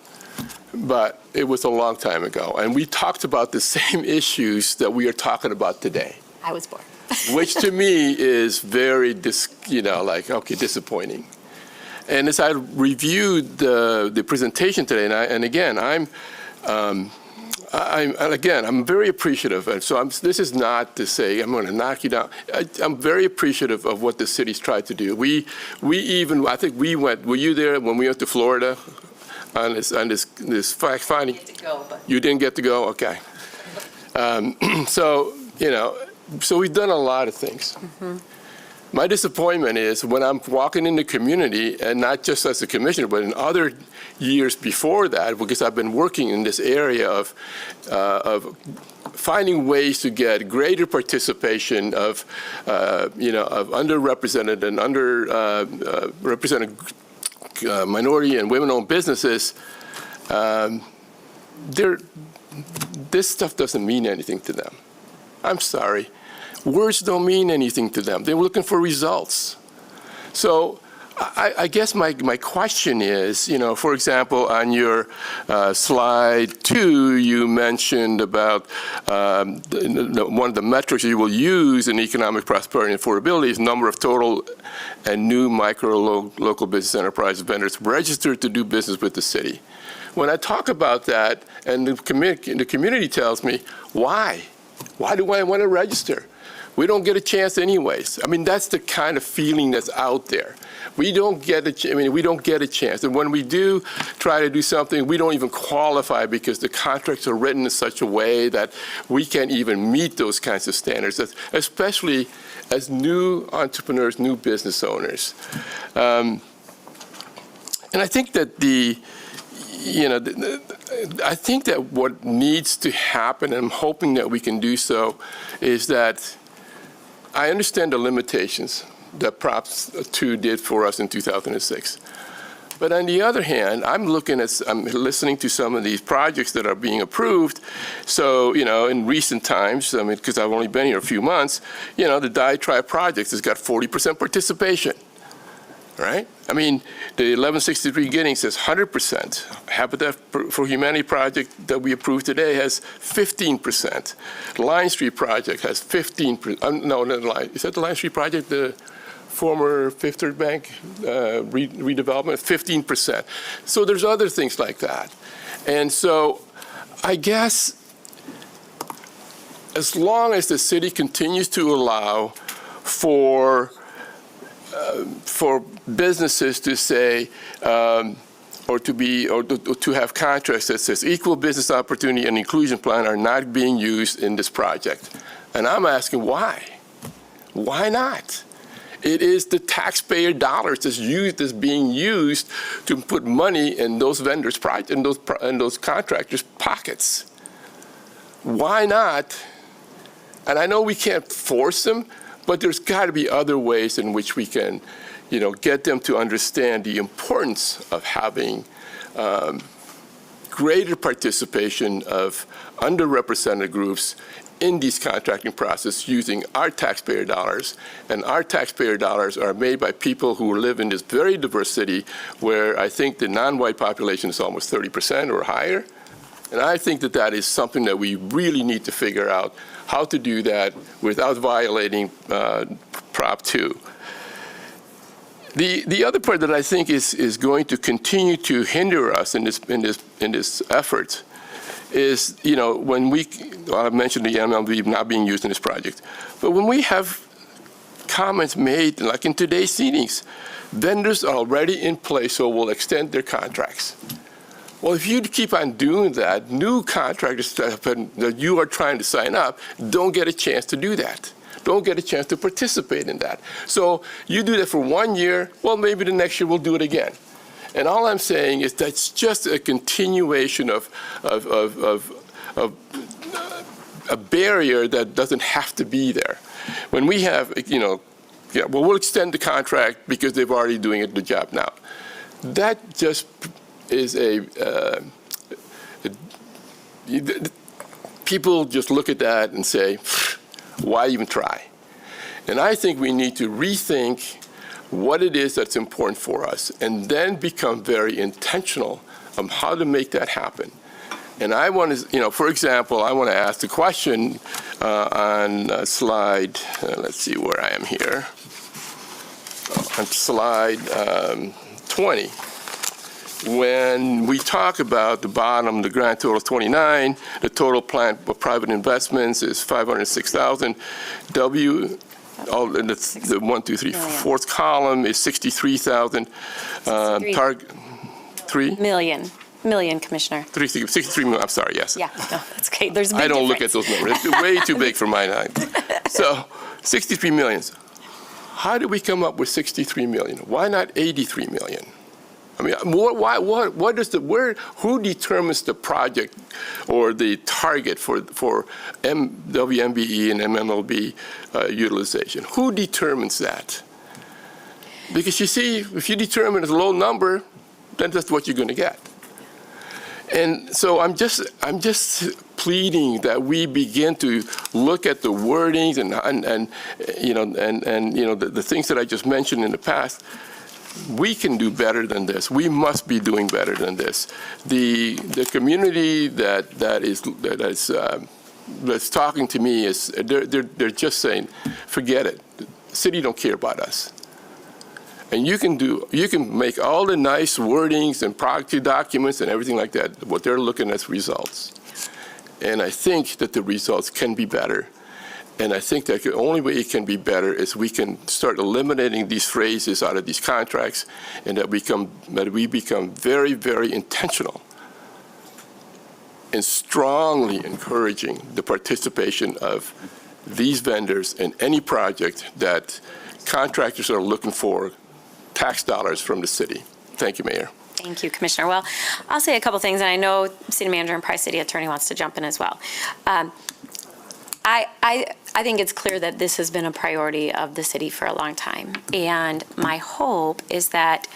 But it was a long time ago, and we talked about the same issues that we are talking about today. I was born. Which to me is very, disappointing. And as I reviewed the presentation today, and again, I'm very appreciative. And so this is not to say I'm going to knock you down. I'm very appreciative of what the city's tried to do. We even, I think we went, were you there when we went to Florida on this fact finding? You didn't get to go? Okay. So we've done a lot of things. Mm-hmm. My disappointment is when I'm walking in the community, and not just as a commissioner, but in other years before that, because I've been working in this area of finding ways to get greater participation of underrepresented and underrepresented minority and women-owned businesses. This stuff doesn't mean anything to them. I'm sorry. Words don't mean anything to them. They're looking for results. So I guess my question is, for example, on your slide 2, you mentioned about one of the metrics you will use in economic prosperity and affordability is number of total and new micro local business enterprise vendors registered to do business with the city. When I talk about that, and the community tells me, why? Why do I want to register? We don't get a chance anyways. I mean, that's the kind of feeling that's out there. We don't get a chance. And when we do try to do something, we don't even qualify because the contracts are written in such a way that we can't even meet those kinds of standards, especially as new entrepreneurs, new business owners. And I think that I think that what needs to happen, and I'm hoping that we can do so, is that I understand the limitations that Prop 2 did for us in 2006. But on the other hand, I'm listening to some of these projects that are being approved. So, in recent times, because I've only been here a few months, the Diatribe project has got 40% participation. Right? I mean, the 1163 Giddings says 100%. Habitat for Humanity project that we approved today has 15%. The Line Street project has 15%. Is that the Line Street project, the former Fifth Third Bank redevelopment? 15%. So there's other things like that. And so I guess as long as the city continues to allow for businesses to say, or to have contracts that says equal business opportunity and inclusion plan are not being used in this project. And I'm asking why? Why not? It is the taxpayer dollars that's being used to put money in those vendors' in those contractors' pockets. Why not? And I know we can't force them, but there's got to be other ways in which we can, get them to understand the importance of having greater participation of underrepresented groups in these contracting process using our taxpayer dollars. And our taxpayer dollars are made by people who live in this very diverse city where I think the non-white population is almost 30% or higher. And I think that is something that we really need to figure out how to do that without violating Prop 2. The other part that I think is going to continue to hinder us in this effort is, when I mentioned the MLB not being used in this project, but when we have comments made, like in today's meetings, vendors are already in place, so we'll extend their contracts. Well, if you keep on doing that, new contractors that you are trying to sign up don't get a chance to do that. Don't get a chance to participate in that. So you do that for 1 year, well, maybe the next year we'll do it again. And all I'm saying is that's just a continuation of a barrier that doesn't have to be there. When we have, we'll extend the contract because they're already doing the job now. That just is people just look at that and say, why even try? And I think we need to rethink what it is that's important for us and then become very intentional on how to make that happen. And I want to, for example, I want to ask the question on slide, let's see where I am here, on slide 20. When we talk about the bottom, the grand total is 29, the total planned for private investments is 506,000. The 1, 2, 3, fourth column is 63,000. Target 3 million, Commissioner. 63 million. I'm sorry. Yes. Yeah, no, that's okay. There's a big I don't look difference. at those numbers. It's way too big for my eye. So 63 million. How did we come up with 63 million? Why not 83 million? I mean, what is who determines the project or the target for WMBE and MMLB utilization? Who determines that? Because you see, if you determine a low number, then that's what you're going to get. And so I'm just pleading that we begin to look at the wordings and the things that I just mentioned in the past. We can do better than this. We must be doing better than this. The community that's talking to me is they're just saying, forget it. The city don't care about us. And you can make all the nice wordings and project documents and everything like that. What they're looking at is results. And I think that the results can be better. And I think that the only way it can be better is we can start eliminating these phrases out of these contracts, and that we become very, very intentional in strongly encouraging the participation of these vendors in any project that contractors are looking for tax dollars from the city. Thank you, Mayor. Thank you, Commissioner. Well, I'll say a couple things, and I know City Manager and Price City Attorney wants to jump in as well. I think it's clear that this has been a priority of the city for a long time. And my hope is that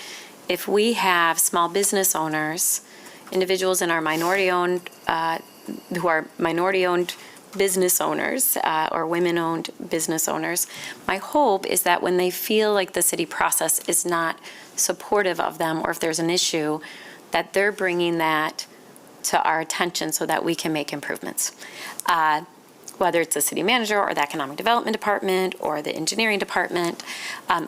if we have small business owners, individuals in our minority-owned, who are minority-owned business owners or women-owned business owners, my hope is that when they feel like the city process is not supportive of them, or if there's an issue, that they're bringing that to our attention so that we can make improvements. Whether it's the city manager or the economic development department or the engineering department,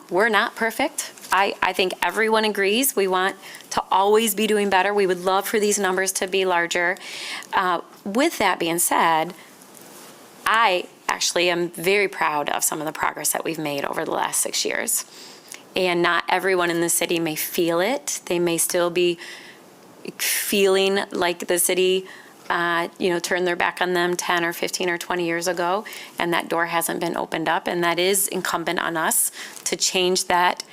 we're not perfect. I think everyone agrees we want to always be doing better. We would love for these numbers to be larger. With that being said, I actually am very proud of some of the progress that we've made over the last 6 years. And not everyone in the city may feel it. They may still be feeling like the city turned their back on them 10 or 15 or 20 years ago, and that door hasn't been opened up. And that is incumbent on us to change that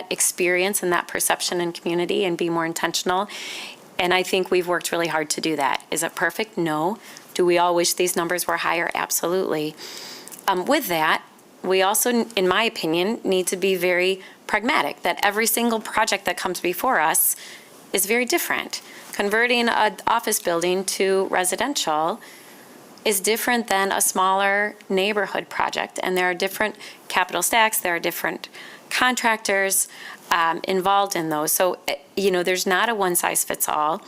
experience and that perception in community and be more intentional. And I think we've worked really hard to do that. Is it perfect? No. Do we all wish these numbers were higher? Absolutely. With that, we also, in my opinion, need to be very pragmatic, that every single project that comes before us is very different. Converting an office building to residential is different than a smaller neighborhood project, and there are different capital stacks, there are different contractors involved in those. So, there's not a one-size-fits-all,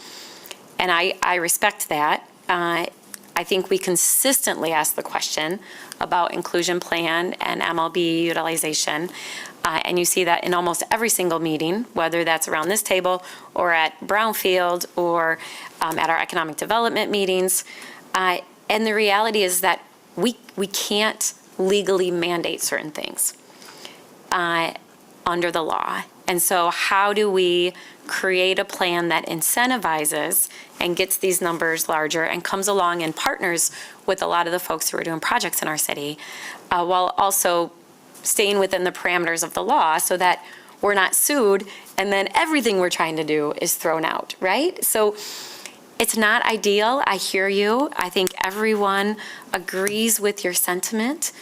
and I respect that. I think we consistently ask the question about inclusion plan and MLB utilization. And you see that in almost every single meeting, whether that's around this table or at Brownfield or at our economic development meetings. And the reality is that we can't legally mandate certain things under the law. And so how do we create a plan that incentivizes and gets these numbers larger and comes along and partners with a lot of the folks who are doing projects in our city, while also staying within the parameters of the law so that we're not sued and then everything we're trying to do is thrown out, right? So it's not ideal. I hear you. I think everyone agrees with your sentiment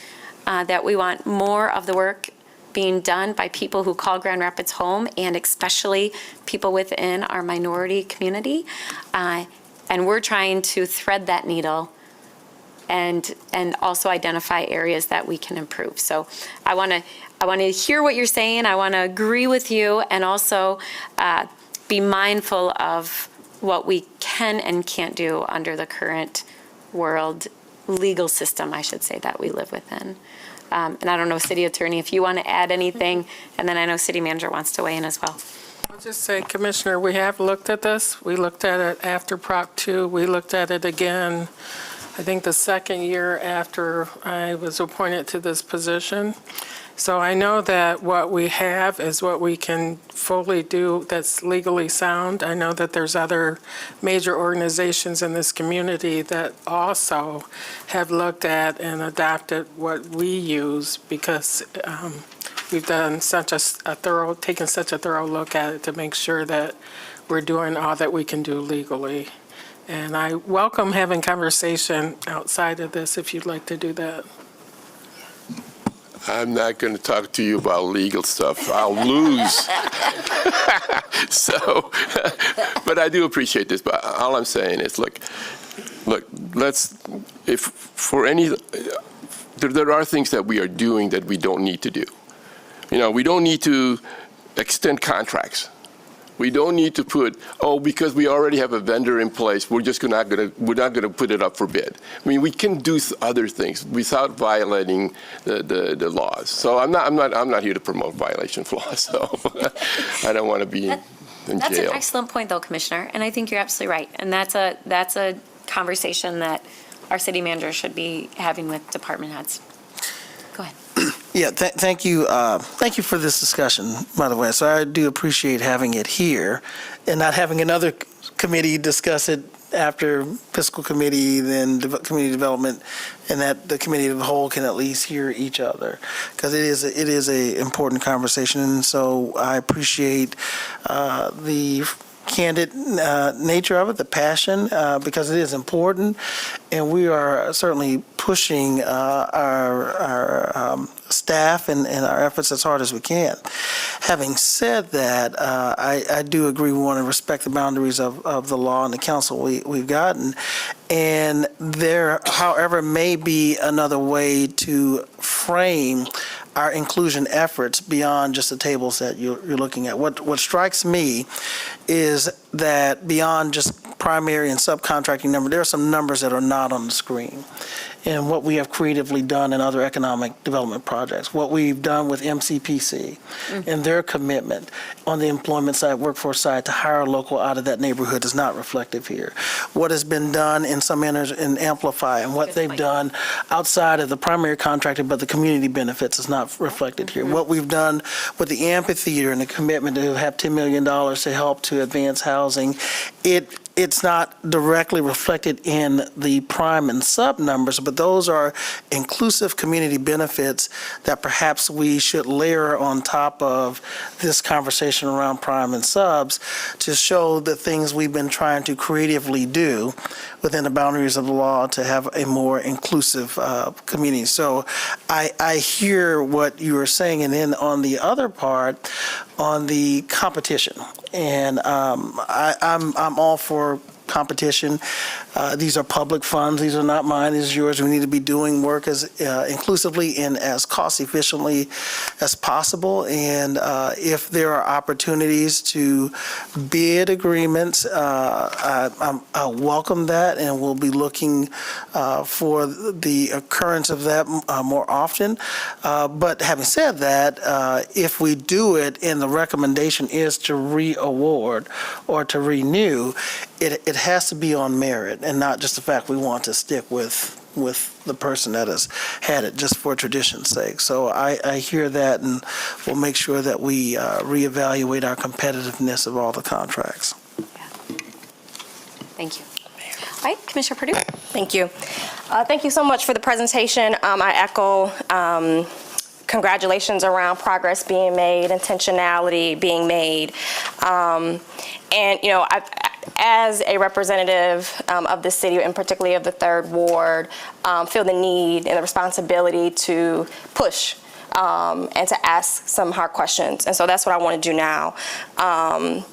that we want more of the work being done by people who call Grand Rapids home, and especially people within our minority community. And we're trying to thread that needle and also identify areas that we can improve. So I want to hear what you're saying. I want to agree with you, and also be mindful of what we can can and can't do under the current world legal system, I should say, that we live within. And I don't know, City Attorney, if you want to add anything, and then I know City Manager wants to weigh in as well. I'll just say, Commissioner, we have looked at this. We looked at it after Prop 2. We looked at it again, I think the second year after I was appointed to this position. So I know that what we have is what we can fully do that's legally sound. I know that there's other major organizations in this community that also have looked at and adopted what we use because we've done taken such a thorough look at it to make sure that we're doing all that we can do legally. And I welcome having conversation outside of this if you'd like to do that. I'm not going to talk to you about legal stuff. I'll lose. So, but I do appreciate this. But all I'm saying is, look, there are things that we are doing that we don't need to do. We don't need to extend contracts. We don't need to put, because we already have a vendor in place, we're not going to put it up for bid. I mean, we can do other things without violating the laws. So I'm not here to promote violation of laws. So I don't want to be in jail. That's an excellent point, though, Commissioner, and I think you're absolutely right. And that's a conversation that our City Manager should be having with department heads. Go ahead. Yeah, thank you. Thank you for this discussion, by the way. So I do appreciate having it here and not having another committee discuss it after fiscal committee, then community development, and that the committee of the whole can at least hear each other, because it is a important conversation. And so I appreciate the candid nature of it, the passion, because it is important, and we are certainly pushing our staff and our efforts as hard as we can. Having said that, I do agree we want to respect the boundaries of the law and the council we've gotten, and there, however, may be another way to frame our inclusion efforts beyond just the tables that you're looking at. What strikes me is that beyond just primary and subcontracting number, there are some numbers that are not on the screen. And what we have creatively done in other economic development projects, what we've done with MCPC and their commitment on the employment side, workforce side, to hire local out of that neighborhood is not reflective here. What has been done in some manners in Amplify and what they've done outside of the primary contractor, but the community benefits is not reflected here. What we've done with the amphitheater and the commitment to have $10 million to help to advance housing, it's not directly reflected in the prime and sub numbers, but those are inclusive community benefits that perhaps we should layer on top of this conversation around prime and subs to show the things we've been trying to creatively do within the boundaries of the law to have a more inclusive community. So I hear what you are saying, and then on the other part, on the competition, and I'm all for competition. These are public funds. These are not mine. These are yours. We need to be doing work as inclusively and as cost efficiently as possible. And if there are opportunities to bid agreements, I welcome that, and we'll be looking for the occurrence of that more often. But having said that, if we do it and the recommendation is to re-award or to renew, it has to be on merit and not just the fact we want to stick with the person that has had it just for tradition's sake. So I hear that, and we'll make sure that we reevaluate our competitiveness of all the contracts. Thank you. All right, Commissioner Perdue. Thank you. Thank you so much for the presentation. I echo congratulations around progress being made, intentionality being made. And, you know, as a representative of the city, and particularly of the Third Ward, feel the need and the responsibility to push and to ask some hard questions. And so that's what I want to do now. And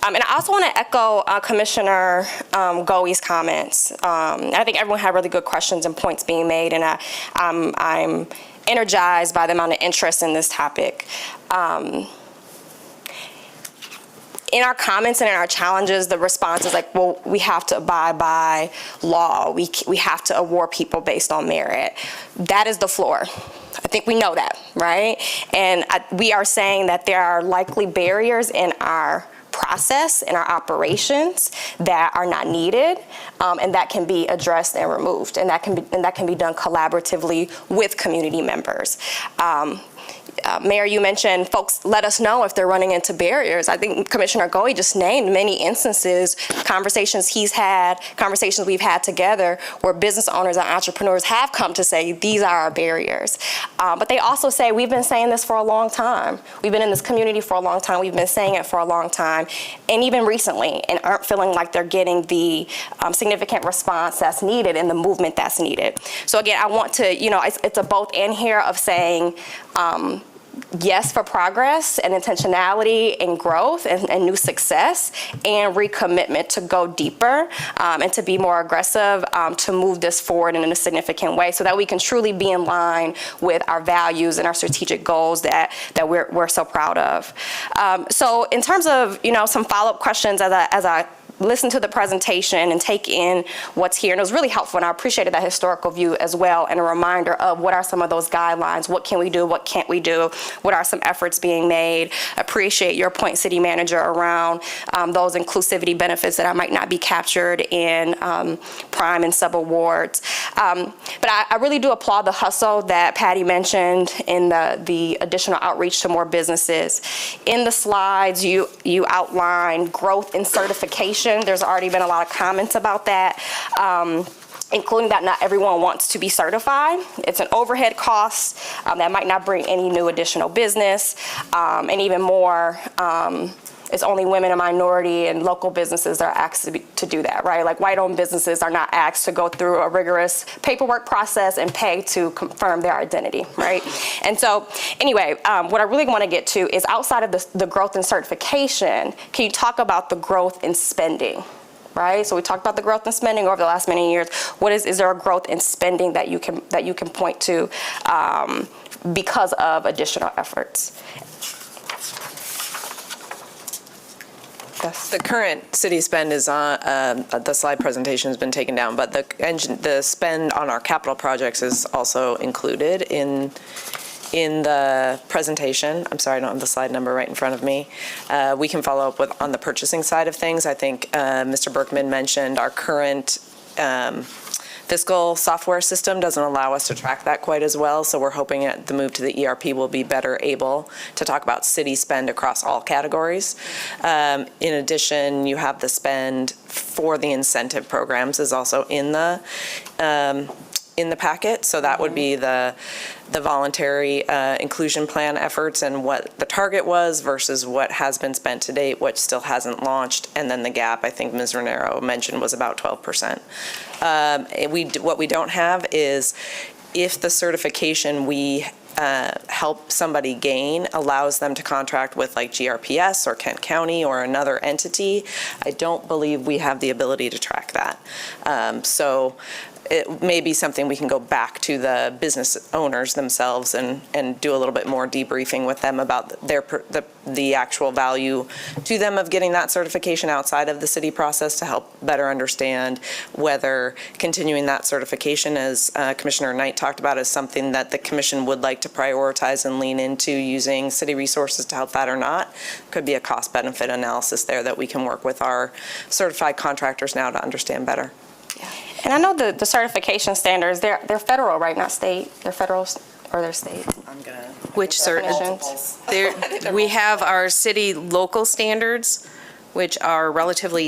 I also want to echo Commissioner Goey's comments. I think everyone had really good questions and points being made, and I'm energized by the amount of interest in this topic. in our comments and in our challenges, the response is like, well, we have to abide by law. We have to award people based on merit. That is the floor. I think we know that, right? And we are saying that there are likely barriers in our process, in our operations that are not needed, and that can be addressed and removed, and that can be done collaboratively with community members. Mayor, you mentioned folks let us know if they're running into barriers. I think Commissioner Goey just named many instances, conversations he's had, conversations we've had together where business owners and entrepreneurs have come to say, these are our barriers. But they also say, we've been saying this for a long time. We've been in this community for a long time. We've been saying it for a long time, and even recently, and aren't feeling like they're getting the significant response that's needed and the movement that's needed. So again, I want to, it's a both and here of saying, yes for progress and intentionality and growth and new success, and recommitment to go deeper and to be more aggressive to move this forward in a significant way so that we can truly be in line with our values and our strategic goals that we're so proud of. So in terms of some follow-up questions as I listen to the presentation and take in what's here. And it was really helpful, and I appreciated that historical view as well, and a reminder of what are some of those guidelines, what can we do, what can't we do, what are some efforts being made. Appreciate your point, City Manager, around those inclusivity benefits that might not be captured in prime and subawards. But I really do applaud the hustle that Patty mentioned in the additional outreach to more businesses. In the slides, you outlined growth in certification. There's already been a lot of comments about that, including that not everyone wants to be certified. It's an overhead cost that might not bring any new additional business, and even more, it's only women and minority and local businesses that are asked to do that, right? Like white-owned businesses are not asked to go through a rigorous paperwork process and pay to confirm their identity, right? And so anyway, what I really want to get to is outside of the growth in certification, can you talk about the growth in spending? Right, so we talked about the growth in spending over the last many years. Is there a growth in spending that you can point to because of additional efforts? The current city spend is on, the slide presentation has been taken down, but the spend on our capital projects is also included in the presentation. I'm sorry, I don't have the slide number right in front of me. We can follow up on the purchasing side of things. I think Mr. Berkman mentioned our current fiscal software system doesn't allow us to track that quite as well, so we're hoping the move to the ERP will be better able to talk about city spend across all categories. In addition, you have the spend for the incentive programs is also in the packet, so that would be the voluntary inclusion plan efforts and what the target was versus what has been spent to date, what still hasn't launched, and then the gap, I think Ms. Renero mentioned, was about 12%. What we don't have is if the certification we help somebody gain allows them to contract with like GRPS or Kent County or another entity, I don't believe we have the ability to track that. So it may be something we can go back to the business owners themselves and do a little bit more debriefing with them about the actual value to them of getting that certification outside of the city process to help better understand whether continuing that certification, as Commissioner Knight talked about, is something that the commission would like to prioritize and lean into using city resources to help that or not. Could be a cost-benefit analysis there that we can work with our certified contractors now to understand better. And I know the certification standards, they're federal, right? Not state. They're federal or they're state. Which we have our city local standards, which are relatively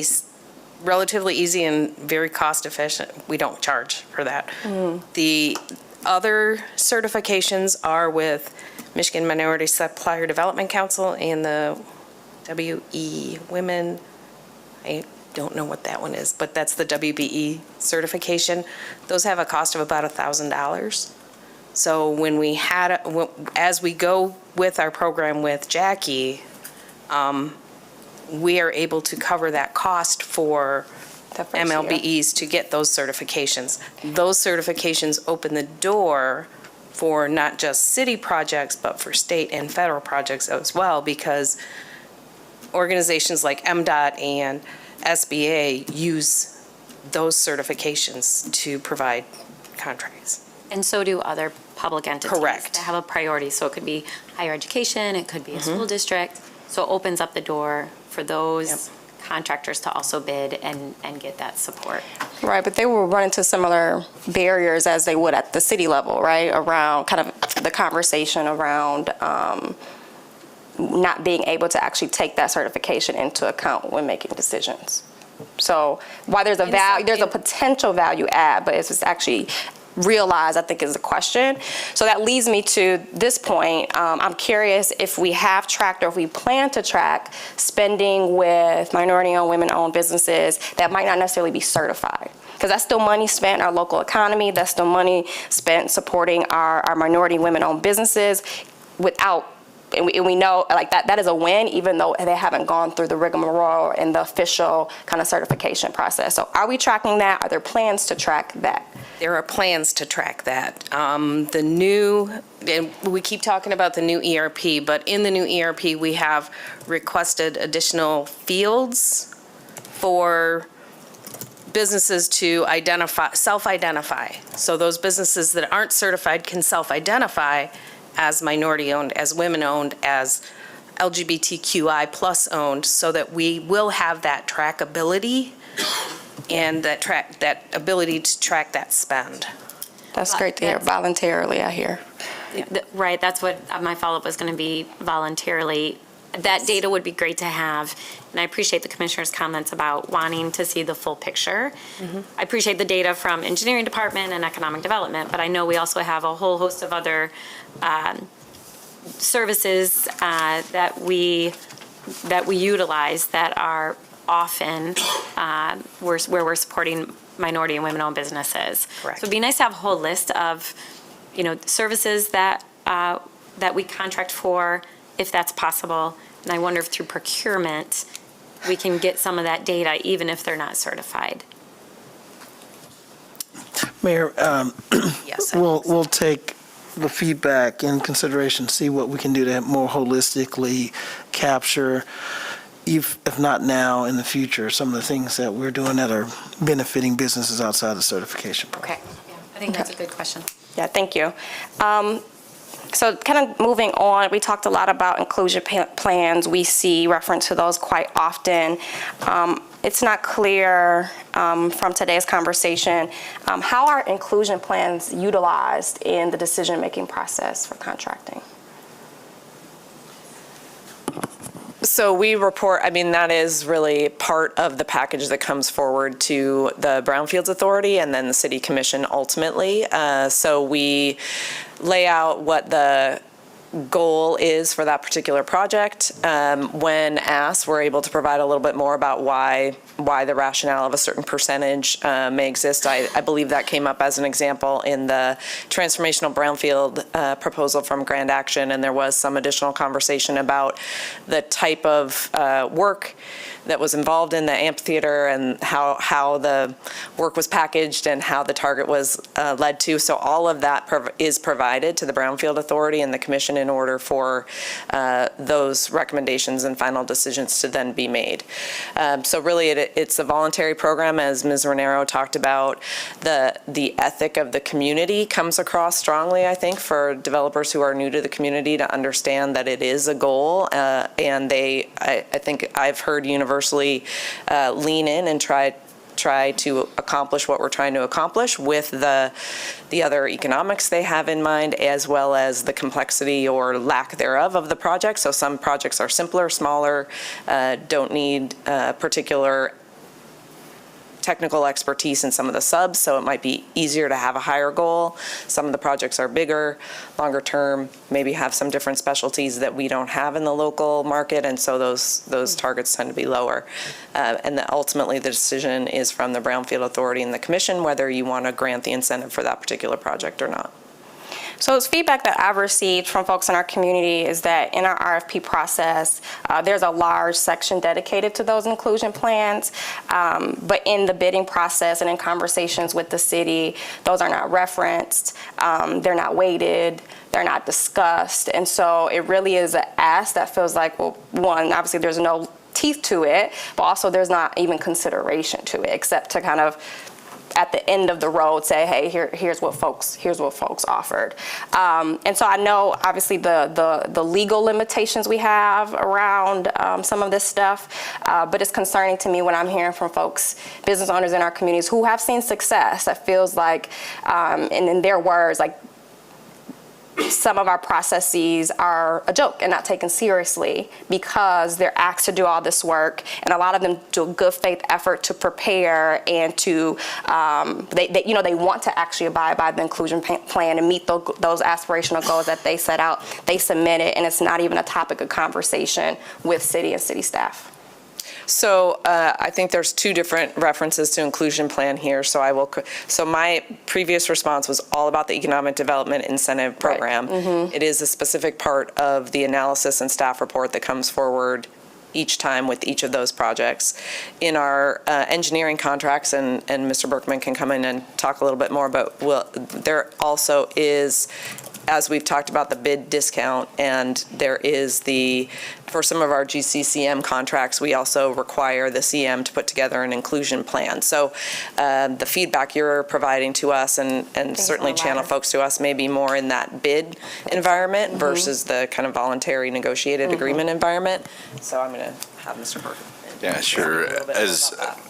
easy and very cost efficient. We don't charge for that. The other certifications are with Michigan Minority Supplier Development Council and the WE Women. I don't know what that one is, but that's the WBE certification. Those have a cost of about $1,000. So when as we go with our program with Jackie, we are able to cover that cost for MLBEs to get those certifications. Those certifications open the door for not just city projects, but for state and federal projects as well, because organizations like MDOT and SBA use those certifications to provide contracts. And so do other public entities. Correct. That have a priority. So it could be higher education, it could be a school district. So it opens up the door for those contractors to also bid and get that support. Right, but they will run into similar barriers as they would at the city level, right? Around kind of the conversation around not being able to actually take that certification into account when making decisions. So while there's a potential value add, but if it's actually realized, I think is the question. So that leads me to this point. I'm curious if we have tracked or if we plan to track spending with minority-owned, women-owned businesses that might not necessarily be certified. Because that's still money spent in our local economy. That's still money spent supporting our minority women-owned businesses without, and we know like that is a win, even though they haven't gone through the rigmarole and the official kind of certification process. So are we tracking that? Are there plans to track that? There are plans to track that. And we keep talking about the new ERP, but in the new ERP, we have requested additional fields for businesses to self-identify. So those businesses that aren't certified can self-identify as minority-owned, as women-owned, as LGBTQI plus owned, so that we will have that trackability and that ability to track that spend. That's great to hear. Voluntarily, I hear. Right, that's what my follow-up was going to be, voluntarily. That data would be great to have, and I appreciate the commissioner's comments about wanting to see the full picture. I appreciate the data from engineering department and economic development, but I know we also have a whole host of other services that we utilize that are often where we're supporting minority and women-owned businesses. Correct. So it'd be nice to have a whole list of, services that we contract for, if that's possible. And I wonder if through procurement, we can get some of that data, even if they're not certified. Mayor, Yes. we'll take the feedback in consideration, see what we can do to more holistically capture, if not now, in the future, some of the things that we're doing that are benefiting businesses outside the certification process. Okay. Yeah, I think that's a good question. Yeah, thank you. So kind of moving on, we talked a lot about inclusion plans. We see reference to those quite often. It's not clear from today's conversation, how are inclusion plans utilized in the decision-making process for contracting? So we report, that is really part of the package that comes forward to the Brownfields Authority and then the City Commission ultimately. So we lay out what the goal is for that particular project. When asked, we're able to provide a little bit more about why the rationale of a certain percentage may exist. I believe that came up as an example in the transformational brownfield proposal from Grand Action, and there was some additional conversation about the type of work that was involved in the amphitheater and how the work was packaged and how the target was led to. So all of that is provided to the Brownfield Authority and the Commission in order for those recommendations and final decisions to then be made. So really it's a voluntary program, as Ms. Renero talked about. The ethic of the community comes across strongly, I think, for developers who are new to the community to understand that it is a goal, and I think I've heard universally lean in and try to accomplish what we're trying to accomplish with the other economics they have in mind, as well as the complexity or lack thereof of the project. So some projects are simpler, smaller, don't need particular technical expertise in some of the subs, so it might be easier to have a higher goal. Some of the projects are bigger, longer term, maybe have some different specialties that we don't have in the local market, and so those targets tend to be lower. And ultimately, the decision is from the Brownfield Authority and the Commission whether you want to grant the incentive for that particular project or not. So it's feedback that I've received from folks in our community is that in our RFP process, there's a large section dedicated to those inclusion plans, but in the bidding process and in conversations with the city, those are not referenced, they're not weighted, they're not discussed, and so it really is an ask that feels like, well, one, obviously there's no teeth to it, but also there's not even consideration to it, except to kind of at the end of the road say, hey, here's what folks offered. And so I know obviously the legal limitations we have around some of this stuff, but it's concerning to me when I'm hearing from folks, business owners in our communities who have seen success that feels like, and in their words, like some of our processes are a joke and not taken seriously because they're asked to do all this work, and a lot of them do a good faith effort to prepare and to they want to actually abide by the inclusion plan and meet those aspirational goals that they set out. They submit it, and it's not even a topic of conversation with city and city staff. So I think there's two different references to inclusion plan here. So my previous response was all about the economic development incentive program. Right. Mm-hmm. It is a specific part of the analysis and staff report that comes forward each time with each of those projects. In our engineering contracts, and Mr. Berkman can come in and talk a little bit more, but there also is, as we've talked about, the bid discount, and there is for some of our GCCM contracts, we also require the CM to put together an inclusion plan. So the feedback you're providing to us and certainly channel folks to us may be more in that bid environment versus the kind of voluntary negotiated agreement environment. So I'm going to have Mr. Berkman. Yeah, sure.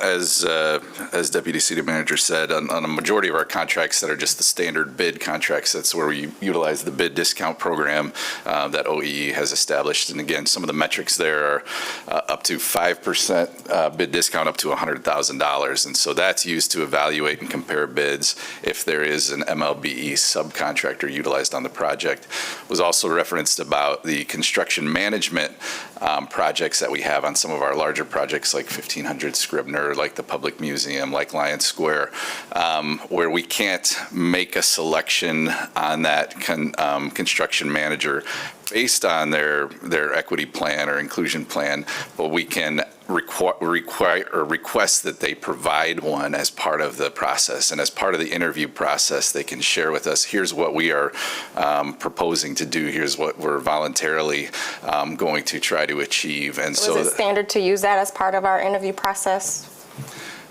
As Deputy City Manager said, on a majority of our contracts that are just the standard bid contracts, that's where we utilize the bid discount program that OEE has established. And again, some of the metrics there are up to 5% bid discount up to $100,000. And so that's used to evaluate and compare bids if there is an MLBE subcontractor utilized on the project. Was also referenced about the construction management projects that we have on some of our larger projects like 1500 Scribner, like the Public Museum, like Lion Square, where we can't make a selection on that construction manager based on their equity plan or inclusion plan, but we can request that they provide one as part of the process. And as part of the interview process, they can share with us, here's what we are proposing to do, here's what we're voluntarily going to try to achieve. And so is it standard to use that as part of our interview process?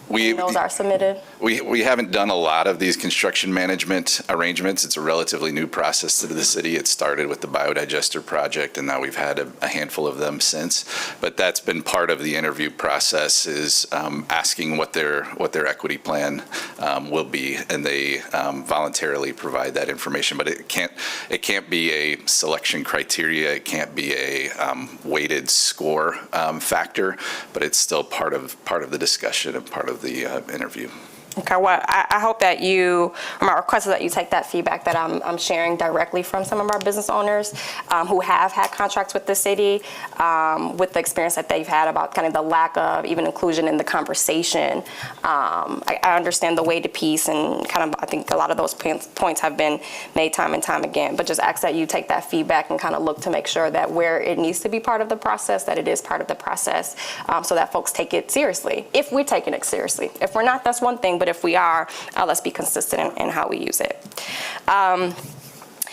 Those are submitted? We haven't done a lot of these construction management arrangements. It's a relatively new process to the city. It started with the biodigester project, and now we've had a handful of them since. But that's been part of the interview process, is asking what their equity plan will be, and they voluntarily provide that information. But it can't be a selection criteria. It can't be a weighted score factor. But it's still part of the discussion and part of the interview. Okay, well, I hope that my request is that you take that feedback that I'm sharing directly from some of our business owners who have had contracts with the city, with the experience that they've had about kind of the lack of even inclusion in the conversation. I understand the weighted piece, and kind of I think a lot of those points have been made time and time again, but just ask that you take that feedback and kind of look to make sure that where it needs to be part of the process, that it is part of the process, so that folks take it seriously. If we're taking it seriously. If we're not, that's one thing, but if we are, let's be consistent in how we use it.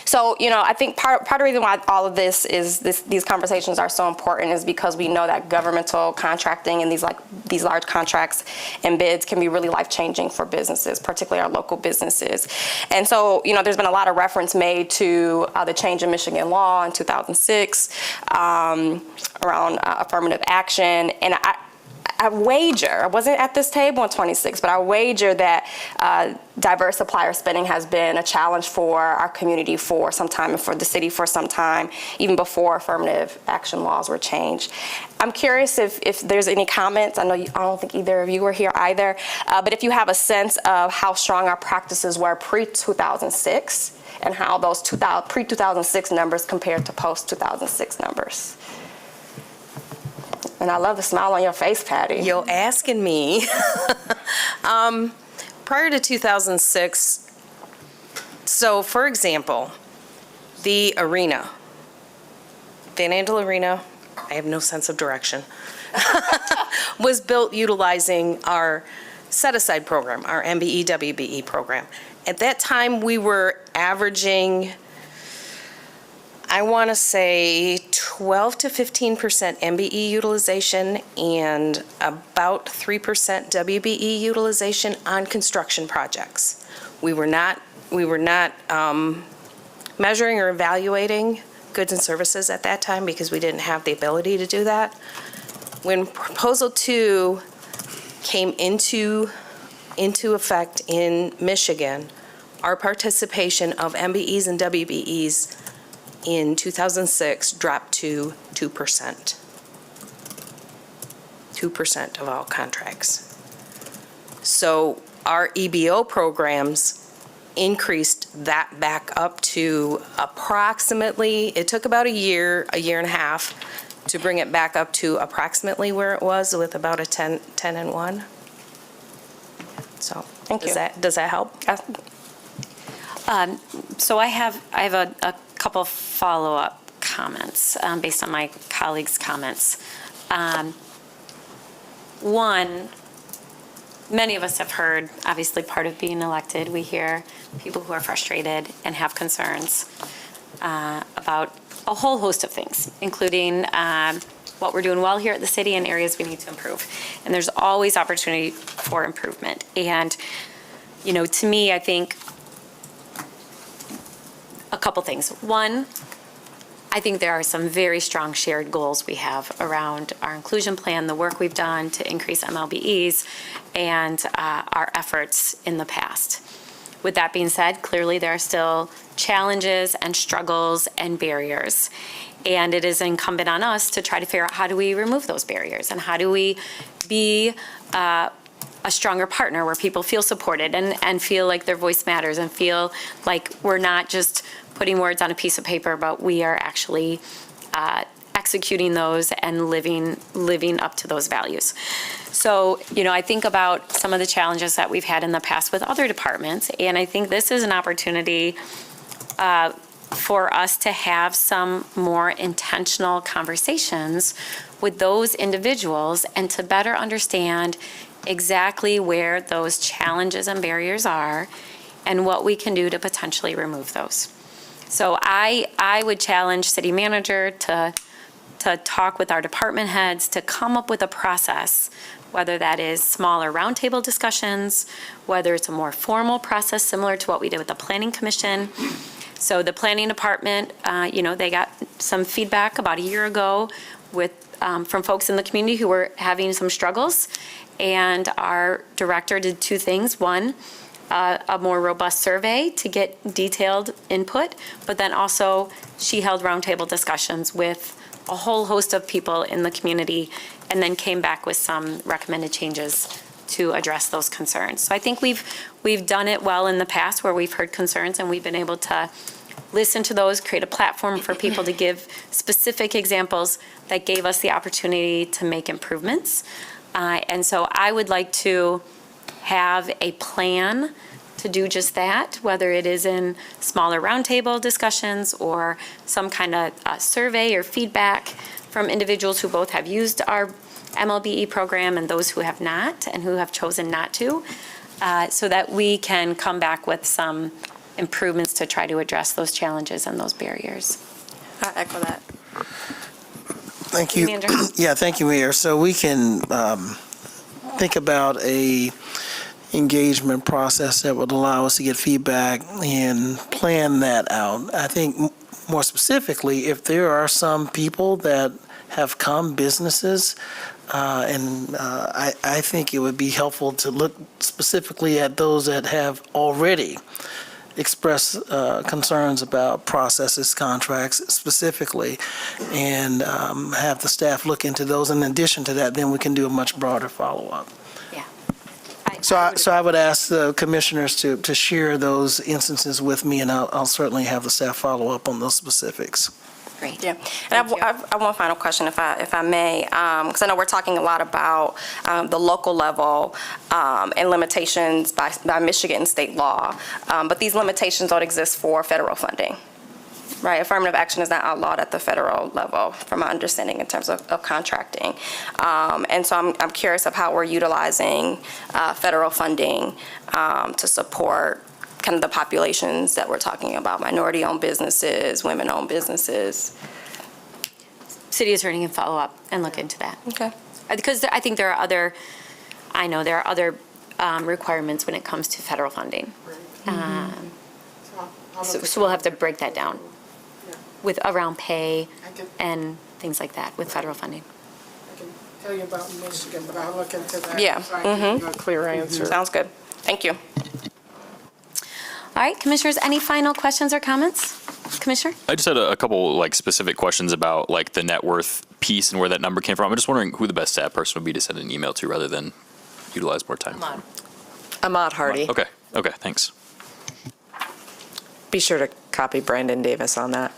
So, I think part of the reason why all of this is these conversations are so important is because we know that governmental contracting and these large contracts and bids can be really life-changing for businesses, particularly our local businesses. And so, there's been a lot of reference made to the change in Michigan law in 2006 around affirmative action, and I wager, I wasn't at this table in 26, but I wager that diverse supplier spending has been a challenge for our community for some time and for the city for some time, even before affirmative action laws were changed. I'm curious if there's any comments. I don't think either of you were here either, but if you have a sense of how strong our practices were pre-2006 and how those pre-2006 numbers compared to post-2006 numbers. And I love the smile on your face, Patty. You're asking me. Prior to 2006, so for example, The arena, Van Andel Arena, I have no sense of direction, was built utilizing our set-aside program, our MBE WBE program. At that time, we were averaging, I want to say 12 to 15% MBE utilization and about 3% WBE utilization on construction projects. We were not measuring or evaluating goods and services at that time because we didn't have the ability to do that. When Proposal 2 came into effect in Michigan, our participation of MBEs and WBEs in 2006 dropped to 2%. 2% of all contracts. So our EBO programs increased that back up to approximately, it took about a year and a half to bring it back up to approximately where it was with about a 10 and 1. So does that help? So I have a couple follow-up comments based on my colleagues' comments. One, many of us have heard, obviously part of being elected, we hear people who are frustrated and have concerns about a whole host of things, including what we're doing well here at the city and areas we need to improve. And there's always opportunity for improvement. And, you know, to me, I think a couple things. One, I think there are some very strong shared goals we have around our inclusion plan, the work we've done to increase MLBEs, and our efforts in the past. With that being said, clearly there are still challenges and struggles and barriers. And it is incumbent on us to try to figure out how do we remove those barriers and how do we be a stronger partner where people feel supported and feel like their voice matters and feel like we're not just putting words on a piece of paper, but we are actually executing those and living up to those values. So, you know, I think about some of the challenges that we've had in the past with other departments, and I think this is an opportunity for us to have some more intentional conversations with those individuals and to better understand exactly where those challenges and barriers are and what we can do to potentially remove those. So I would challenge city manager to talk with our department heads to come up with a process, whether that is smaller roundtable discussions, whether it's a more formal process similar to what we did with the Planning Commission. So the planning department, they got some feedback about a year ago from folks in the community who were having some struggles. And our director did two things. One, a more robust survey to get detailed input, but then also she held roundtable discussions with a whole host of people in the community and then came back with some recommended changes to address those concerns. So I think we've done it well in the past where we've heard concerns and we've been able to listen to those, create a platform for people to give specific examples that gave us the opportunity to make improvements. And so I would like to have a plan to do just that, whether it is in smaller roundtable discussions or some kind of survey or feedback from individuals who both have used our MLBE program and those who have not and who have chosen not to, so that we can come back with some improvements to try to address those challenges and those barriers. I echo that. Thank you. Yeah, thank you, Mayor. So we can think about a engagement process that would allow us to get feedback and plan that out. I think more specifically, if there are some people that have come, businesses, I think it would be helpful to look specifically at those that have already express concerns about processes, contracts specifically, and have the staff look into those. In addition to that, then we can do a much broader follow-up. Yeah. So I would ask the commissioners to share those instances with me, and I'll certainly have the staff follow up on those specifics. Great. Yeah, and I have one final question, if I may, because I know we're talking a lot about the local level and limitations by Michigan state law, but these limitations don't exist for federal funding. right? Affirmative action is not outlawed at the federal level, from my understanding, in terms of contracting. And so I'm curious of how we're utilizing federal funding to support kind of the populations that we're talking about, minority-owned businesses, women-owned businesses. City attorney can follow up and look into that. Okay. Because I think there are other requirements when it comes to federal funding. So we'll have to break that down with around pay and things like that with federal funding. I can tell you about Michigan, but I'll look into that. Yeah. So I can give you a clear answer. Sounds good. Thank you. All right, commissioners, any final questions or comments? Commissioner? I just had a couple like specific questions about like the net worth piece and where that number came from. I'm just wondering who the best staff person would be to send an email to rather than utilize more time. Ahmad Hardy. Okay, thanks. Be sure to copy Brandon Davis on that.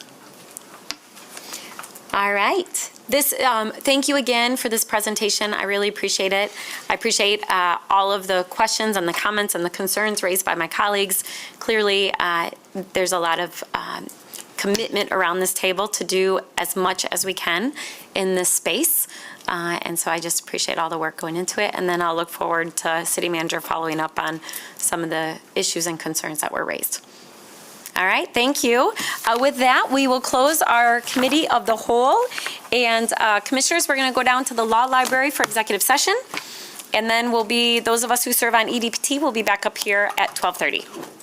All right. Thank you again for this presentation. I really appreciate it. I appreciate all of the questions and the comments and the concerns raised by my colleagues. Clearly, there's a lot of commitment around this table to do as much as we can in this space. And so I just appreciate all the work going into it. And then I'll look forward to City Manager following up on some of the issues and concerns that were raised. All right, thank you. With that, we will close our committee of the whole. And commissioners, we're going to go down to the law library for executive session. And then those of us who serve on EDPT will be back up here at 12:30.